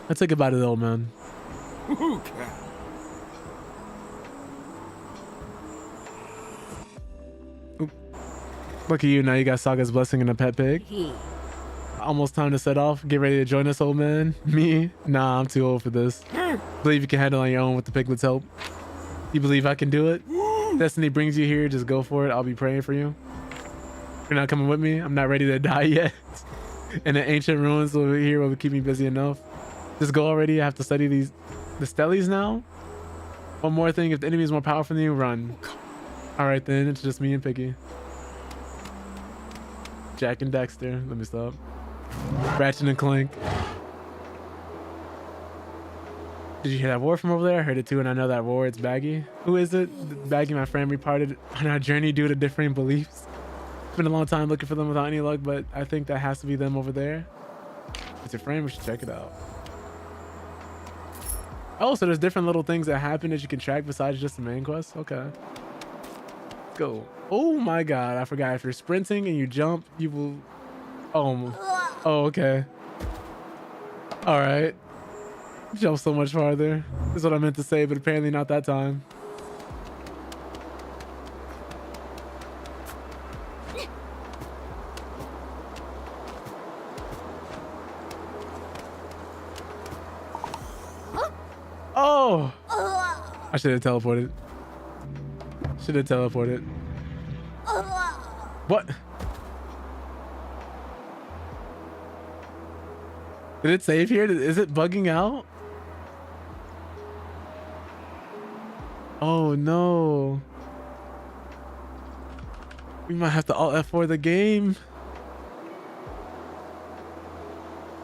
Let's say goodbye to the old man. Look at you, now you got Saga's blessing and a pet pig. Almost time to set off. Get ready to join us, old man. Me? Nah, I'm too old for this. Believe you can handle it on your own with the piglet's help. You believe I can do it? Destiny brings you here, just go for it. I'll be praying for you. You're not coming with me? I'm not ready to die yet. And the ancient ruins over here will keep me busy enough. Just go already. I have to study the stellies now. One more thing, if the enemy is more powerful than you, run. Alright then, it's just me and Piggy. Jack and Dexter. Let me stop. Ratchet and Clank. Did you hear that roar from over there? I heard it too, and I know that roar. It's Baggy. Who is it? Baggy, my friend, we parted on our journey due to differing beliefs. It's been a long time looking for them without any luck, but I think that has to be them over there. It's your friend. We should check it out. Oh, so there's different little things that happen that you can track besides just the main quest. Okay. Let's go. Oh my God, I forgot. If you're sprinting and you jump, you will. Oh. Oh, okay. All right. Jump so much farther. This is what I meant to say, but apparently not that time. Oh! I should have teleported. Should have teleported. What? Did it save here? Is it bugging out? Oh no. We might have to Alt F4 the game.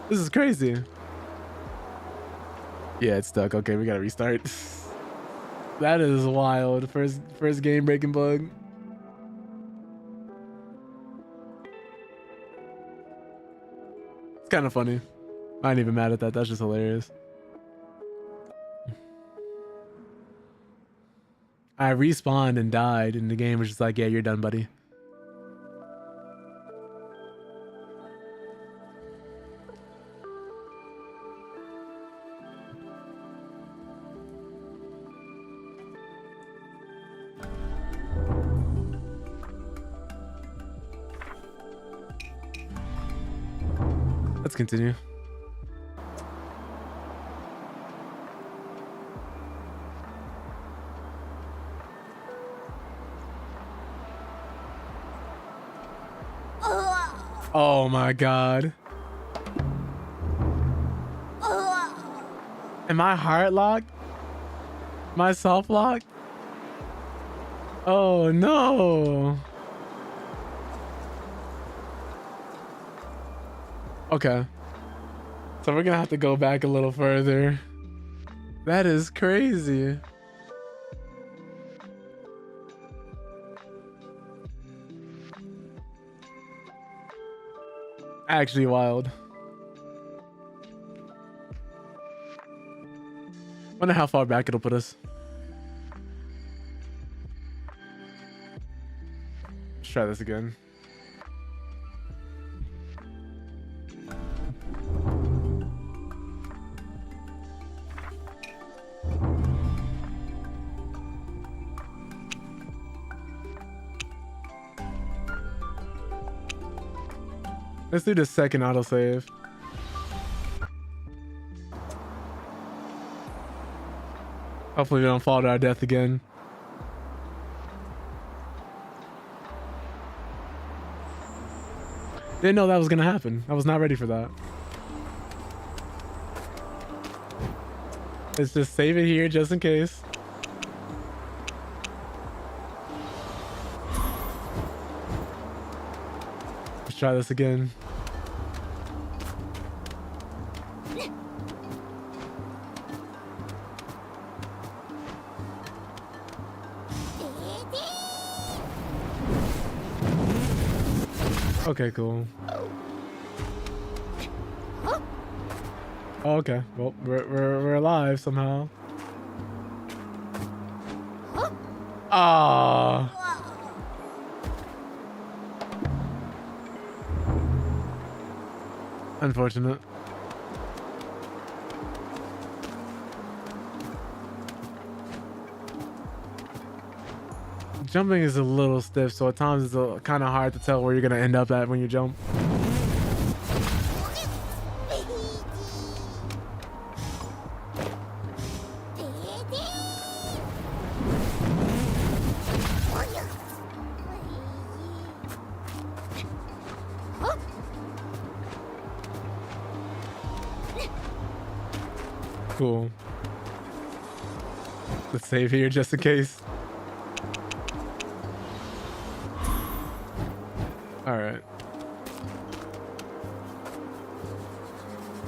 This is crazy. Yeah, it's stuck. Okay, we gotta restart. That is wild. First game breaking bug. It's kind of funny. I ain't even mad at that. That's just hilarious. I respawned and died, and the game was just like, yeah, you're done, buddy. Let's continue. Oh my God. Am I heart locked? My soft locked? Oh no. Okay. So we're gonna have to go back a little further. That is crazy. Actually wild. Wonder how far back it'll put us. Let's try this again. Let's do the second autosave. Hopefully we don't fall to our death again. Didn't know that was gonna happen. I was not ready for that. Let's just save it here just in case. Let's try this again. Okay, cool. Oh, okay. Well, we're alive somehow. Ah. Unfortunate. Jumping is a little stiff, so at times it's kind of hard to tell where you're gonna end up at when you jump. Cool. Let's save here just in case. Alright.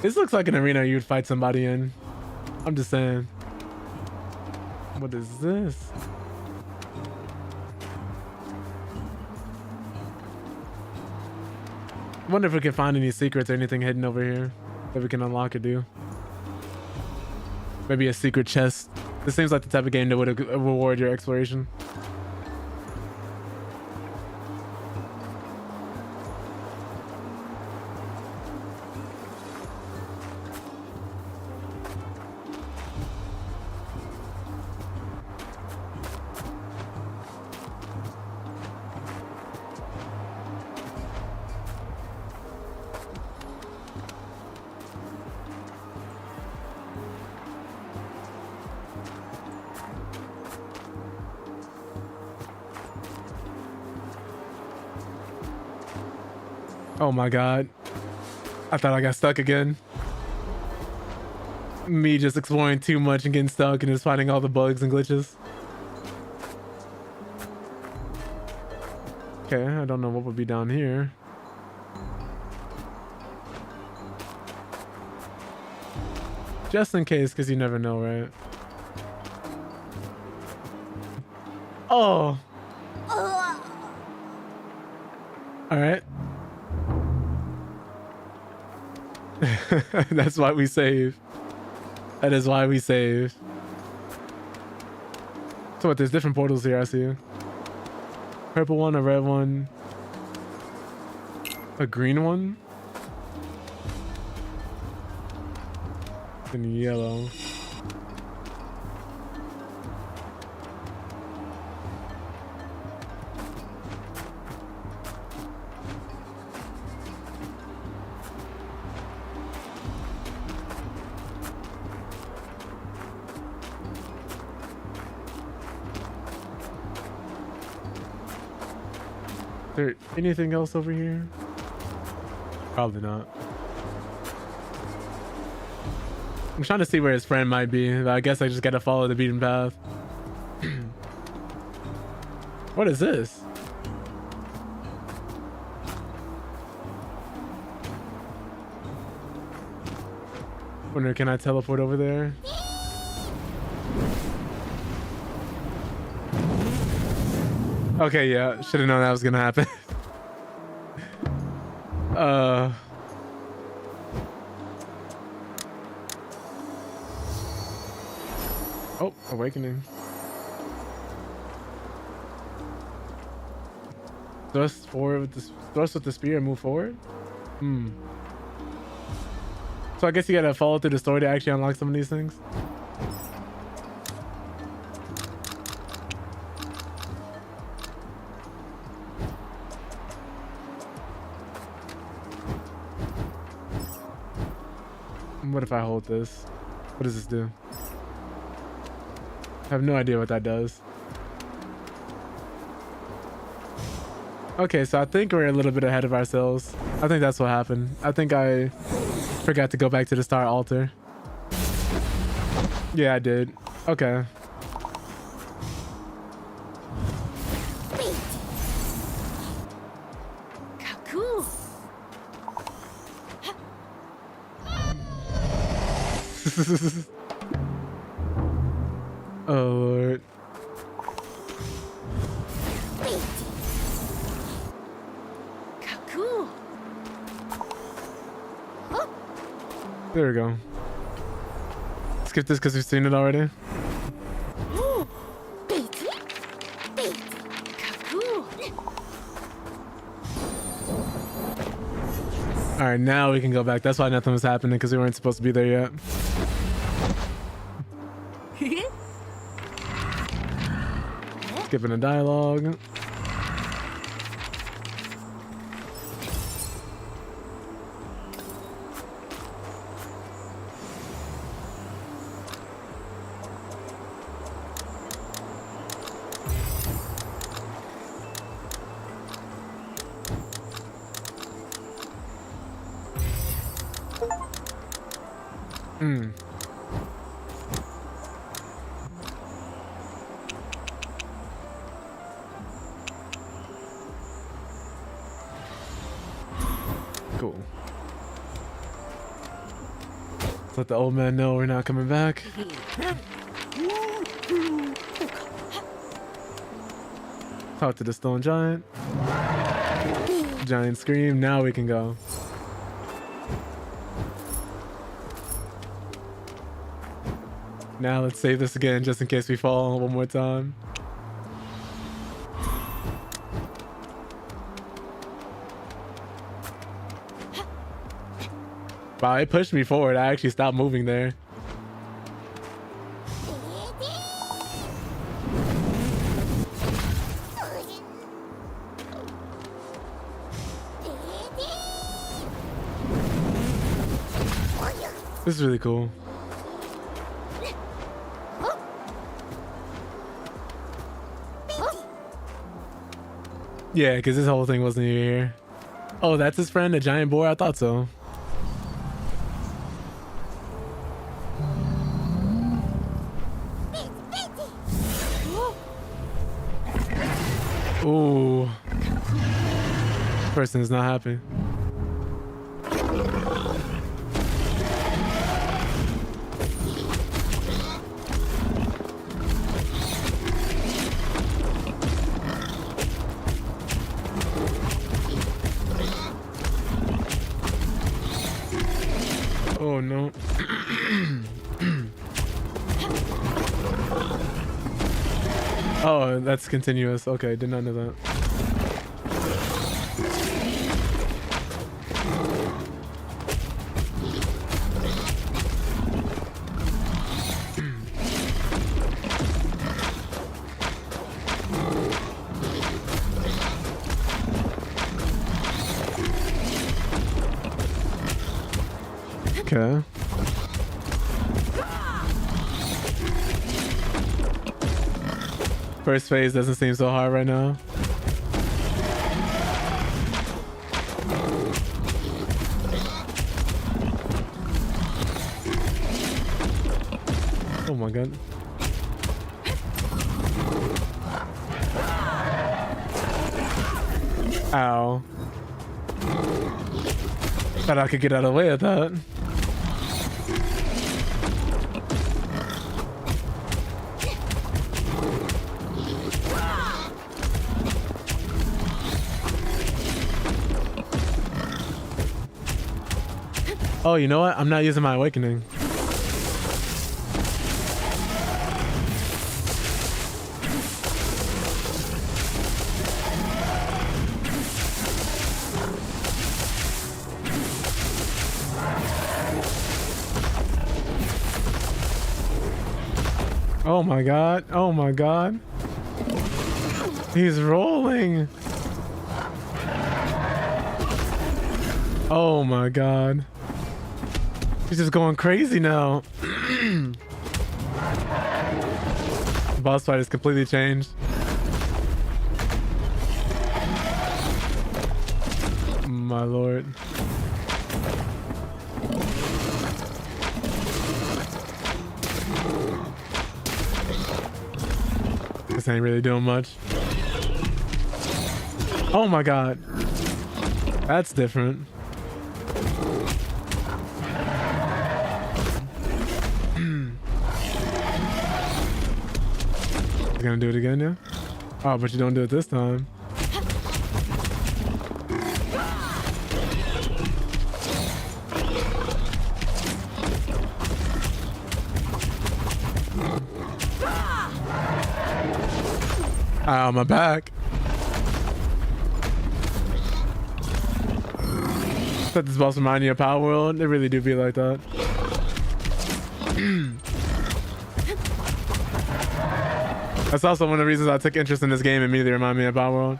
This looks like an arena you'd fight somebody in. I'm just saying. What is this? Wonder if we can find any secrets or anything hidden over here that we can unlock or do. Maybe a secret chest. This seems like the type of game that would reward your exploration. Oh my god. I thought I got stuck again. Me just exploring too much and getting stuck and just finding all the bugs and glitches. Okay, I don't know what would be down here. Just in case, because you never know, right? Oh! Alright. That's why we save. That is why we save. So what, there's different portals here, I see. Purple one, a red one. A green one. And yellow. Is there anything else over here? Probably not. I'm trying to see where his friend might be, but I guess I just gotta follow the beaten path. What is this? Wonder, can I teleport over there? Okay, yeah, should have known that was gonna happen. Oh, awakening. Thrust forward with the thrust with the spear and move forward. So I guess you gotta follow through the story to actually unlock some of these things. What if I hold this? What does this do? I have no idea what that does. Okay, so I think we're a little bit ahead of ourselves. I think that's what happened. I think I forgot to go back to the star altar. Yeah, I did. Okay. Kaku. Oh Lord. Kaku. There we go. Skip this because we've seen it already. All right, now we can go back. That's why nothing was happening, because we weren't supposed to be there yet. Skipping a dialogue. Cool. Let's let the old man know we're not coming back. Talk to the stone giant. Giant scream. Now we can go. Now let's save this again just in case we fall one more time. Wow, it pushed me forward. I actually stopped moving there. This is really cool. Yeah, because this whole thing wasn't here. Oh, that's his friend, the giant boar? I thought so. Ooh. Person is not happy. Oh no. Oh, that's continuous. Okay, did not know that. Okay. First phase doesn't seem so hard right now. Oh my god. Ow. Thought I could get out of the way of that. Oh, you know what? I'm not using my awakening. Oh my god. Oh my god. He's rolling. Oh my god. He's just going crazy now. The boss fight has completely changed. My lord. This ain't really doing much. Oh my god. That's different. You gonna do it again now? Oh, but you don't do it this time. Ow, my back. Let this boss remind you of Power World. They really do be like that. That's also one of the reasons I took interest in this game. It immediately reminded me of Power World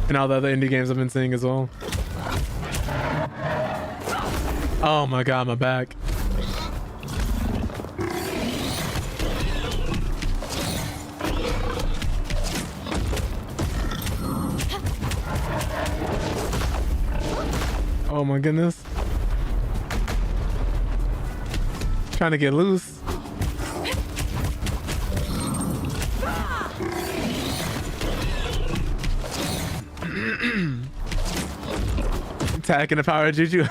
and all the other indie games I've been seeing as well. Oh my god, my back. Oh my goodness. Trying to get loose. Attacking the power of Juju.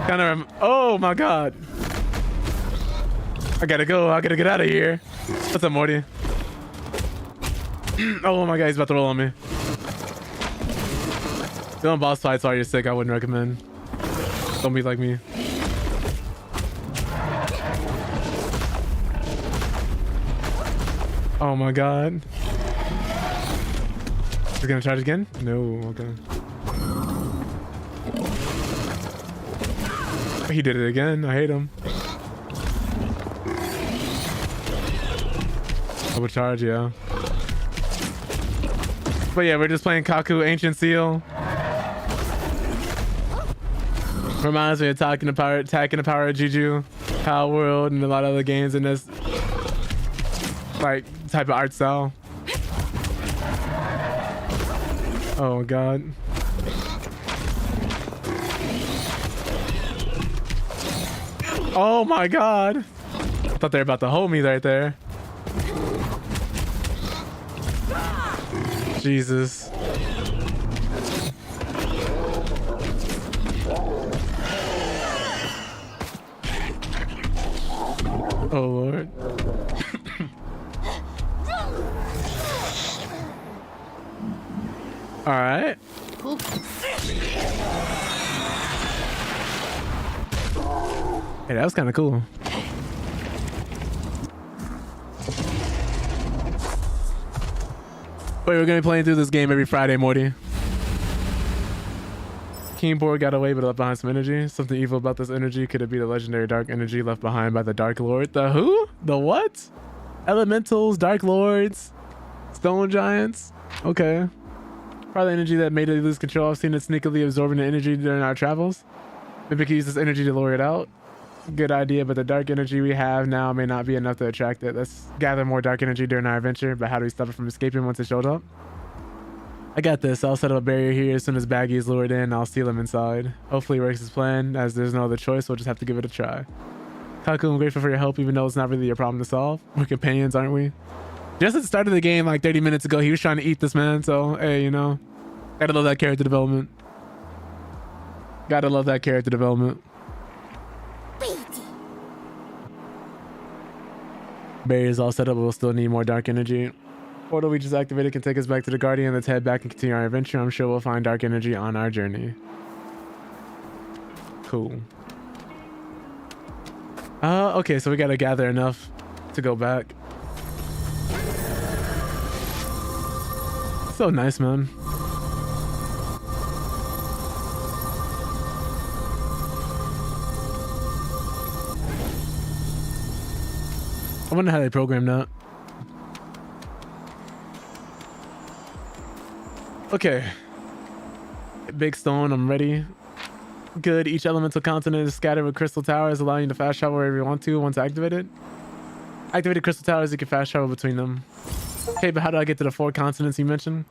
Kind of. Oh my god. I gotta go. I gotta get out of here. What's up, Morty? Oh my god, he's about to roll on me. Doing boss fights while you're sick, I wouldn't recommend. Don't be like me. Oh my god. Is he gonna charge again? No, okay. He did it again. I hate him. Overcharge, yeah. But yeah, we're just playing Kaku Ancient Seal. Reminds me of Attacking the Power of Juju, Power World, and a lot of other games in this like type of art style. Oh god. Oh my god. I thought they were about to hold me right there. Jesus. Oh Lord. All right. Hey, that was kind of cool. Wait, we're gonna be playing through this game every Friday, Morty. Keyboard got away but left behind some energy. Something evil about this energy. Could it be the legendary dark energy left behind by the Dark Lord? The who? The what? Elementals, Dark Lords, Stone Giants. Okay. Probably energy that made it lose control. I've seen it sneakily absorbing the energy during our travels. Maybe we could use this energy to lure it out. Good idea, but the dark energy we have now may not be enough to attract it. Let's gather more dark energy during our adventure, but how do we stop it from escaping once it showed up? I got this. I'll set up a barrier here. As soon as Baggy is lured in, I'll steal him inside. Hopefully it works as planned. As there's no other choice, we'll just have to give it a try. Kaku, I'm grateful for your help, even though it's not really your problem to solve. We're companions, aren't we? Just at the start of the game, like 30 minutes ago, he was trying to eat this man, so hey, you know, gotta love that character development. Gotta love that character development. Barrier's all set up, but we'll still need more dark energy. Portal we just activated can take us back to the Guardian. Let's head back and continue our adventure. I'm sure we'll find dark energy on our journey. Cool. Okay, so we gotta gather enough to go back. So nice, man. I wonder how they programmed that. Okay. Big stone, I'm ready. Good. Each elemental continent is scattered with crystal towers, allowing you to fast travel wherever you want to once activated. Activated crystal towers, you can fast travel between them. Okay, but how do I get to the 4 continents you mentioned?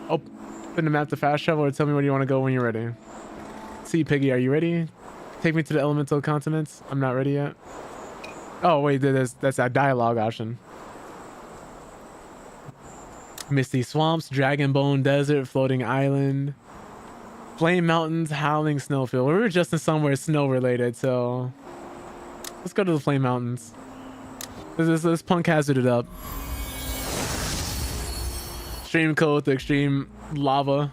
Open the map to fast travel or tell me where you want to go when you're ready. See, Piggy, are you ready? Take me to the elemental continents. I'm not ready yet. Oh, wait, that's that dialogue option. Misty Swamps, Dragon Bone Desert, Floating Island, Flame Mountains, Howling Snowfield. We were just in somewhere snow related, so let's go to the Flame Mountains. This punk hazard it up. Extreme cold to extreme lava.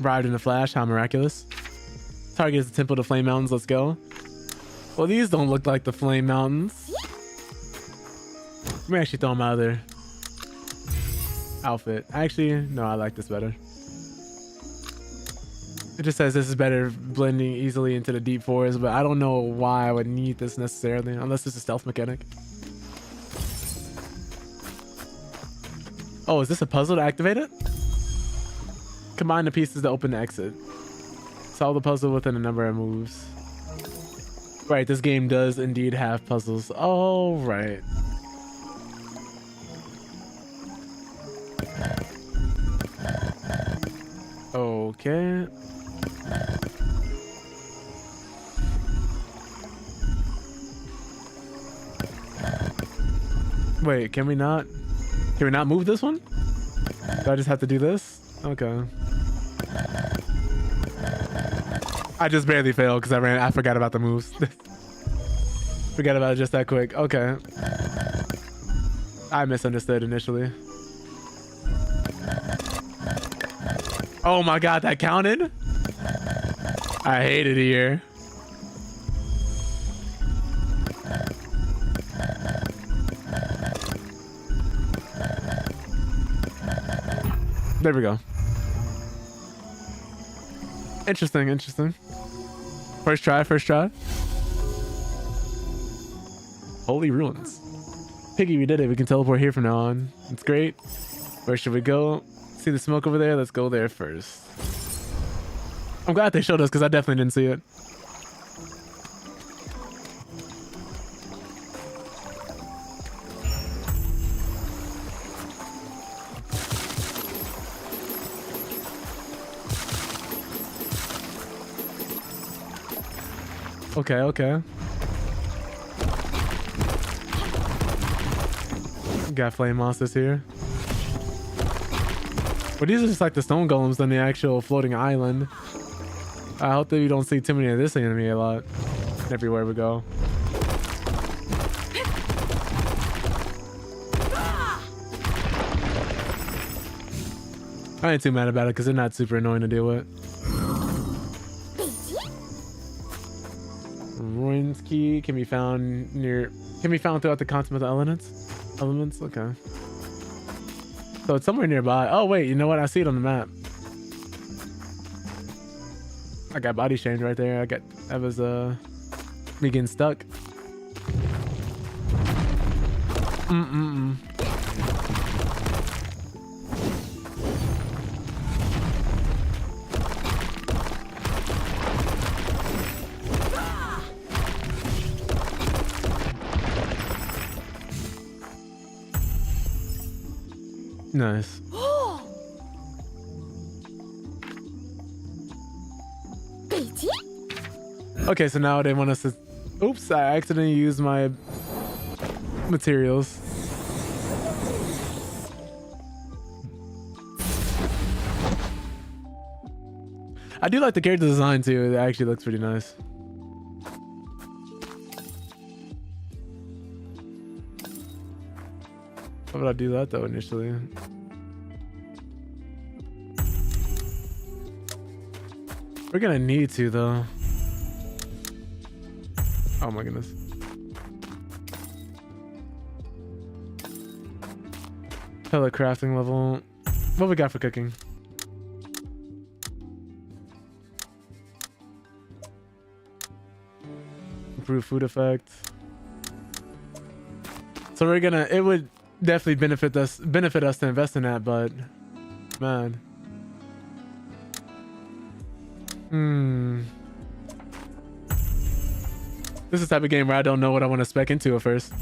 Arrived in a flash, how miraculous. Target is the Temple of the Flame Mountains, let's go. Well, these don't look like the Flame Mountains. Let me actually throw them out of their outfit. Actually, no, I like this better. It just says this is better blending easily into the deep forest, but I don't know why I would need this necessarily, unless it's a stealth mechanic. Oh, is this a puzzle to activate it? Combine the pieces to open the exit. Solve the puzzle within a number of moves. Right, this game does indeed have puzzles. Oh, right. Okay. Wait, can we not move this one? Do I just have to do this? Okay. I just barely failed because I forgot about the moves. Forgot about it just that quick. Okay. I misunderstood initially. Oh my god, that counted? I hate it here. There we go. Interesting, interesting. First try, first try. Holy ruins. Piggy, we did it. We can teleport here from now on. It's great. Where should we go? See the smoke over there? Let's go there first. I'm glad they showed us because I definitely didn't see it. Okay, okay. Got flame monsters here. But these are just like the stone golems than the actual floating island. I hope that you don't see too many of this enemy a lot. Everywhere we go. I ain't too mad about it because they're not super annoying to deal with. Ruins key can be found throughout the continental elements. Okay. So it's somewhere nearby. Oh wait, you know what? I see it on the map. I got body shamed right there. That was me getting stuck. Nice. Okay, so now they want us to... Oops, I accidentally used my materials. I do like the character design too. It actually looks pretty nice. Why would I do that though initially? We're gonna need to though. Oh my goodness. Pellet crafting level. What we got for cooking? Improve food effect. So we're gonna, it would definitely benefit us to invest in that, but man. This is the type of game where I don't know what I want to spec into at first.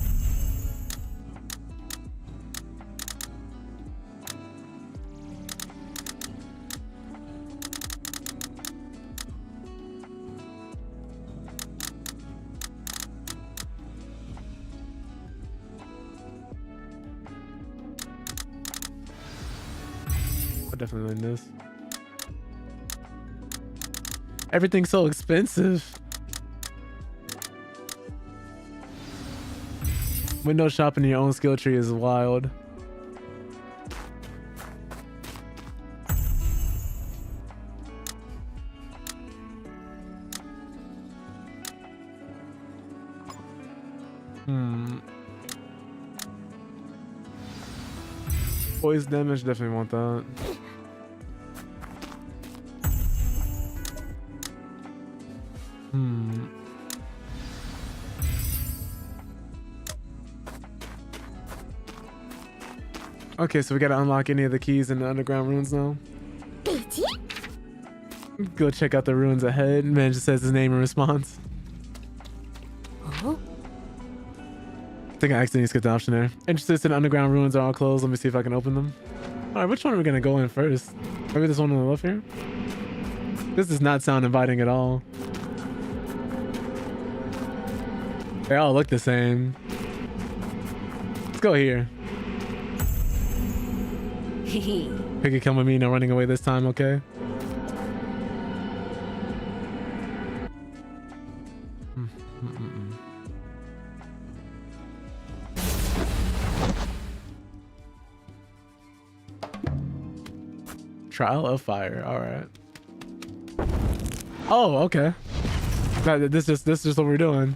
I'll definitely learn this. Everything's so expensive. Window shopping in your own skill tree is wild. Poison damage, definitely want that. Okay, so we gotta unlock any of the keys in the underground ruins now. Go check out the ruins ahead. Man just says his name in response. I think I accidentally skipped the option there. Entrances to the underground ruins are all closed. Let me see if I can open them. Alright, which one are we gonna go in first? Maybe this one on the left here? This does not sound inviting at all. They all look the same. Let's go here. Picky, come with me. No running away this time, okay? Trial of fire. All right. Oh, okay. This is just what we're doing.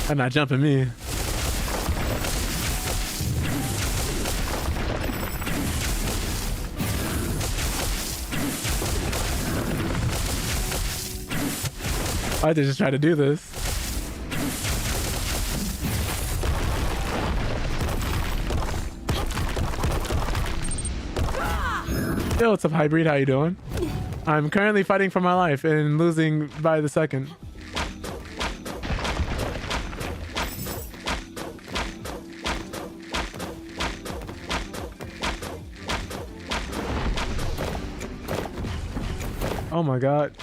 I'm not jumping me. I just try to do this. Yo, what's up, Hybrid? How you doing? I'm currently fighting for my life and losing by the second. Oh my god.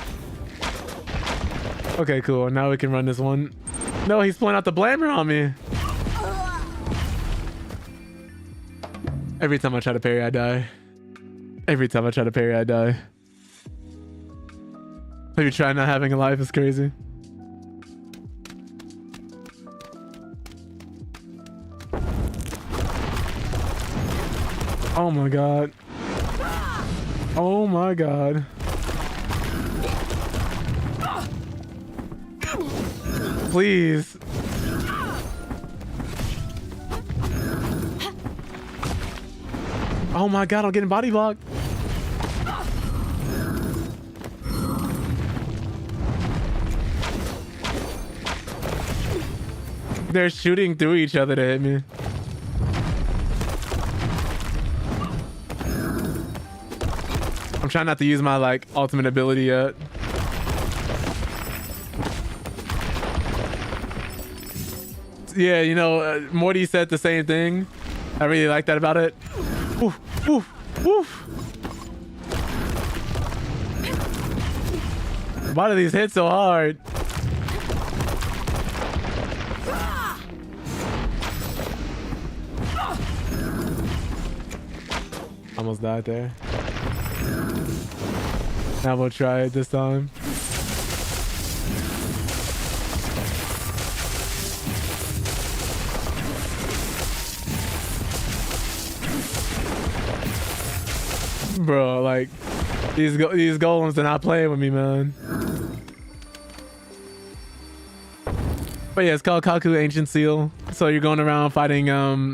Okay, cool. Now we can run this one. No, he's pulling out the blammer on me. Every time I try to parry, I die. Every time I try to parry, I die. Maybe try not having a life is crazy. Oh my god. Oh my god. Please. Oh my god, I'm getting body blocked. They're shooting through each other to hit me. I'm trying not to use my like ultimate ability yet. Yeah, you know, Morty said the same thing. I really like that about it. Woof, woof, woof. Why do these hit so hard? Almost died there. Now we'll try it this time. Bro, like these golems are not playing with me, man. But yeah, it's called Kaku Ancient Seal. So you're going around fighting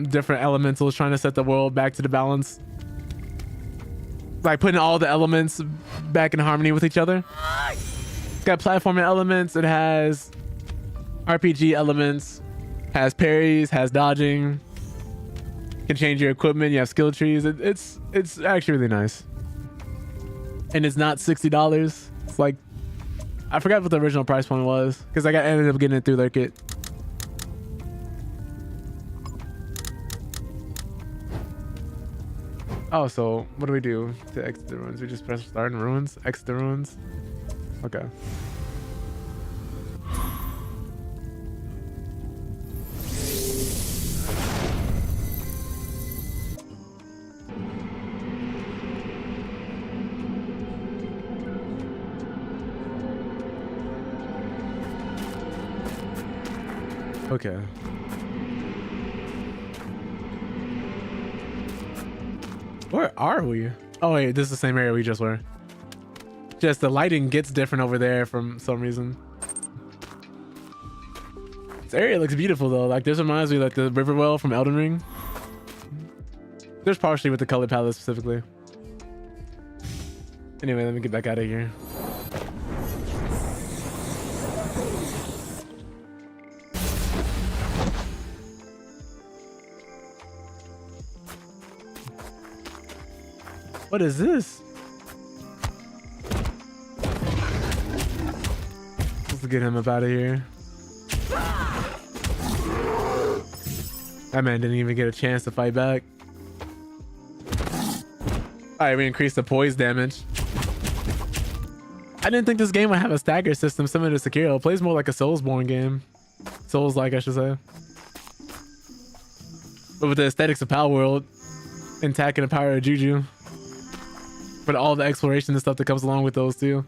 different elementals, trying to set the world back to the balance. Like putting all the elements back in harmony with each other. It's got platforming elements. It has RPG elements. Has parries. Has dodging. Can change your equipment. You have skill trees. It's actually really nice. And it's not $60. It's like, I forgot what the original price point was because I ended up getting it through their kit. Oh, so what do we do to exit the ruins? We just press start in ruins, exit the ruins. Okay. Okay. Where are we? Oh wait, this is the same area we just were. Just the lighting gets different over there from some reason. This area looks beautiful though. Like this reminds me of like the river well from Elden Ring. There's partially with the color palette specifically. Anyway, let me get back out of here. What is this? Let's get him up out of here. That man didn't even get a chance to fight back. Alright, we increased the poise damage. I I didn't think this game would have a stagger system similar to Sekiro. It plays more like a Soulsborne game. Souls-like, I should say. But with the aesthetics of Power World, intact and the power of Juju. But all the exploration and stuff that comes along with those too.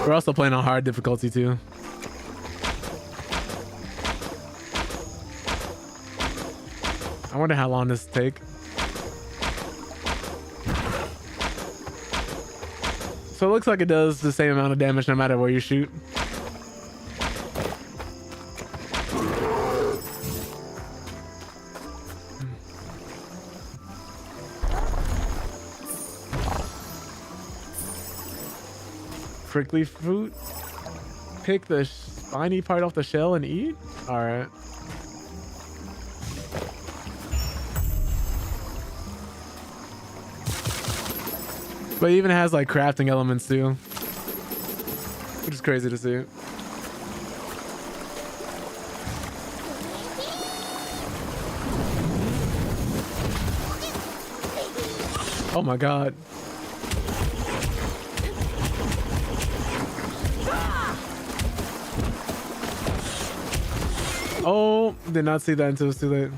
We're also playing on hard difficulty too. I wonder how long this will take. So it looks like it does the same amount of damage no matter where you shoot. Prickly fruit? Pick the spiny part off the shell and eat? Alright. But it even has like crafting elements too. Which is crazy to see. Oh my god. Oh, did not see that until it was too late.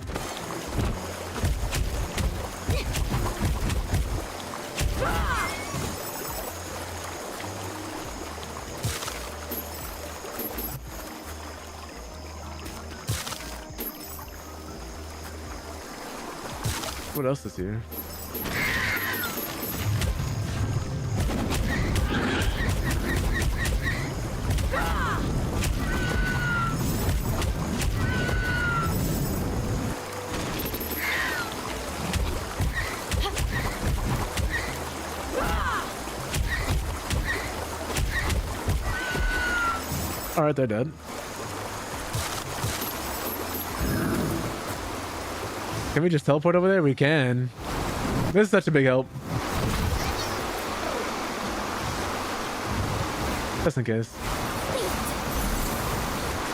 What else is here? All right, they're dead. Can we just teleport over there? We can. This is such a big help. Just in case.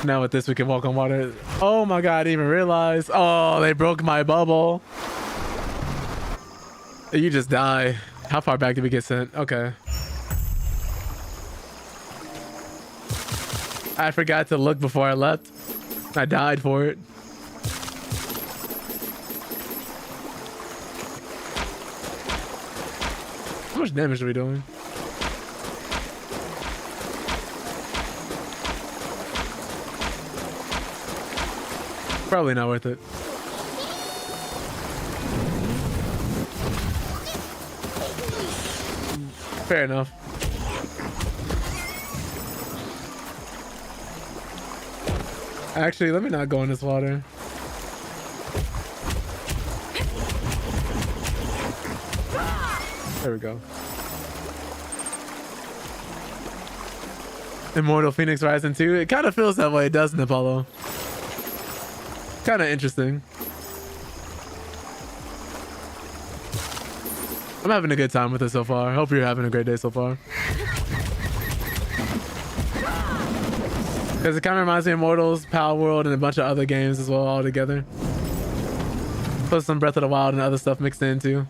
Now with this, we can walk on water. Oh my god, I didn't even realize. Oh, they broke my bubble. You just die. How far back did we get sent? Okay. I forgot to look before I left. I died for it. How much damage are we doing? Probably not worth it. Fair enough. Actually, let me not go in this water. There we go. Immortal Phoenix Rising 2. It kind of feels that way, doesn't it, Apollo? Kind of interesting. I'm having a good time with it so far. Hope you're having a great day so far. Because it kind of reminds me of Immortals, Power World, and a bunch of other games as well all together. Plus some Breath of the Wild and other stuff mixed in too.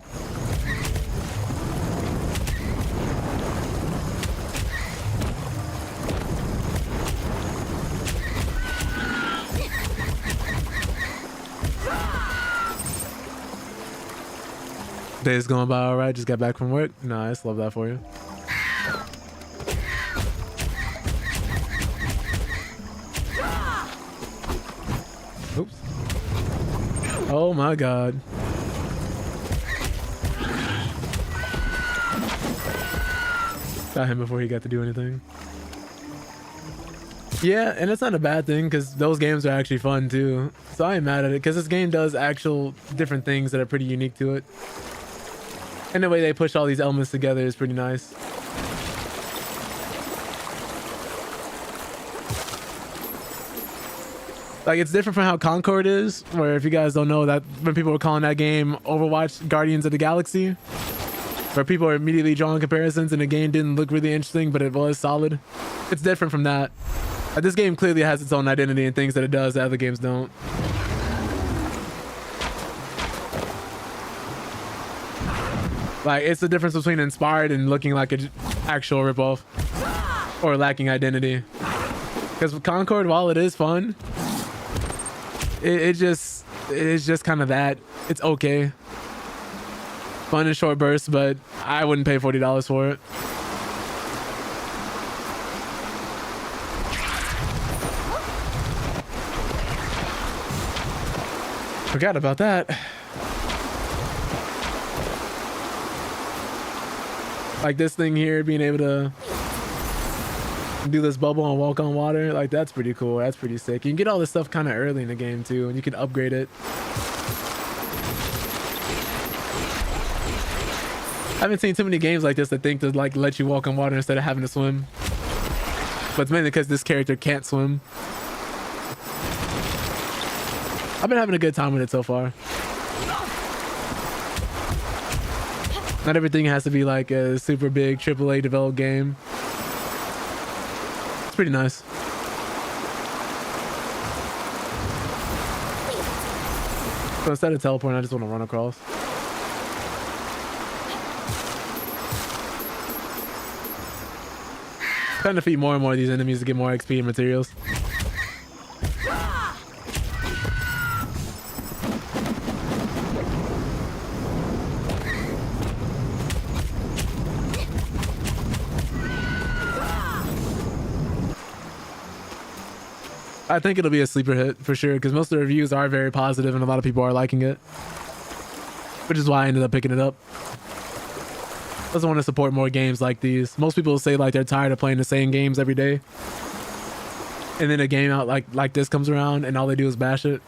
Day's going by all right. Just got back from work. Nice. Love that for you. Oops. Oh my god. Got him before he got to do anything. Yeah, and it's not a bad thing because those games are actually fun too. So I ain't mad at it because this game does actual different things that are pretty unique to it. And the way they push all these elements together is pretty nice. Like, it's different from how Concord is, where if you guys don't know that, when people were calling that game Overwatch Guardians of the Galaxy, where people are immediately drawing comparisons and the game didn't look really interesting, but it was solid. It's different from that. This game clearly has its own identity and things that it does that other games don't. Like, it's the difference between inspired and looking like an actual ripoff or lacking identity. Because Concord, while it is fun, it's just kind of that. It's okay. Fun in short bursts, but I wouldn't pay $40 for it. Forgot about that. Like this thing here, being able to do this bubble and walk on water, like that's pretty cool. That's pretty sick. You can get all this stuff kind of early in the game too, and you can upgrade it. I haven't seen too many games like this that think to like let you walk on water instead of having to swim. But it's mainly because this character can't swim. I've been having a good time with it so far. Not everything has to be like a super big AAA developed game. It's pretty nice. So instead of teleporting, I just want to run across. Trying to defeat more and more of these enemies to get more XP and materials. I think it'll be a sleeper hit for sure, because most of the reviews are very positive and a lot of people are liking it, which is why I ended up picking it up. Doesn't want to support more games like these. Most people say like they're tired of playing the same games every day, and then a game out like this comes around and all they do is bash it,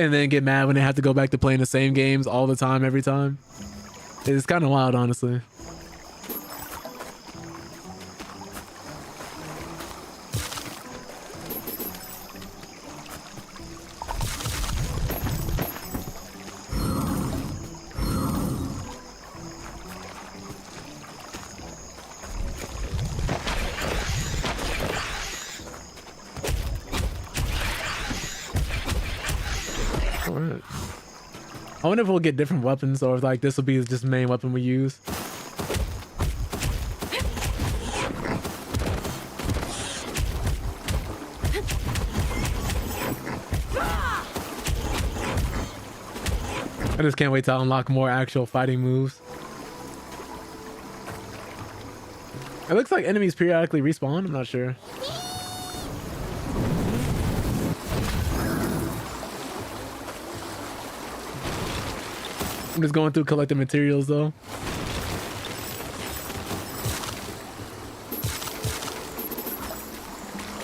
and then get mad when they have to go back to playing the same games all the time every time. It's kind of wild, honestly. I wonder if we'll get different weapons, or if like this will be just the main weapon we use. I just can't wait to unlock more actual fighting moves. It looks like enemies periodically respawn. I'm not sure. I'm just going through collecting materials though.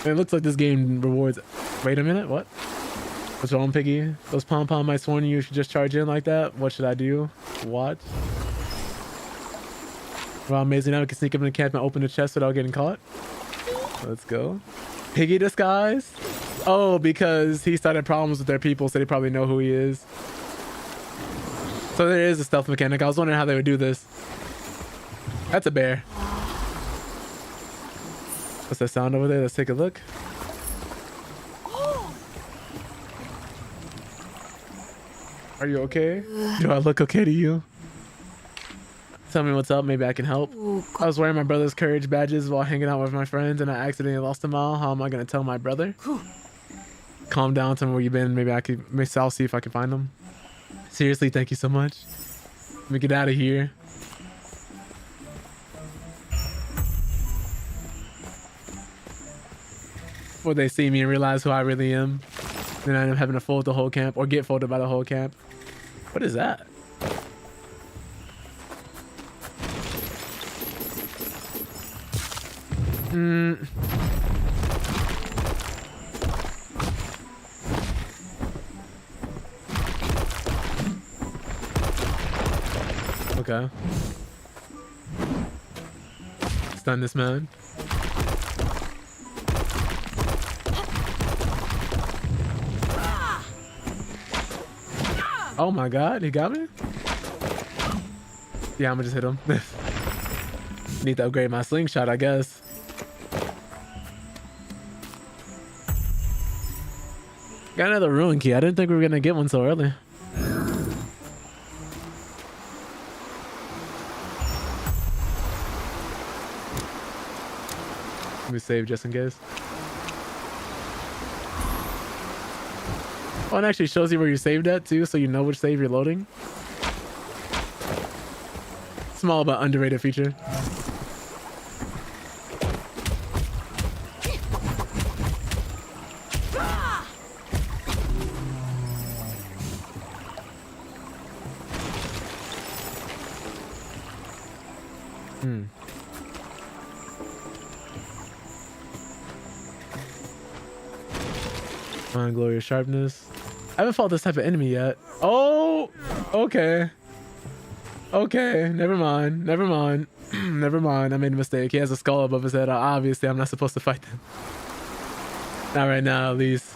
It looks like this game rewards. Wait a minute, what? What's wrong, Piggy? Those pom-pom might warn you should just charge in like that. What should I do? What? Well, amazing. Now we can sneak up in the camp and open the chest without getting caught. Let's go. Piggy disguise? Oh, because he started problems with their people, so they probably know who he is. So there is a stealth mechanic. I was wondering how they would do this. That's a bear. What's that sound over there? Let's take a look. Are you okay? Do I look okay to you? Tell me what's up. Maybe I can help. I was wearing my brother's courage badges while hanging out with my friends, and I accidentally lost them all. How am I going to tell my brother? Calm down. Tell me where you've been. Maybe I'll see if I can find them. Seriously, thank you so much. Let me get out of here. Before they see me and realize who I really am. Then I end up having to fold the whole camp, or get folded by the whole camp. What is that? Okay. Stun this man. Oh my god, he got me? Yeah, I'm gonna just hit him. Need to upgrade my slingshot, I guess. Got another ruin key. I didn't think we were gonna get one so early. Let me save just in case. Oh, and actually shows you where you saved at too, so you know which save you're loading. Small but underrated feature. Glorious sharpness. I haven't fought this type of enemy yet. Oh, okay. Okay, never mind. Never mind. Never mind. I made a mistake. He has a skull above his head. Obviously, I'm not supposed to fight them. Not right now, at least.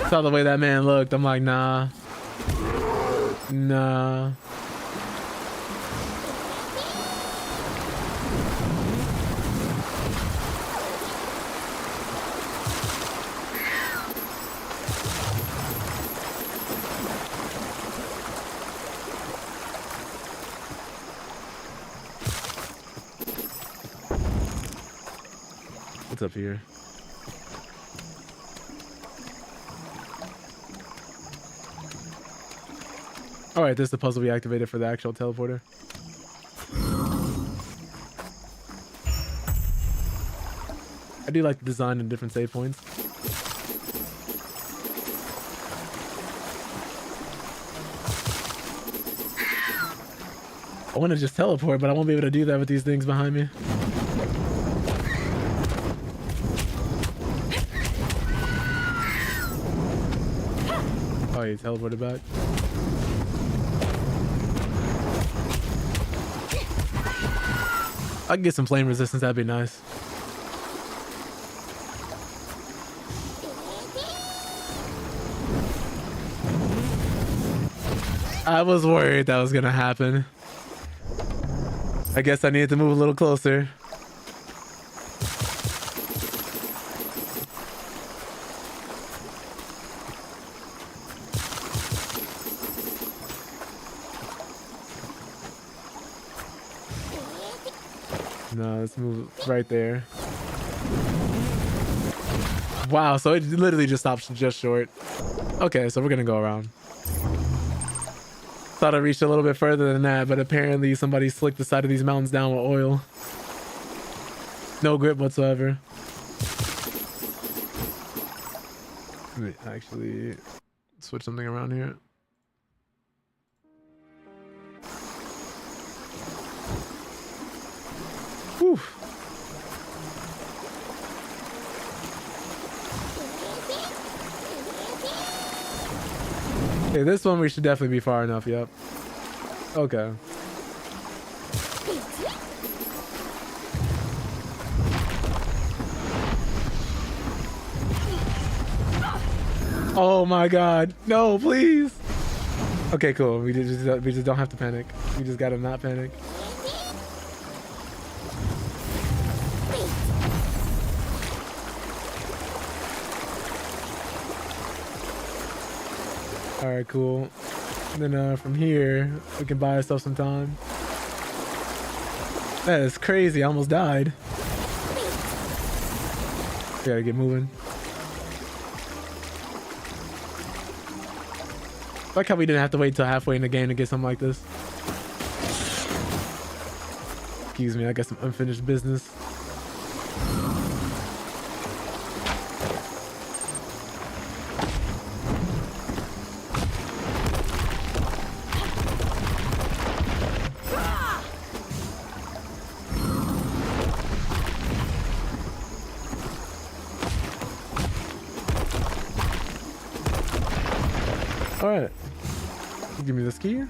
Saw the way that man looked. I'm like, nah. Nah. What's up here? All right, this is the puzzle we activated for the actual teleporter. I do like the design and different save points. I want to just teleport, but I won't be able to do that with these things behind me. Oh, you teleported back. I can get some flame resistance, that'd be nice. I was worried that was gonna happen. I guess I needed to move a little closer. No, let's move right there. Wow, so it literally just stops just short. Okay, so we're gonna go around. Thought I reached a little bit further than that, but apparently somebody slicked the side of these mountains down with oil. No grip whatsoever. Let me actually switch something around here. Whew. Okay, this one we should definitely be far enough, yep. Okay. Oh my god. No, please. Okay, cool. We just don't have to panic. We just gotta not panic. All right, cool. And then from here, we can buy ourselves some time. That is crazy. I almost died. We gotta get moving. I like how we didn't have to wait till halfway in the game to get something like this. Excuse me, I got some unfinished business. All right, give me this key.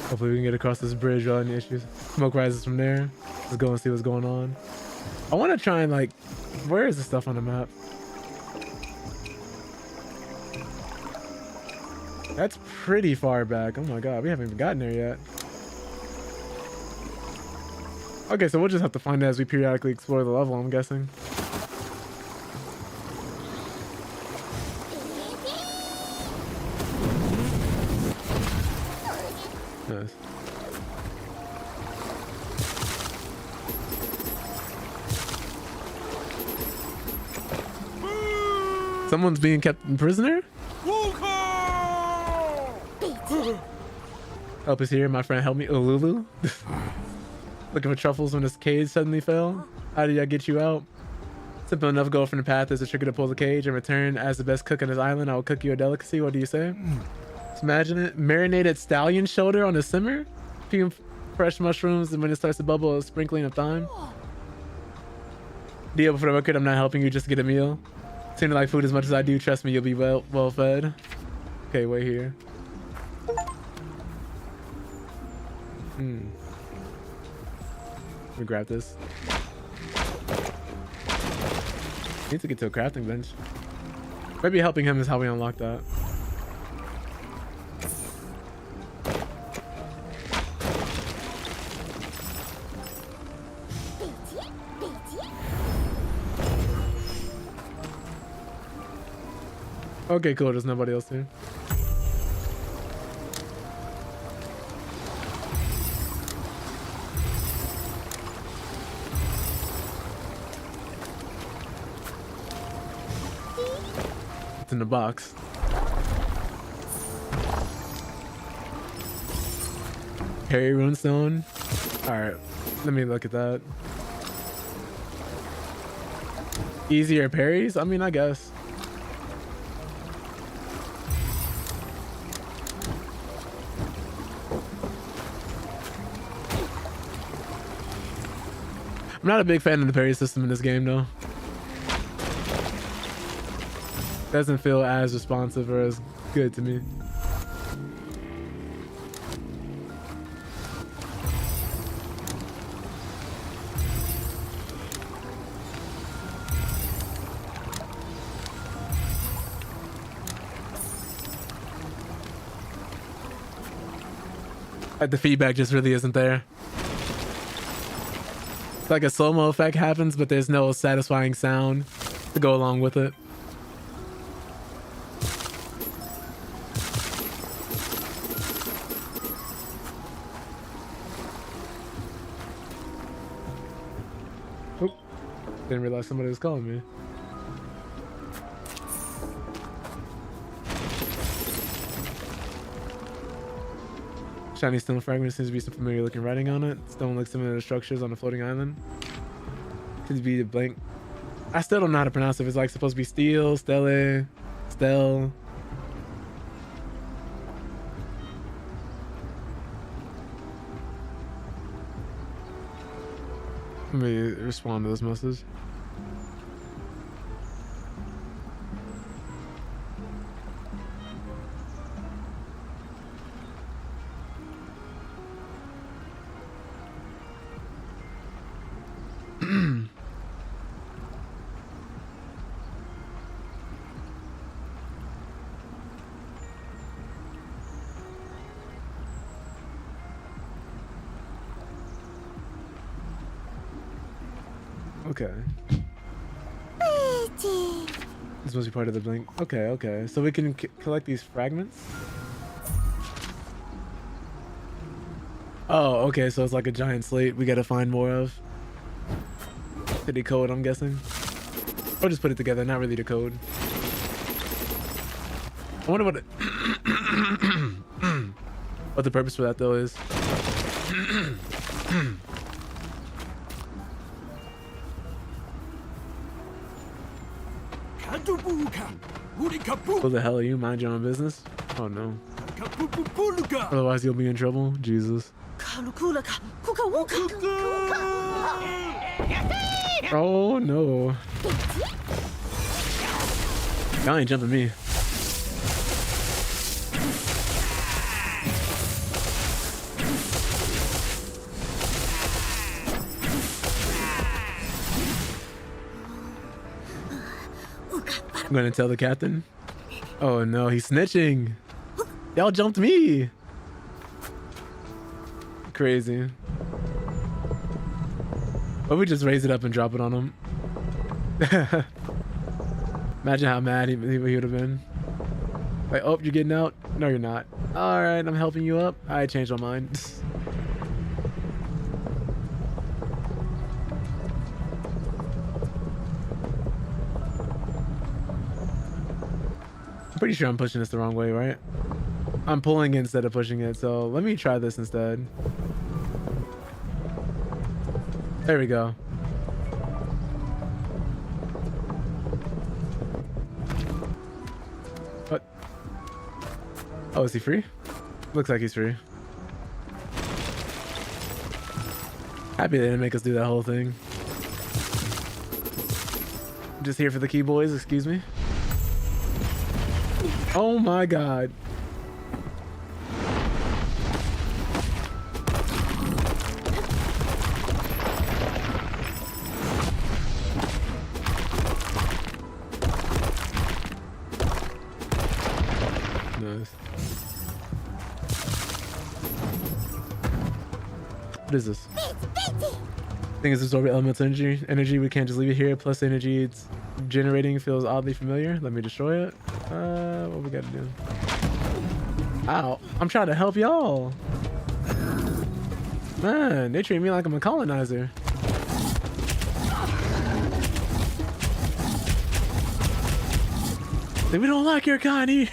Hopefully we can get across this bridge without any issues. Smoke rises from there. Let's go and see what's going on. I want to try and like, where is the stuff on the map? That's pretty far back. Oh my god, we haven't even gotten there yet. Okay, so we'll just have to find it as we periodically explore the level, I'm guessing. Nice. Someone's being kept in prisoner? Help is here. My friend help me. Ululu. Looking for truffles when this cage suddenly fell. How did I get you out? Simple enough. Go from the path as a trigger to pull the cage. In return, as the best cook on this island, I will cook you a delicacy. What do you say? Just imagine it. Marinated stallion shoulder on a simmer. Few fresh mushrooms, and when it starts to bubble, a sprinkling of thyme. Deal for the record, I'm not helping you just to get a meal. Seem to like food as much as I do. Trust me, you'll be well fed. Okay, wait here. Let me grab this. Need to get to a crafting bench. Maybe helping him is how we unlock that. Okay, cool. There's nobody else here. It's in the box. Parry runestone. All right, let me look at that. Easier parries? I mean, I guess. I'm not a big fan of the parry system in this game, though. Doesn't feel as responsive or as good to me. Like the feedback just really isn't there. It's like a slow-mo effect happens, but there's no satisfying sound to go along with it. Oop. Didn't realize somebody was calling me. Shiny stone fragment seems to be some familiar looking writing on it. Stone looks similar to structures on a floating island. Could be the blank. I still don't know how to pronounce it. It's like supposed to be steel, stele, stel. Let me respond to this message. Okay. This must be part of the blink. Okay, okay. So we can collect these fragments? Oh, okay. So it's like a giant slate we gotta find more of. To decode, I'm guessing. Or just put it together, not really decode. I wonder what what the purpose for that though is. What the hell are you? Mind your own business? Oh no. Otherwise you'll be in trouble. Jesus. Oh no. Y'all ain't jumping me. I'm gonna tell the captain. Oh no, he's snitching. Y'all jumped me. Crazy. But we just raise it up and drop it on him. Imagine how mad he would have been. Like, oh, you're getting out? No, you're not. All right, I'm helping you up. I changed my mind. I'm pretty sure I'm pushing this the wrong way, right? I'm pulling instead of pushing it, so let me try this instead. There we go. What? Oh, is he free? Looks like he's free. Happy they didn't make us do that whole thing. Just here for the key, boys. Excuse me. Oh my god. Nice. What is this? Thing is absorbing elemental energy. We can't just leave it here. Plus the energy it's generating feels oddly familiar. Let me destroy it. What we gotta do? Ow. I'm trying to help y'all. Man, they treat me like I'm a colonizer. We don't like your kind here.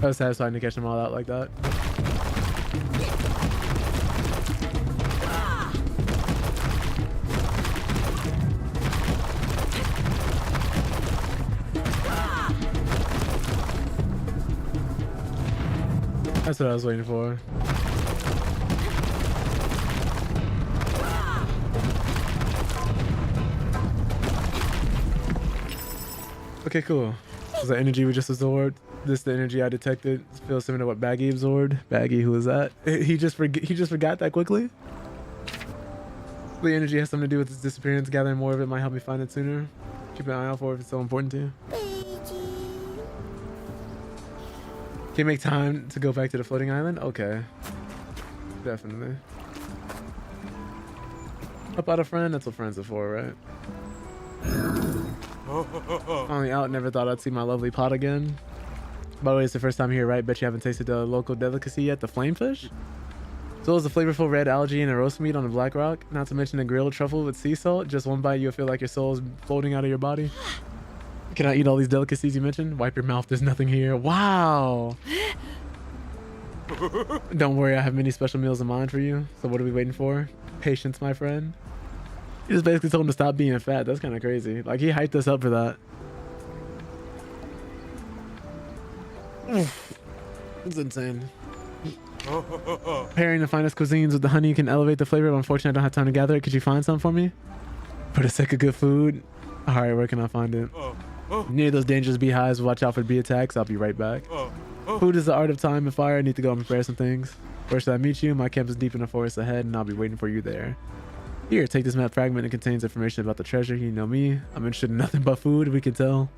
That was satisfying to catch them all out like that. That's what I was waiting for. Okay, cool. Is the energy we just absorbed? This the energy I detected feels similar to what Baggy absorbed. Baggy, who is that? He just forgot that quickly. The energy has something to do with its disappearance. Gathering more of it might help me find it sooner. Keep an eye out for it if it's so important to you. Can you make time to go back to the floating island? Okay. Definitely. Help out a friend? That's what friends are for, right? Finally out, never thought I'd see my lovely pot again. By the way, it's the first time here, right? Bet you haven't tasted the local delicacy yet, the flamefish? So is the flavorful red algae and a roast meat on the black rock. Not to mention the grilled truffle with sea salt. Just one bite, you'll feel like your soul is floating out of your body. Can I eat all these delicacies you mentioned? Wipe your mouth, there's nothing here. Wow! Don't worry, I have many special meals in mind for you. So what are we waiting for? Patience, my friend. He just basically told him to stop being fat. That's kind of crazy. Like, he hyped us up for that. It's insane. Pairing the finest cuisines with the honey can elevate the flavor, but unfortunately I don't have time to gather it. Could you find some for me? For the sake of good food? Alright, where can I find it? Near those dangerous beehives, watch out for bee attacks. I'll be right back. Food is the art of time and fire. I need to go and prepare some things. Where should I meet you? My camp is deep in the forest ahead, and I'll be waiting for you there. Here, take this map fragment. It contains information about the treasure. You know me. I'm interested in nothing but food, we can tell.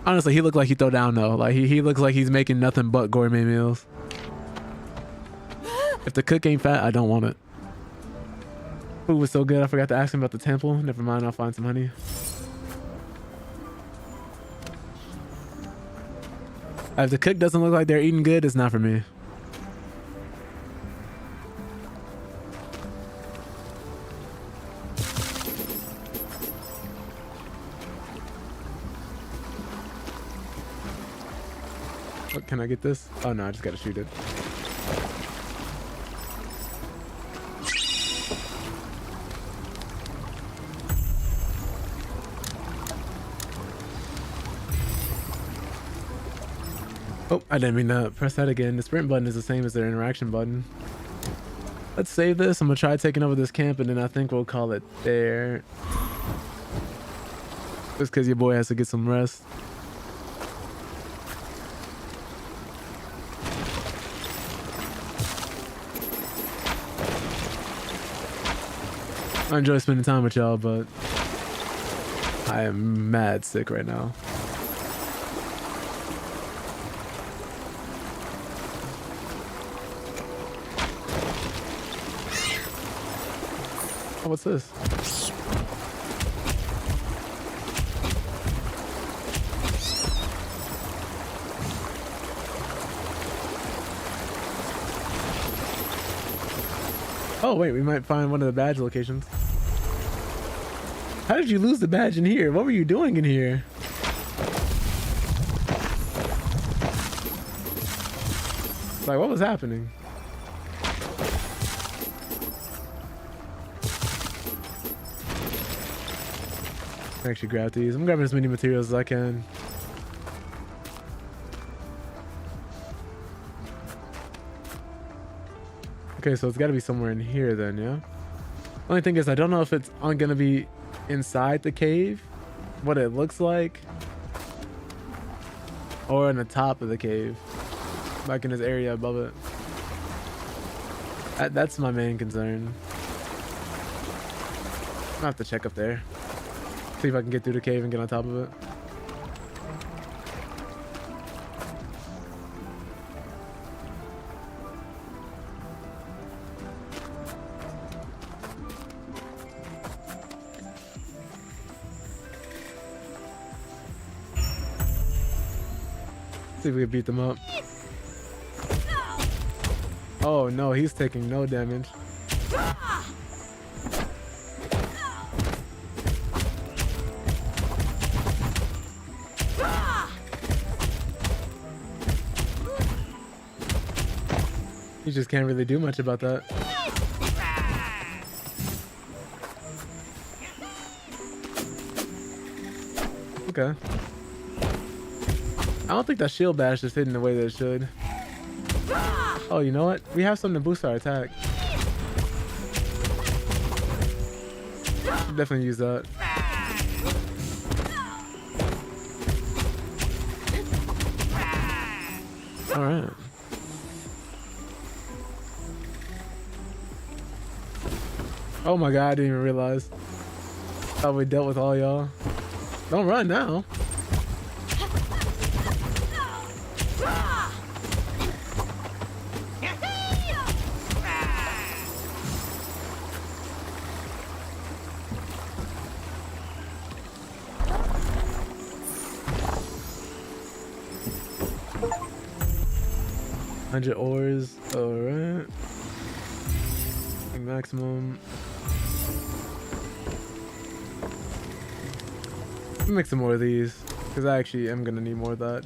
Honestly, he looked like he throw down though. Like he looks like he's making nothing but gourmet meals. If the cook ain't fat, I don't want it. Food was so good, I forgot to ask him about the temple. Never mind, I'll find some honey. If the cook doesn't look like they're eating good, it's not for me. What, can I get this? Oh no, I just gotta shoot it. Oh, I didn't mean to press that again. The sprint button is the same as their interaction button. Let's save this. I'm gonna try taking over this camp and then I think we'll call it there. Just because your boy has to get some rest. I enjoy spending time with y'all, but I am mad sick right now. Oh, what's this? Oh wait, we might find one of the badge locations. How did you lose the badge in here? What were you doing in here? Like, what was happening? I actually grab these. I'm grabbing as many materials as I can. Okay, so it's got to be somewhere in here then, yeah? Only thing is, I don't know if it's gonna be inside the cave, what it looks like, or in the top of the cave, like in this area above it. That's my main concern. I'll have to check up there. See if I can get through the cave and get on top of it. See if we can beat them up. Oh no, he's taking no damage. You just can't really do much about that. Okay. I don't think that shield bash is hidden the way that it should. Oh, you know what? We have something to boost our attack. Should definitely use that. Alright. Oh my god, I didn't even realize how we dealt with all y'all. Don't run now. $100 ores, alright. Maximum. Let me make some more of these, because I actually am gonna need more of that.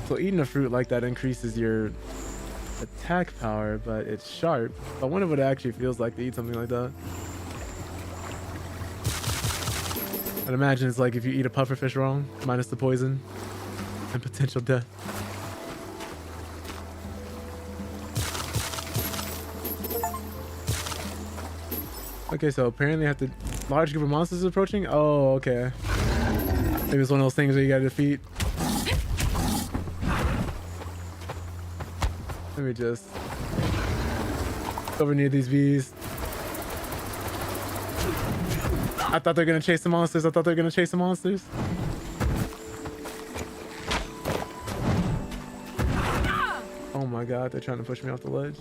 So eating a fruit like that increases your attack power, but it's sharp. I wonder what it actually feels like to eat something like that. I'd imagine it's like if you eat a pufferfish wrong, minus the poison and potential death. Okay, so apparently I have to... Large group of monsters is approaching? Oh, okay. Maybe it's one of those things where you gotta defeat. Let me just... over near these bees. I thought they were gonna chase the monsters. Oh my god, they're trying to push me off the ledge.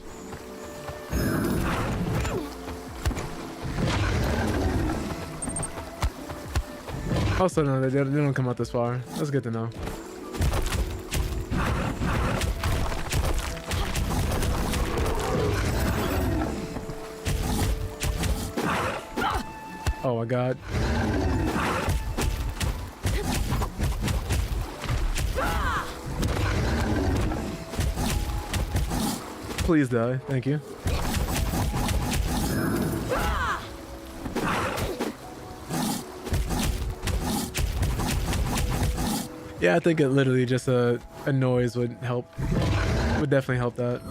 Also, no, they don't come out this far. That's good to know. Oh my god. Please die. Thank you. Yeah, I think it literally just a noise would help. Would definitely help that.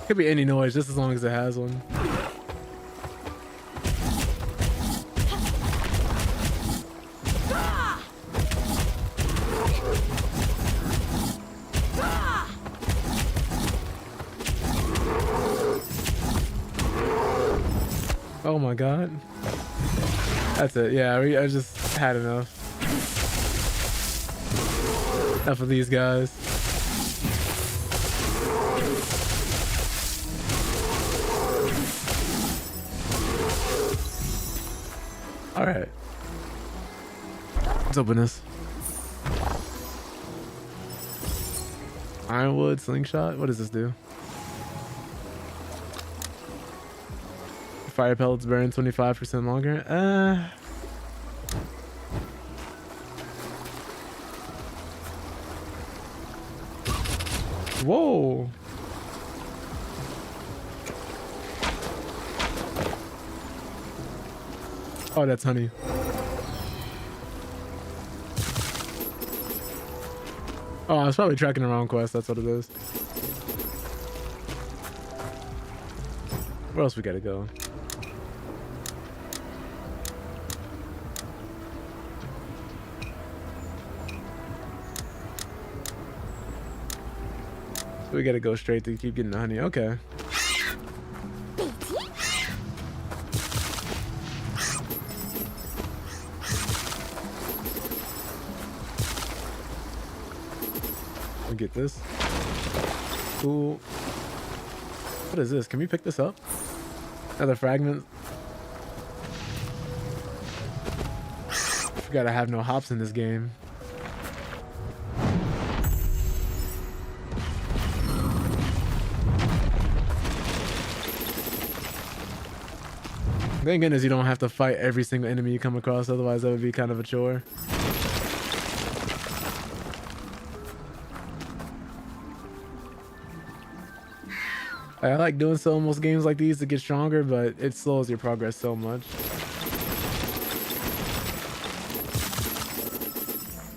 Could be any noise, just as long as it has one. Oh my god. That's it. Yeah, I just had enough. Enough of these guys. All right. Let's open this. Ironwood slingshot. What does this do? Fire pellets burn 25% longer. Whoa. Oh, that's honey. Oh, I was probably tracking the wrong quest. That's what it is. Where else we gotta go? So we gotta go straight to keep getting the honey. Okay. We'll get this. Cool. What is this? Can we pick this up? Another fragment. Forgot I have no hops in this game. Thank goodness you don't have to fight every single enemy you come across, otherwise that would be kind of a chore. I like doing so in most games like these to get stronger, but it slows your progress so much.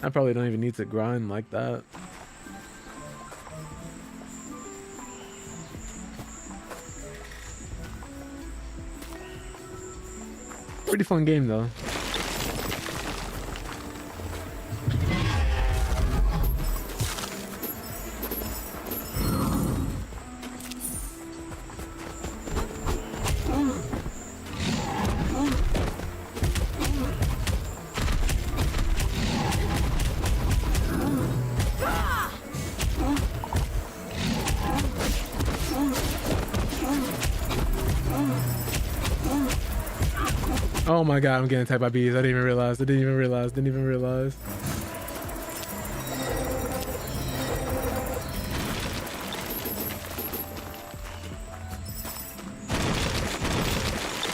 I probably don't even need to grind like that. Pretty fun game though. Oh my god, I'm getting attacked by bees. I didn't even realize. Didn't even realize.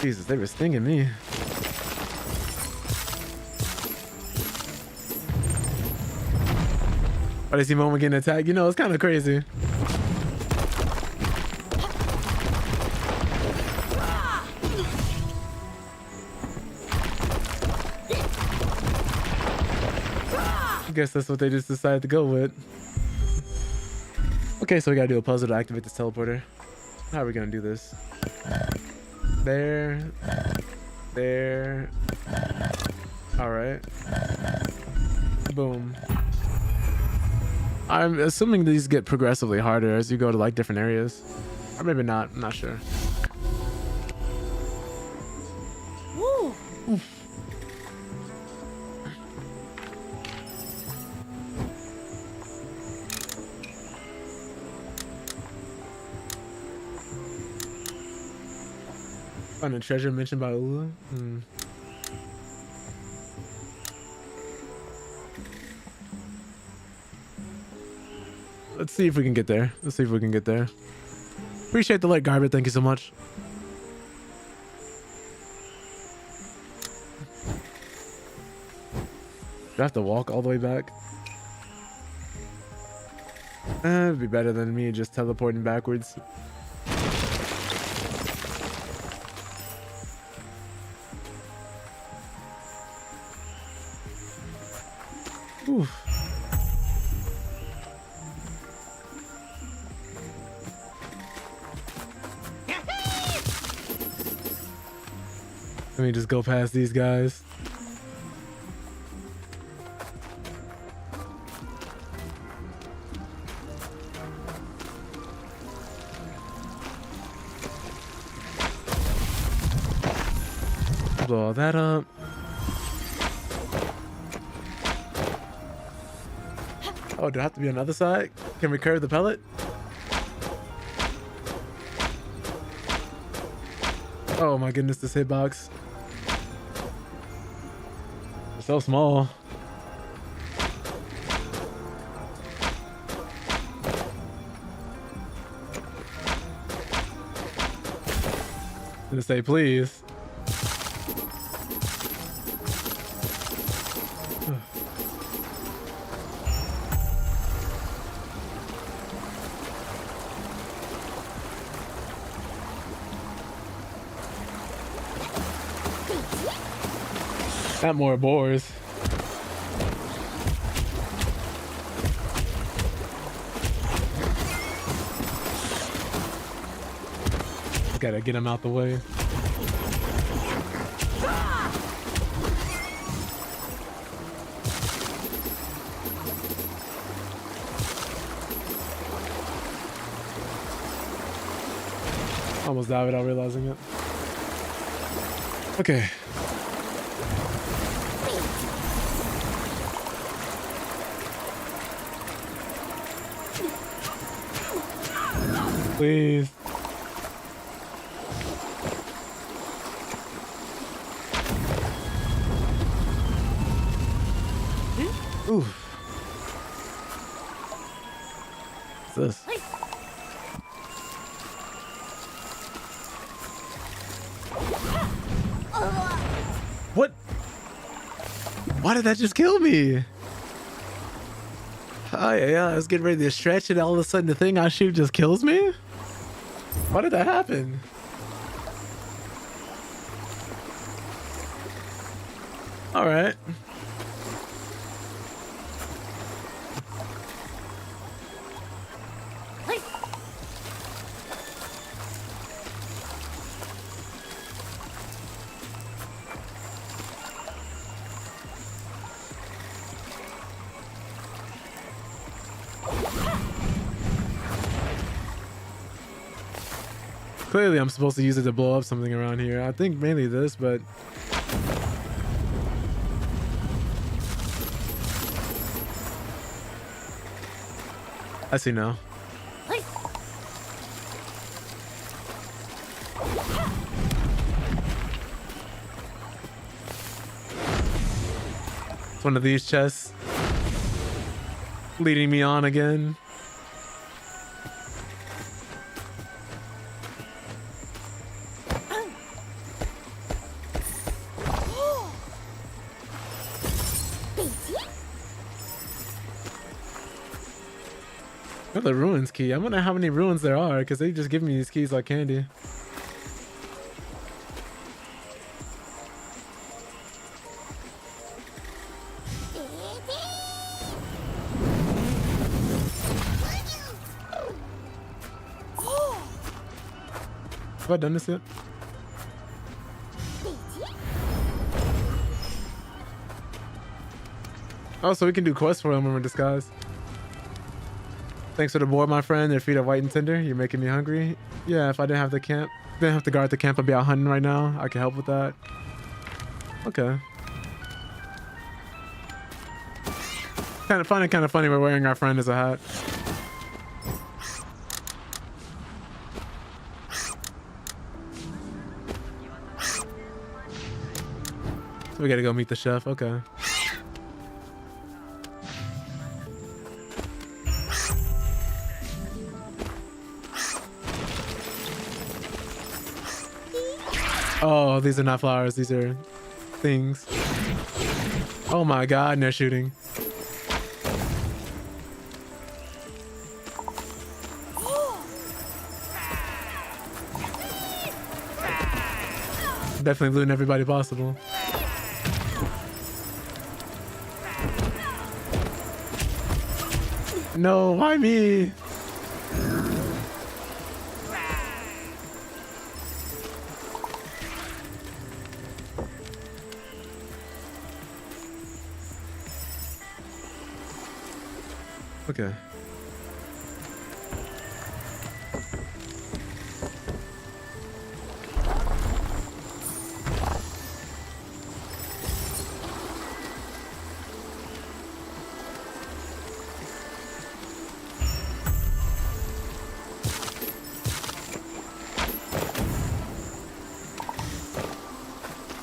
Jesus, they were stinging me. Oh, they see Momo getting attacked. You know, it's kind of crazy. I guess that's what they just decided to go with. Okay, so we gotta do a puzzle to activate this teleporter. How are we gonna do this? There. All right. Boom. I'm assuming these get progressively harder as you go to like different areas, or maybe not. I'm not sure. Woo. Find a treasure mentioned by Ula. Let's see if we can get there. Appreciate the light, Garbage. Thank you so much. Do I have to walk all the way back? It'd be better than me just teleporting backwards. Oof. Let me just go past these guys. blow all that up. Oh, do I have to be on the other side? Can we curve the pellet? Oh my goodness, this hitbox. It's so small. I'm gonna say please. Not more boars. Gotta get him out the way. Almost died without realizing it. Okay. Please. Ooh. What's this? What? Why did that just kill me? Oh yeah, I was getting ready to stretch and all of a sudden the thing I shoot just kills me? Why did that happen? All right. Clearly, I'm supposed to use it to blow up something around here. I think mainly this, but... I see now. It's one of these chests. Leading me on again. The ruins key. I wonder how many ruins there are because they just give me these keys like candy. Have I done this yet? Oh, so we can do quests for them when we're disguised. Thanks for the board, my friend. Their feet are white and tender. You're making me hungry. Yeah, if I didn't have the camp, didn't have to guard the camp, I'd be out hunting right now. I can help with that. Okay. Kind of funny we're wearing our friend as a hat. So we gotta go meet the chef. Okay. Oh, these are not flowers. These are things. Oh my god, and they're shooting. Definitely looting everybody possible. No, why me? Okay.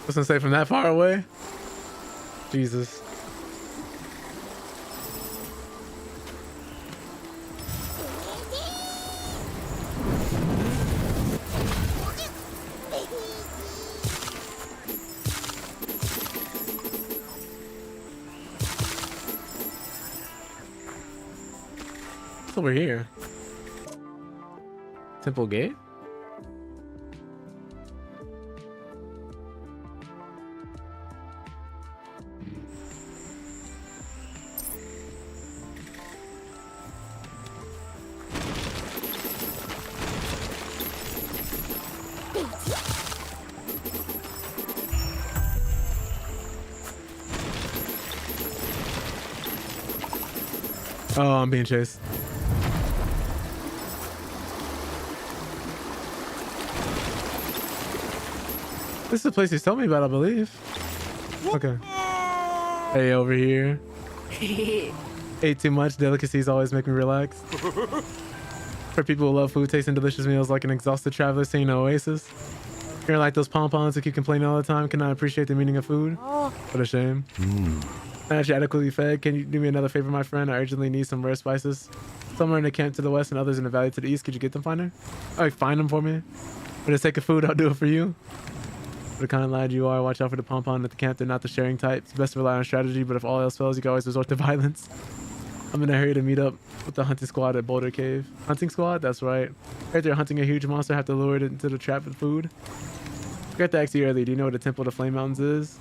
was gonna say from that far away. Jesus. What's over here? Temple Gate? Oh, I'm being chased. This is the place he's told me about, I believe. Okay. Hey, over here. Ate too much. Delicacies always make me relax. For people who love food, tasting delicious meals like an exhausted traveler seeing an oasis. You're like those pom-poms who keep complaining all the time, cannot appreciate the meaning of food. What a shame. Now that you're adequately fed, can you do me another favor, my friend? I urgently need some rare spices. Some are in the camp to the west and others in the valley to the east. Could you get them, finder? Oh, find them for me? For the sake of food, I'll do it for you. What a kind lad you are. Watch out for the pom-pom at the camp. They're not the sharing type. It's best to rely on strategy, but if all else fails, you can always resort to violence. I'm in a hurry to meet up with the hunting squad at Boulder Cave. Hunting squad? That's right. Right there hunting a huge monster, have to lure it into the trap with food. Forgot to ask you earlier, do you know what the Temple of the Flame Mountains is?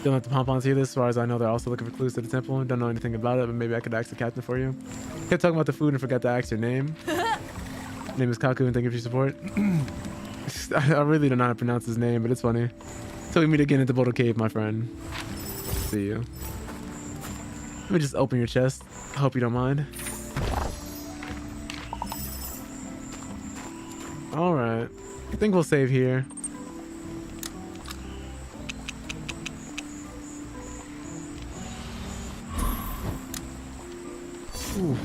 Don't let the pom-poms hear this. As far as I know, they're also looking for clues to the temple. Don't know anything about it, but maybe I could ask the captain for you. Kept talking about the food and forgot to ask your name. Name is Kaku, and thank you for your support. I really don't know how to pronounce his name, but it's funny. Till we meet again at the Boulder Cave, my friend. See you. Let me just open your chest. I hope you don't mind. All right. I think we'll save here. Ooh.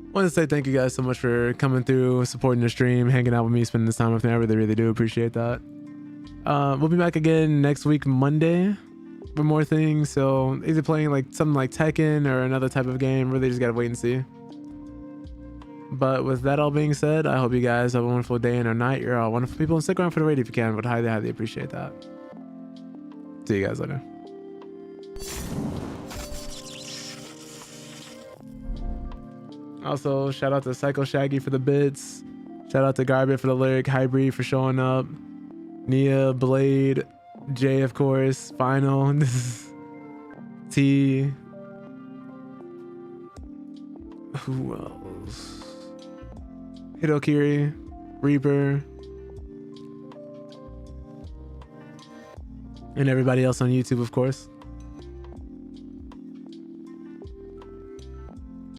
I want to say thank you guys so much for coming through, supporting the stream, hanging out with me, spending this time with me. I really, really do appreciate that. We'll be back again next week, Monday, for more things. So either playing like something like Tekken or another type of game. Really just gotta wait and see. But with that all being said, I hope you guys have a wonderful day and or night. You're all wonderful people, and stick around for the raid if you can. Would highly, highly appreciate that. See you guys later. Also, shout out to Psycho Shaggy for the bits. Shout out to Garbit for the lyric. Hybrid for showing up. Nia, Blade, Jay, of course. Final. T. Who else? Hitokiri, Reaper, and everybody else on YouTube, of course.